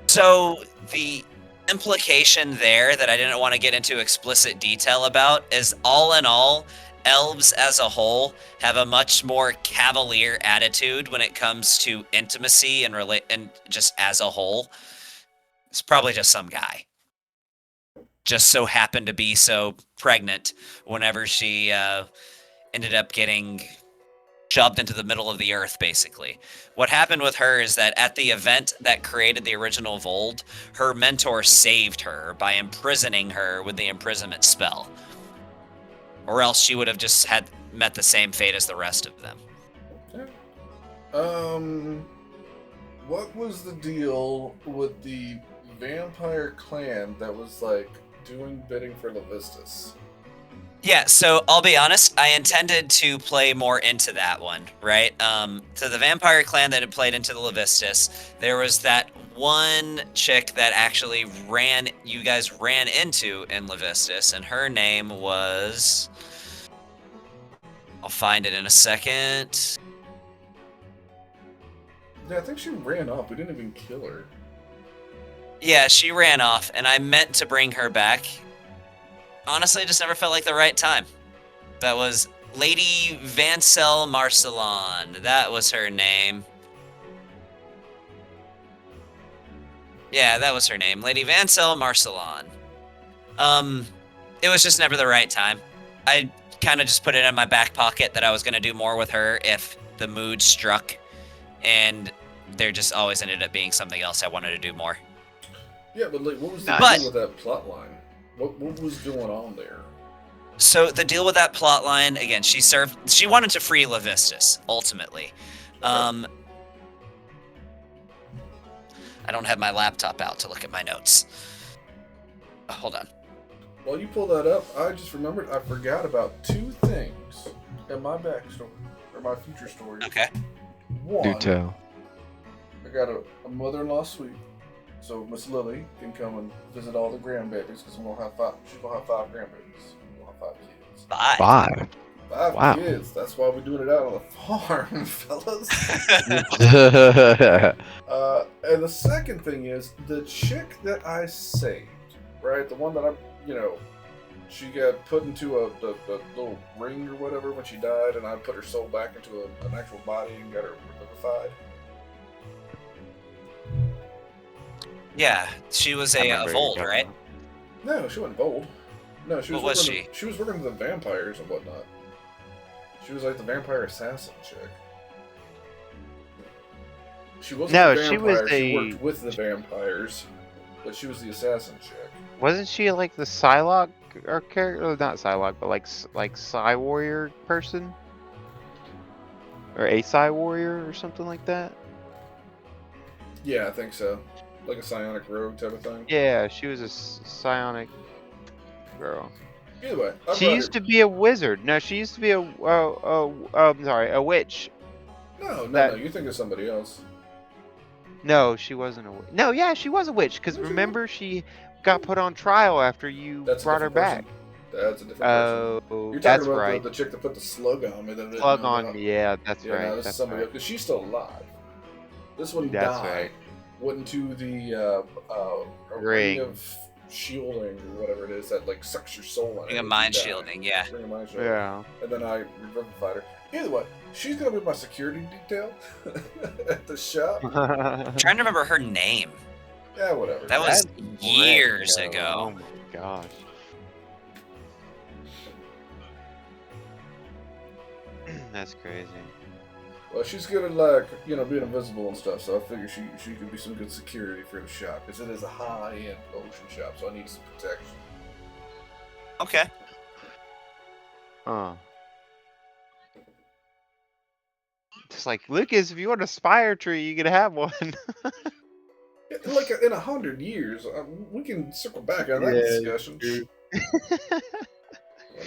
So the implication there that I didn't want to get into explicit detail about is, all in all, elves as a whole have a much more cavalier attitude when it comes to intimacy and just as a whole. It's probably just some guy. Just so happened to be so pregnant whenever she ended up getting shoved into the middle of the earth, basically. What happened with her is that at the event that created the original Vold, her mentor saved her by imprisoning her with the imprisonment spell. Or else she would have just met the same fate as the rest of them. What was the deal with the vampire clan that was like doing bidding for Levistus? Yeah, so I'll be honest, I intended to play more into that one, right? So the Vampire Clan that had played into the Levistus, there was that one chick that actually you guys ran into in Levistus, and her name was... I'll find it in a second. Yeah, I think she ran off. We didn't even kill her. Yeah, she ran off, and I meant to bring her back. Honestly, it just never felt like the right time. That was Lady Vancel Marcelon. That was her name. Yeah, that was her name. Lady Vancel Marcelon. It was just never the right time. I kind of just put it in my back pocket that I was going to do more with her if the mood struck. And there just always ended up being something else I wanted to do more. Yeah, but like, what was the But- deal with that plot line? What was going on there? So the deal with that plot line, again, she wanted to free Levistus, ultimately. I don't have my laptop out to look at my notes. Hold on. While you pull that up, I just remembered I forgot about two things in my backstory, or my future story. Okay. Do One, tell. I got a mother-in-law suite, so Miss Lily can come and visit all the grandbabies, because she's gonna have 5 grandbabies. We'll have 5 kids. Bye. 5. 5 Wow. kids. That's why we're doing it out on the farm, fellas. And the second thing is the chick that I saved, right? The one that she got put into a little ring or whatever when she died, and I put her soul back into an actual body and got her revivified. Yeah, she was I a remember you Vold, talking right? about. No, she wasn't bold. No, she was. What was working she was working with the vampires and whatnot. She was like the vampire assassin chick. She wasn't No, the she was vampire. She a- worked with the vampires, but she was the assassin chick. Wasn't she like the Psylocke or character? Oh, not Psylocke, but like Psy Warrior person, or a Psy Warrior or something like that. Yeah, I think so. Like a psionic rogue type of thing. Yeah, she was a psionic girl. Either way, She used to be a wizard. No, she used to be I'm sorry, a witch. No, that- you think of somebody else. No, she wasn't a witch. No, yeah, she was a witch. Because Was she? remember, she got put on trial after you That's a brought her different back. person. That's a different person. Oh, You're that's talking about right. the chick that put the slug on me. That I didn't Plug know on about. me. Yeah, that's Yeah, right. no, this is That's somebody else right. because she's still alive. This one That's died. right. Went into the a ring Ring. of shielding or whatever it is that like sucks your soul in. Ring of mind shielding, yeah. Ring of mind shielding. Yeah. And then I revivified her. Either way, she's gonna be my security detail at the shop. I'm trying to remember her name. Yeah, whatever. That was That's years forever ago. Oh my gosh. That's crazy. Well, she's good at like being invisible and stuff, so I figure she could be some good security for the shop because it is a high-end ocean shop, so I need some protection. Okay. Just like Lucas, if you want a spire tree, you can have one. Yeah, like in 100 years, we can circle back on that Yeah, discussion. true.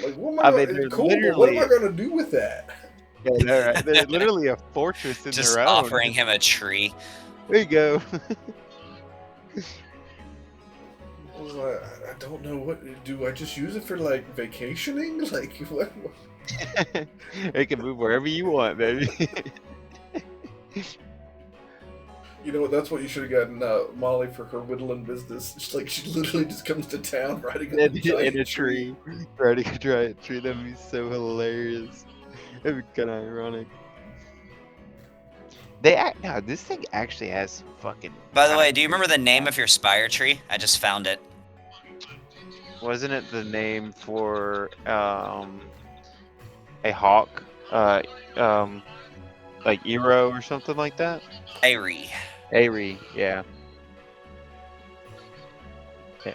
Like, what am I I, mean, gonna, they're cool, but what am I literally- gonna do with that? Yeah, they're, right. They're literally a fortress in Just their own. offering him a tree. There you go. I was like, I don't know what. Do I just use it for like vacationing? Like what? It can move wherever you want, baby. You know what? That's what you should have gotten Molly for her whittling business. It's like she literally just comes to town riding on a giant in a tree. Riding a giant tree. That'd be so hilarious. It'd be kind of ironic. No, this thing actually has some fucking. By the kinda way, do you remember the cool name stats. of your spire tree? I just found it. Wasn't it the name for a hawk? Like Eero or something like that? Airy. Airy, yeah. Yeah.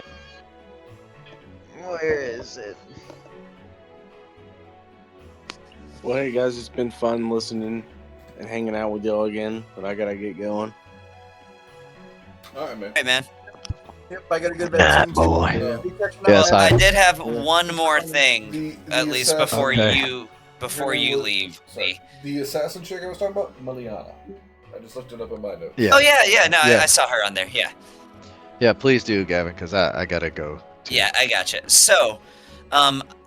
Where is it? Well, hey guys, it's been fun listening and hanging out with y'all again, but I gotta get going. All right, man. Hey, man. Yep, I got a good Nah, vaccine. boy. No. Be catching up Yes, on I that. did have Yeah. one more thing, The at least assassin- before Okay. you leave. Sorry. The assassin chick I was talking about, Maliana. I just looked it up in my notes. Yeah. Oh yeah, no, Yeah. I saw her on there. Yeah, Yeah, please do, Gavin, because I gotta go. Too. yeah, I gotcha. So,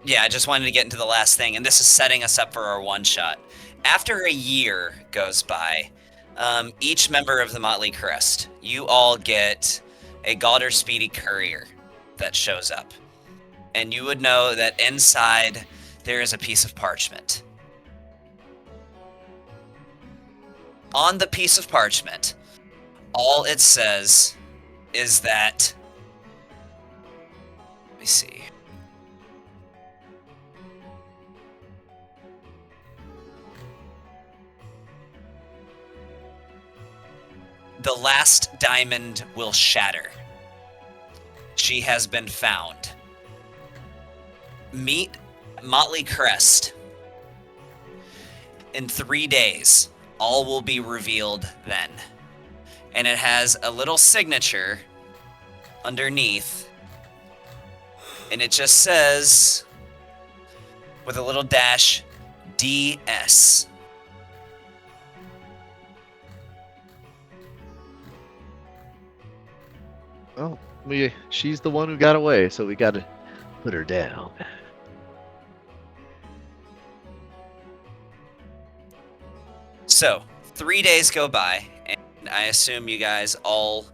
yeah, I just wanted to get into the last thing, and this is setting us up for our one shot. After a year goes by, each member of the Motley Crest, you all get a Gauder Speedy Courier that shows up, and you would know that inside there is a piece of parchment. On the piece of parchment, all it says is that. Let me see. The last diamond will shatter. She has been found. Meet Motley Crest. In 3 days, all will be revealed then. And it has a little signature underneath. And it just says, with a little dash, DS. Well, she's the one who got away, so we gotta put her down. So, 3 days go by, and I assume you guys all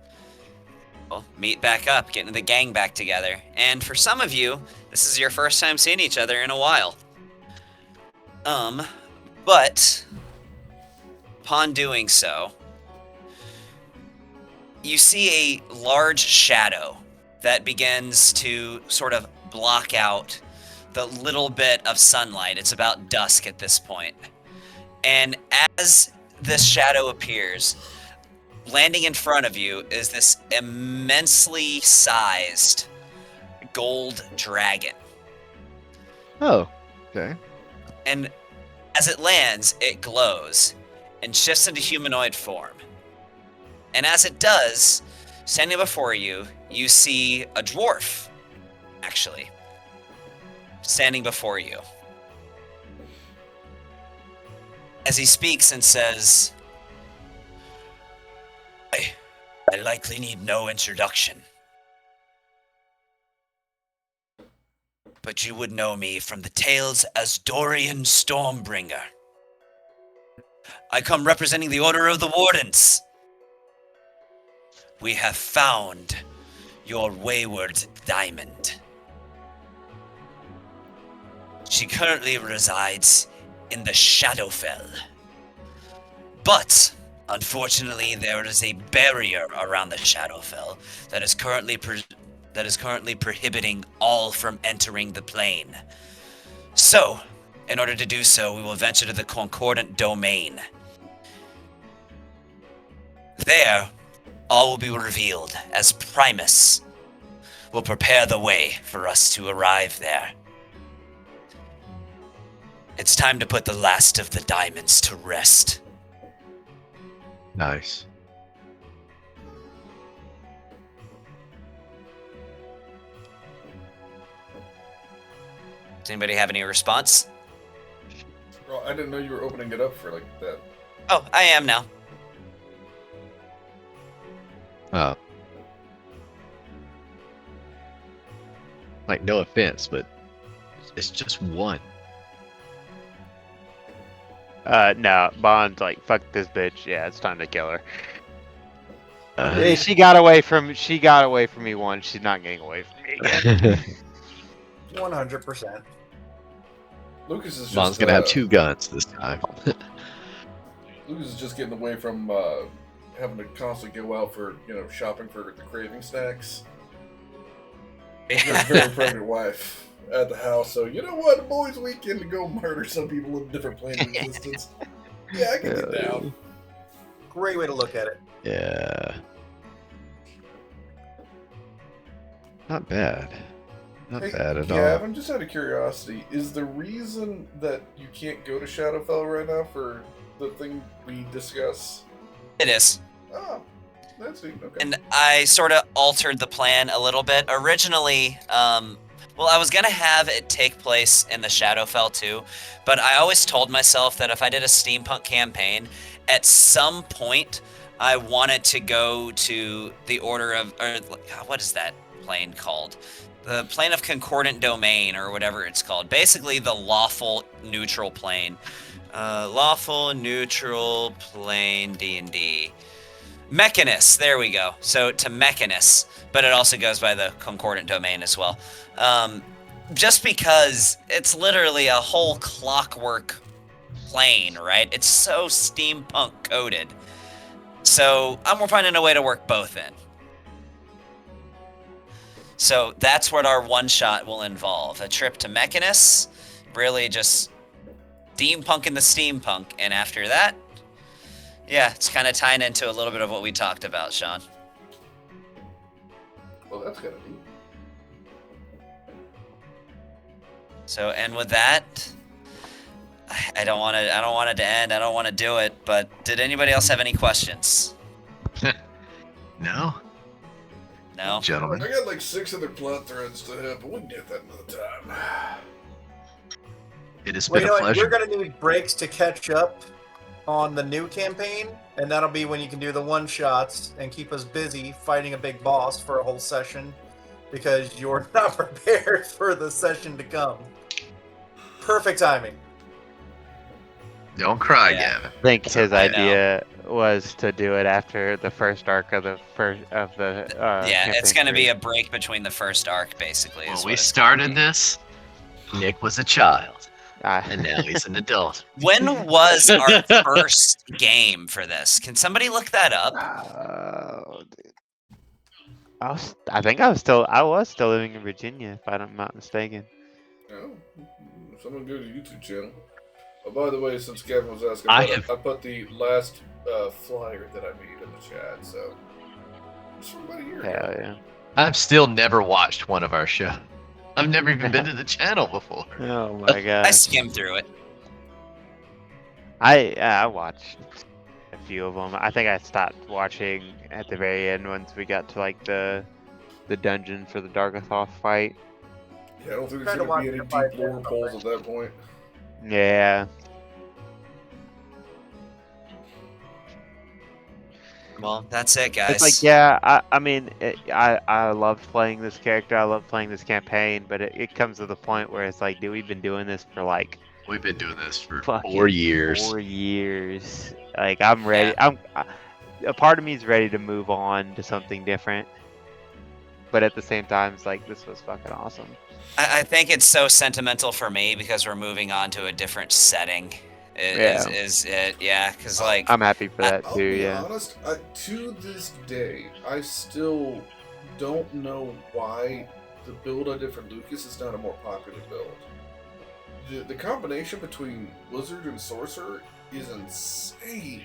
meet back up, getting the gang back together. And for some of you, this is your first time seeing each other in a while. But upon doing so, you see a large shadow that begins to sort of block out the little bit of sunlight. It's about dusk at this point. And as this shadow appears, landing in front of you is this immensely sized gold dragon. Oh, okay. And as it lands, it glows and shifts into humanoid form. And as it does, standing before you, you see a dwarf, actually, standing before you. As he speaks and says, I likely need no introduction. But you would know me from the tales as Dorian Stormbringer. I come representing the Order of the Wardens. We have found your wayward diamond. She currently resides in the Shadowfell. But, unfortunately, there is a barrier around the Shadowfell that is currently prohibiting all from entering the plane. So, in order to do so, we will venture to the Concordant Domain. There, all will be revealed as Primus will prepare the way for us to arrive there. It's time to put the last of the diamonds to rest. Nice. Does anybody have any response? Well, I didn't know you were opening it up for like that. Oh, I am now. Oh. Like, no offense, but it's just one. No, Bond's like, fuck this bitch. Yeah, it's time to kill her. Hey, she got away from me once. She's not getting away from me again. 100%. Lucas is just Mom's gonna have 2 guns this time. Lucas is just getting away from having to constantly go out for shopping for the craving snacks. He's got a very pregnant wife at the house, so you know what? Boys' weekend to go murder some people in different planes of existence. Yeah, I can get down. Great way to look at it. Yeah. Not bad. Not Hey, bad at all. Gavin, just out of curiosity, is the reason that you can't go to Shadowfell right now for the thing we discuss? It is. Oh, That's neat. Okay. And I sort of altered the plan a little bit. Originally, well, I was gonna have it take place in the Shadowfell too, but I always told myself that if I did a steampunk campaign, at some point, I wanted to go to the Order of, or what is that plane called? The plane of concordant domain, or whatever it's called. Basically, the lawful neutral plane. Lawful neutral plane D&D. Mechanus, there we go. So to Mechanus, but it also goes by the concordant domain as well. Just because it's literally a whole clockwork plane, right? It's so steampunk coded. So we're finding a way to work both in. So that's what our one shot will involve. A trip to Mechanus, really just steampunking the steampunk, and after that, yeah, it's kind of tying into a little bit of what we talked about, Sean. Well, that's kind of neat. So, and with that, I don't want it to end. I don't want to do it. But did anybody else have any questions? No, No. gentlemen. I got like 6 other plot threads to hit, but we can get that another time. It has Well, been you know a what? pleasure. You're gonna need breaks to catch up on the new campaign, and that'll be when you can do the one shots and keep us busy fighting a big boss for a whole session, because you're not prepared for the session to come. Perfect timing. Don't cry, Yeah. Gavin. I think his I know. idea was to do it after the first arc of the Yeah, it's campaign going to be three. a break between the first arc, basically. When is we what it's gonna started be. this, Nick was a child, Ah. and now he's an adult. When was our first game for this? Can somebody look that up? Oh, dude. I think I was still living in Virginia, if I'm not mistaken. Oh, someone go to the YouTube channel. Oh, by the way, since Kevin was asking I about have- it, I put the last flyer that I made in the chat, so it's from about a year Hell ago. yeah. I've still never watched one of our shows. I've never even been to the channel before. Oh my I god. skimmed through it. I watched a few of them. I think I stopped watching at the very end once we got to like the dungeon for the Dargathoth fight. Yeah, I don't think Tried there's to going to be watch any the fight deep lore there, polls at that point. Yeah. Well, that's it, guys. It's like, yeah, I mean, I love playing this character. I love playing this campaign, but it comes to the point where it's like, dude, we've been doing this for like We've been doing this for fucking 4 years. 4 years. Like, I'm ready. A part of me is ready to move on to something different. But at the same time, it's like, this was fucking awesome. I think it's so sentimental for me because we're moving on to a different setting. Yeah. Is it? Yeah, because like I'm happy for that I'll too, be yeah. honest, to this day, I still don't know why the build I did for Lucas is not a more popular build. The combination between Wizard and Sorcerer is insane.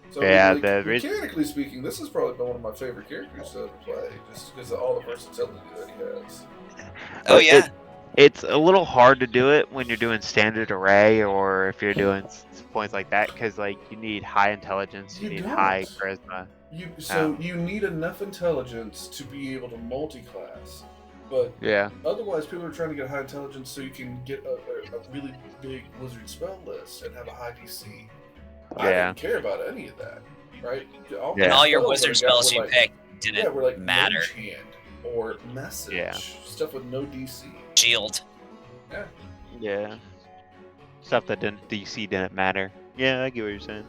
So, Yeah, like, the mechanically speaking, this has probably been one of my favorite characters to ever play, just because of all the versatility that he has. oh yeah, It's a little hard to do it when you're doing standard array or if you're doing points like that, because like you need high intelligence, you You need don't. high charisma. You need enough intelligence to be able to multi-class, but Yeah. otherwise people are trying to get high intelligence so you can get a really big wizard spell list and have a high DC. I Yeah. didn't care about any of that, right? Yeah. and all your spells wizard that I got spells were you like- picked didn't were like matter. Mage Hand or message, Yeah. stuff with no DC. Shield. Yeah. Yeah. Stuff that didn't DC didn't matter. Yeah, I get what you're saying.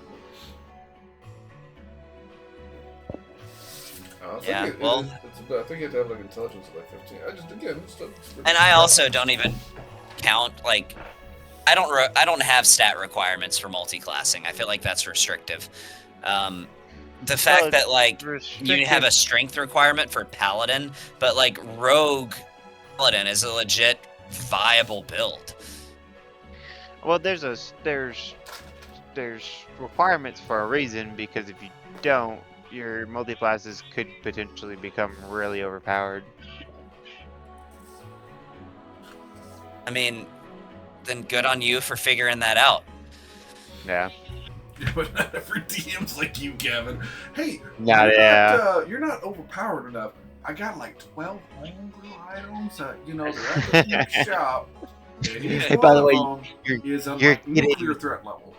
I think Yeah, it well- is- I think you have to have like intelligence of like 15. And I also don't even count like I don't have stat requirements for multi-classing. I feel like that's restrictive. The fact Well, that like you restricted- have a strength requirement for paladin, but like rogue paladin is a legit viable build. Well, there's requirements for a reason, because if you don't, your multi-classes could potentially become really overpowered. I mean, then good on you for figuring that out. Yeah. But not every DM's like you, Gavin. Hey, you're not overpowered enough. I got like 12 homebrew items. They're at the shop. And Hey, by the way, is on you're like nuclear threat level.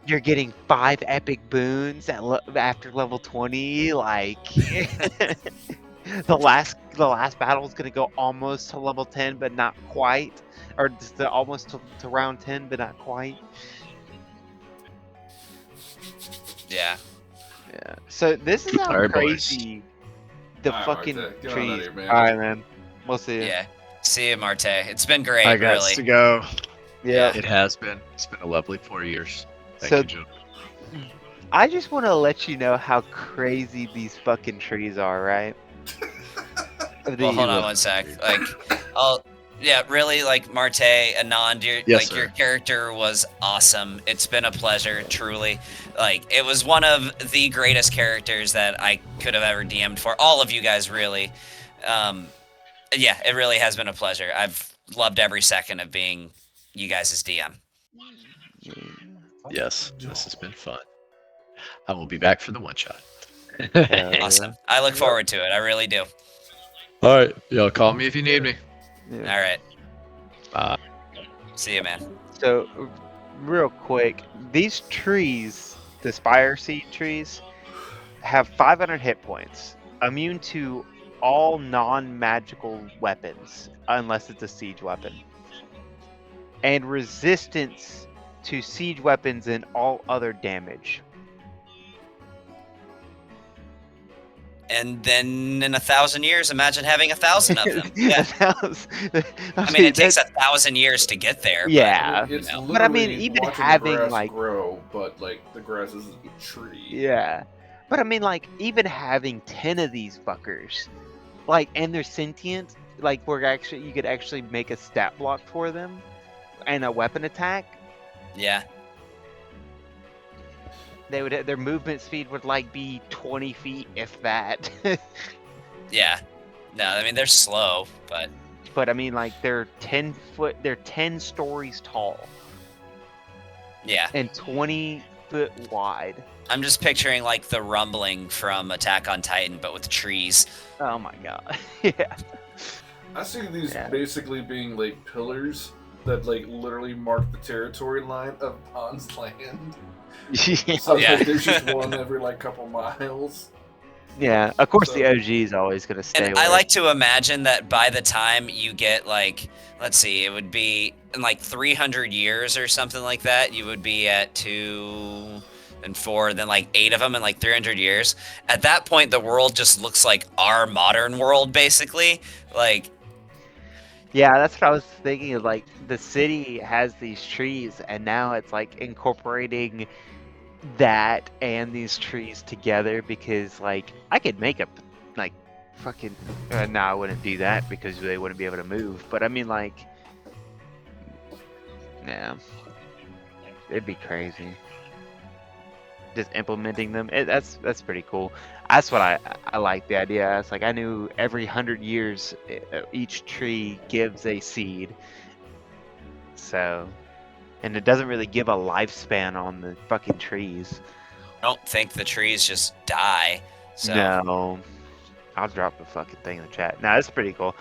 You're getting 5 epic boons after level 20. Like the last battle is gonna go almost to level 10, but not quite, or just almost to round 10, but not quite. Yeah. Yeah. So this is how Alright, crazy the Alright, fucking Marte, get on trees. out of here, man. All right, man. We'll see you. Yeah. See you, Marte. It's been great, I got really. to go. Yeah. It has been. It's been a lovely 4 years. Thank So you, Joe. I just want to let you know how crazy these fucking trees are, right? Well, hold on one sec. Really, like Marte, Anand, Yes, your sir. character was awesome. It's been a pleasure, truly. Like, it was one of the greatest characters that I could have ever DM'd for. All of you guys, really. Yeah, it really has been a pleasure. I've loved every second of being you guys' DM. Yes, this has been fun. I will be back for the one shot. Awesome. I look forward to it. I really do. All right, y'all call me if you need me. Yeah. All right. Bye. See you, man. So, real quick, these trees, the Spire Seed trees, have 500 hit points, immune to all non-magical weapons, unless it's a siege weapon, and resistance to siege weapons and all other damage. And then in 1,000 years, imagine having 1,000 of them. Yeah. I mean, it takes 1,000 years to get there. Yeah. But, It's But I mean, literally even watching having, the grass like- grow, but like the grass isn't a tree. Yeah. But I mean, like, even having 10 of these fuckers, like, and they're sentient, like, you could actually make a stat block for them and a weapon attack. yeah. Their movement speed would like be 20 feet, if that. Yeah. No, I mean, they're slow, but But I mean, like, they're 10 stories tall yeah. and 20 foot wide. I'm just picturing like the rumbling from Attack on Titan, but with trees. Oh my god. Yeah. I see these Yeah. basically being like pillars that like literally mark the territory line of Han's land. So Yeah. like, there's just one every like couple miles. Yeah. Of course, So- the OG is always gonna stay. And I like to imagine that by the time you get like, let's see, it would be in like 300 years or something like that, you would be at 2 and 4, then like 8 of them in like 300 years. At that point, the world just looks like our modern world, basically. Like, Yeah, that's what I was thinking. Is like the city has these trees, and now it's like incorporating that and these trees together because like I could make a like fucking. No, I wouldn't do that because they wouldn't be able to move. But I mean, like, yeah, it'd be crazy. Just implementing them. That's pretty cool. That's what I like the idea. It's like I knew every 100 years each tree gives a seed. So, and it doesn't really give a lifespan on the fucking trees. I don't think the trees just die. So No, I'll drop the fucking thing in the chat. No, it's pretty cool.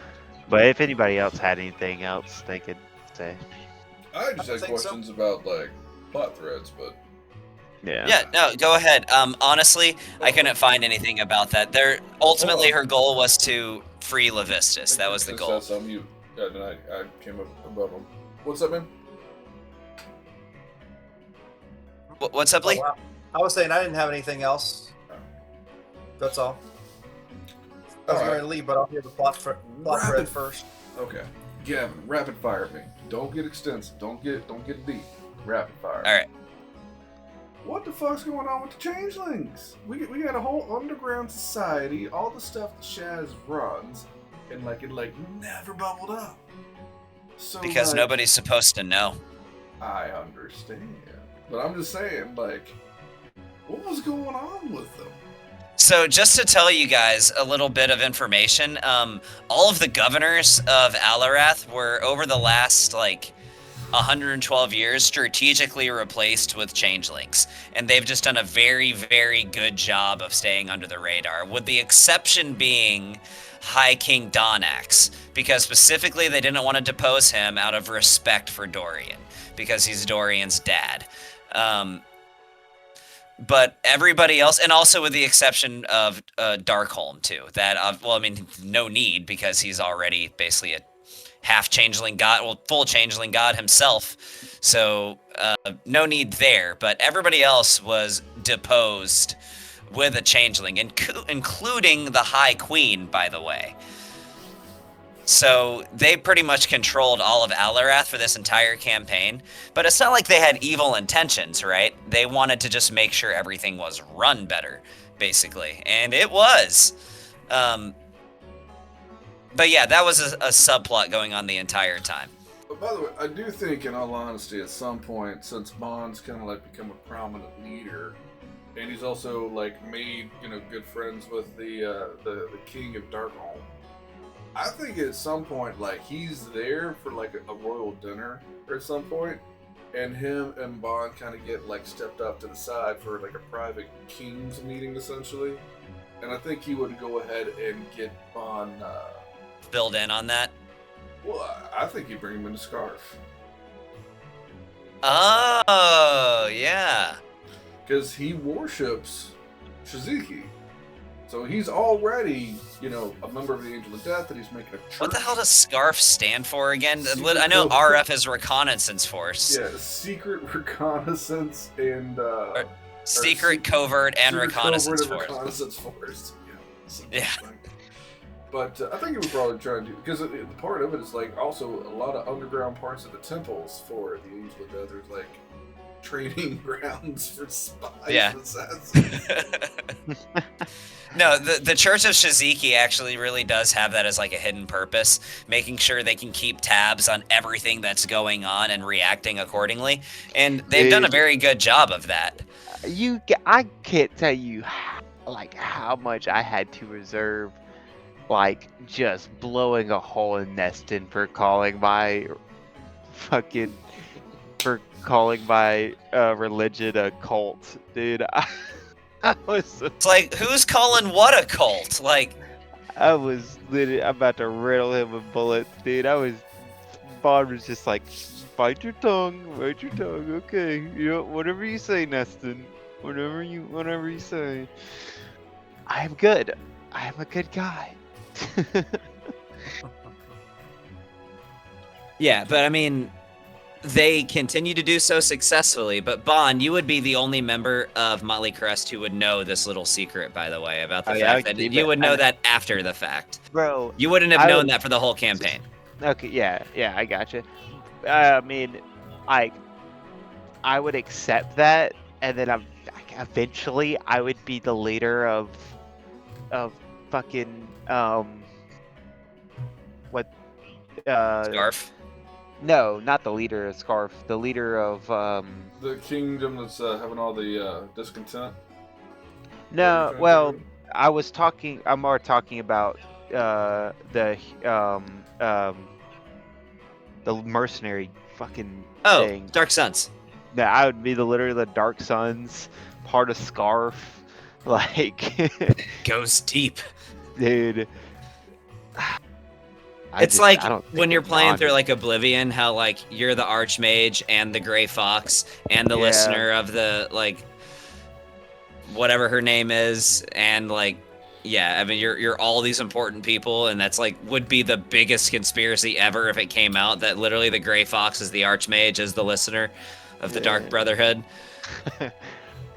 But if anybody else had anything else they could say, I just had think so. questions about like plot threads, but yeah, no, go ahead. Honestly, I couldn't find anything about that. Ultimately, her goal was to free Levistus. That was the goal. That's on mute. Yeah, then I came up above them. What's up, man? What's up, Lee? Oh, wow. I was saying I didn't have anything else. That's all. I was Alright. going to leave, but I'll hear the plot thread first. Okay, Gavin, rapid fire me. Don't get extensive. Don't get deep. Rapid fire. All right. What the fuck's going on with the changelings? We got a whole underground society, all the stuff that Shaz runs, and it never bubbled up. So Because like, nobody's supposed to know. I understand, but I'm just saying, like, what was going on with them? So just to tell you guys a little bit of information, all of the governors of Alarath were over the last 112 years strategically replaced with changelings, and they've just done a very, very good job of staying under the radar, with the exception being High King Donax, because specifically they didn't want to depose him out of respect for Dorian, because he's Dorian's dad. But everybody else, and also with the exception of Darkholm too, that well, I mean, no need, because he's already basically a half changeling god, well, full changeling god himself, so no need there. But everybody else was deposed with a changeling, including the High Queen, by the way. So they pretty much controlled all of Alarath for this entire campaign. But it's not like they had evil intentions, right? They wanted to just make sure everything was run better, basically. And it was. But yeah, that was a subplot going on the entire time. But by the way, I do think, in all honesty, at some point, since Bond's kind of like become a prominent leader, and he's also like made good friends with the King of Darkholm, I think at some point, like, he's there for like a royal dinner or at some point, and him and Bond kind of get like stepped up to the side for like a private king's meeting essentially, and I think he would go ahead and get Bond filled in on that. Well, I think he'd bring him in a scarf. Oh yeah, because he worships Shiziki. So he's already, a member of the Angel of Death, and he's making a church. What the hell does SCARF stand for again? Secret I know RF is Reconnaissance Force. Yeah, Secret Reconnaissance and... Secret Covert and Reconnaissance Force. Reconnaissance Force. Yeah. But I think he would probably try and do... Because part of it is, like, also a lot of underground parts of the temples for the Angel of Death. There's, like, training grounds for spies and assassins. No, the Church of Shiziki actually really does have that as like a hidden purpose, making sure they can keep tabs on everything that's going on and reacting accordingly. And they've done a very good job of that. I can't tell you like how much I had to reserve, like just blowing a hole in Neston for calling my religion a cult, dude. It's like, who's calling what a cult? Like, I was literally about to riddle him with bullets, dude. Bond was just like, bite your tongue, okay. Whatever you say, Neston. Whatever you say. I am good. I am a good guy. Yeah, but I mean, they continue to do so successfully, but Bond, you would be the only member of Motley Crest who would know this little secret, by the way, about the fact that you would know that after the fact. Bro. You wouldn't have known that for the whole campaign. Okay, yeah, I gotcha. I mean, I would accept that, and then eventually I would be the leader of fucking, Scarf? No, not the leader of Scarf. The leader of the kingdom that's having all the discontent. No, well, I'm more talking about the mercenary fucking thing. Dark Suns. No, I would be literally the Dark Suns, part of Scarf, like goes deep, dude. It's like when you're playing through like Oblivion, how like you're the Archmage and the Gray Fox and the listener of the like whatever her name is, and like I mean you're all these important people, and that's like would be the biggest conspiracy ever if it came out that literally the Gray Fox is the Archmage as the listener of the Dark Brotherhood.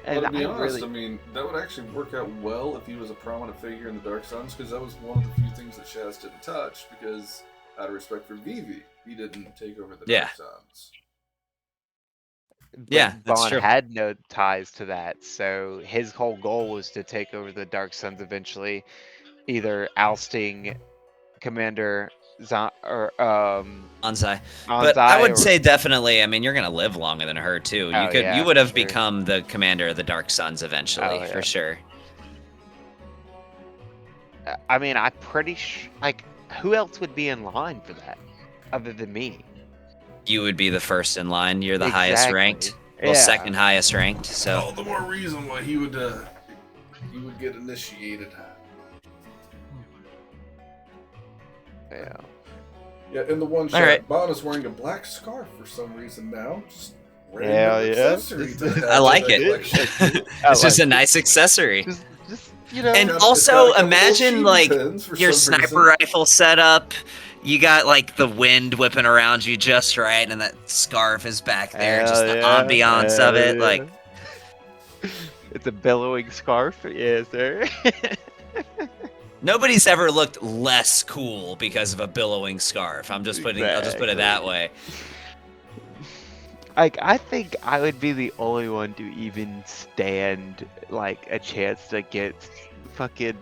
Well, to be honest, I mean, that would actually work out well if he was a prominent figure in the Dark Suns, because that was one of the few things that Shaz didn't touch, because out of respect for Vivi, he didn't take over the Dark Suns. But Bond had no ties to that, so his whole goal was to take over the Dark Suns eventually, either ousting Commander Anzai. But I would say definitely, I mean, you're gonna live longer than her too. You would have become the commander of the Dark Suns eventually, for sure. I mean, I'm pretty sure, like, who else would be in line for that other than me? you would be the first in line. You're the highest ranked. Well, Yeah. second highest ranked. So All the more reason why he would get initiated. Yeah. Yeah, in the one shot, right. Bon is wearing a black scarf for some reason now. Just random Hell yeah. accessory to add I to like the it. collection. it's just a nice accessory. Just you know. And It's also, got a couple imagine, little like, pins for your some sniper reason. rifle setup. You got like the wind whipping around you just right, and that scarf is back there. Just the ambiance of it, like. It's a billowing scarf, yes, sir. Nobody's ever looked less cool because of a billowing scarf. I'll just put it that way. Like, I think I would be the only one to even stand like a chance against fucking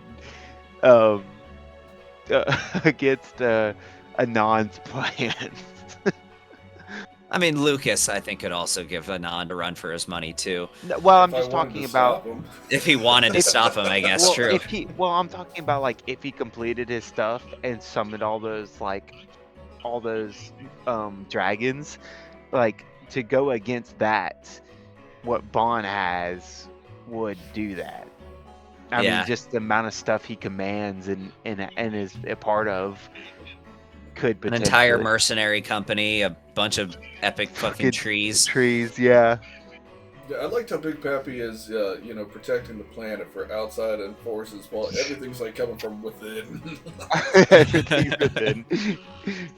against Anon's plans. I mean, Lucas, I think, could also give Anand a run for his money too, Well, I'm If I just wanted talking to about. stop him. if he wanted to stop him. I guess Well, true. I'm talking about like if he completed his stuff and summoned all those dragons, like to go against that, what Bon has would do that. I Yeah. mean, just the amount of stuff he commands and is a part of could An potentially entire mercenary company, a bunch of epic fucking trees. trees, yeah. Yeah, I liked how Big Pappy is, protecting the planet for outside and forces, while everything's like coming from within. Everything's within.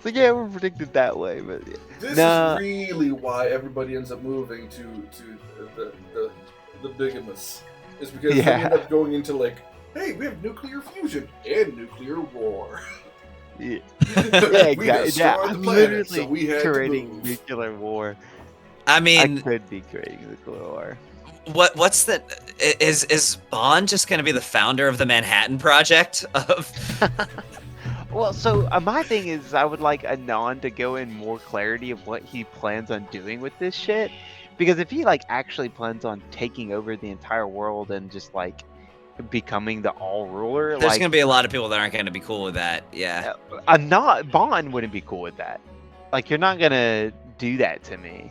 So yeah, we're predicted that way, but This Nah. is really why everybody ends up moving to the bigamous. Is because they end up going into like, hey, we have nuclear fusion and nuclear war. yeah, We yeah, destroyed yeah. the I'm planet, literally so we had to creating move. nuclear war. I I mean, could be creating nuclear war. what's the is Bond just going to be the founder of the Manhattan Project? Well, so my thing is, I would like Anon to go in more clarity of what he plans on doing with this shit, because if he like actually plans on taking over the entire world and just like becoming the all ruler, There's like going to be a lot of people that aren't going to be cool with that. Yeah. Anon Bond wouldn't be cool with that. Like, you're not gonna do that to me.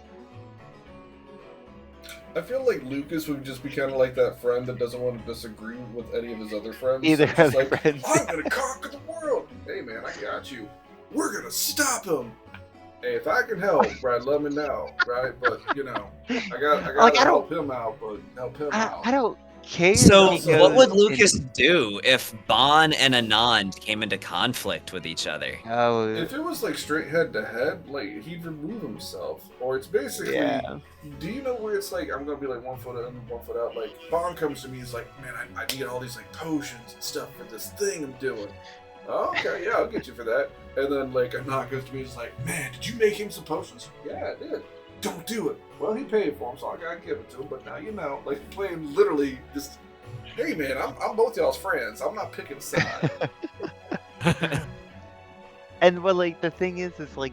I feel like Lucas would just be kind of like that friend that doesn't want to disagree with any of his other friends. Either It's just of like, friends. I'm gonna conquer the world. Hey man, I got you. We're gonna stop him. Hey, if I can help, right, let me know, right? But I gotta Like, I help him out, but help him out. I don't care. So, if he what would goes Lucas and- do if Bon and Anand came into conflict with each other? Oh, If it was like straight head to head, like he'd remove himself, or it's basically. yeah. Do you know where it's like I'm gonna be like 1 foot in, 1 foot out? Like Bond comes to me, he's like, man, I need all these like potions and stuff for this thing I'm doing. Oh, okay, yeah, I'll get you for that. And then like Anon goes to me, he's like, man, did you make him some potions? Yeah, I did. Don't do it. Well, he paid for them, so I gotta give it to him. But now you know, like playing literally just, hey man, I'm both y'all's friends. I'm not picking a side. And well, like the thing is like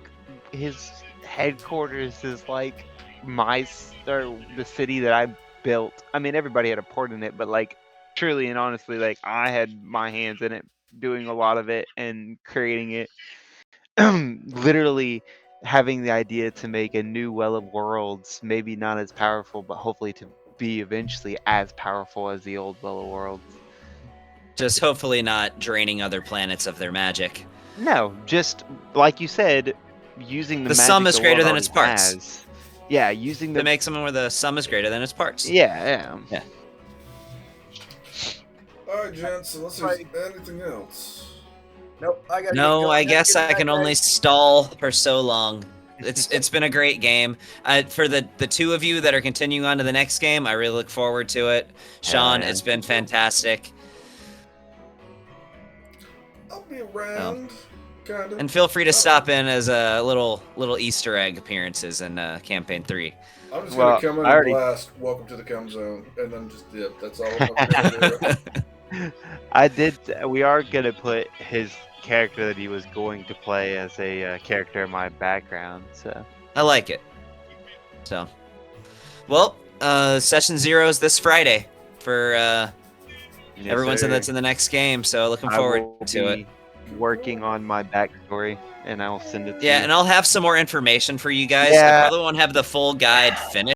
his headquarters is like the city that I built. I mean, everybody had a part in it, but like truly and honestly, like I had my hands in it, doing a lot of it and creating it. Literally having the idea to make a new Well of Worlds, maybe not as powerful, but hopefully to be eventually as powerful as the old Well of Worlds. Just hopefully not draining other planets of their magic. No, just like you said, using the The magic sum is the greater world than its already parts. has. Yeah, using To the make something where the sum is greater than its parts. yeah. All right, gents. Unless there's anything else. Nope. I gotta No, get I going. guess Gotta I get can back, only guys. stall for so long. It's been a great game. For the two of you that are continuing on to the next game, I really look forward to it. Sean, yeah. it's been fantastic. I'll be around, kind of. And feel free to stop in as a little Easter egg appearances in Campaign 3. I'm just Well, gonna come in I already- and blast "Welcome to the Cum Zone" and then just dip. That's all I'm gonna do. I did. We are gonna put his character that he was going to play as a character in my background. So I like it. So, well, Session 0 is this Friday for yes, everyone sir. that's in the next game. So looking I forward will to it. be working on my backstory, and I will send it to Yeah, you. and I'll have some more information for you guys. I Yeah. probably won't have the full guide finished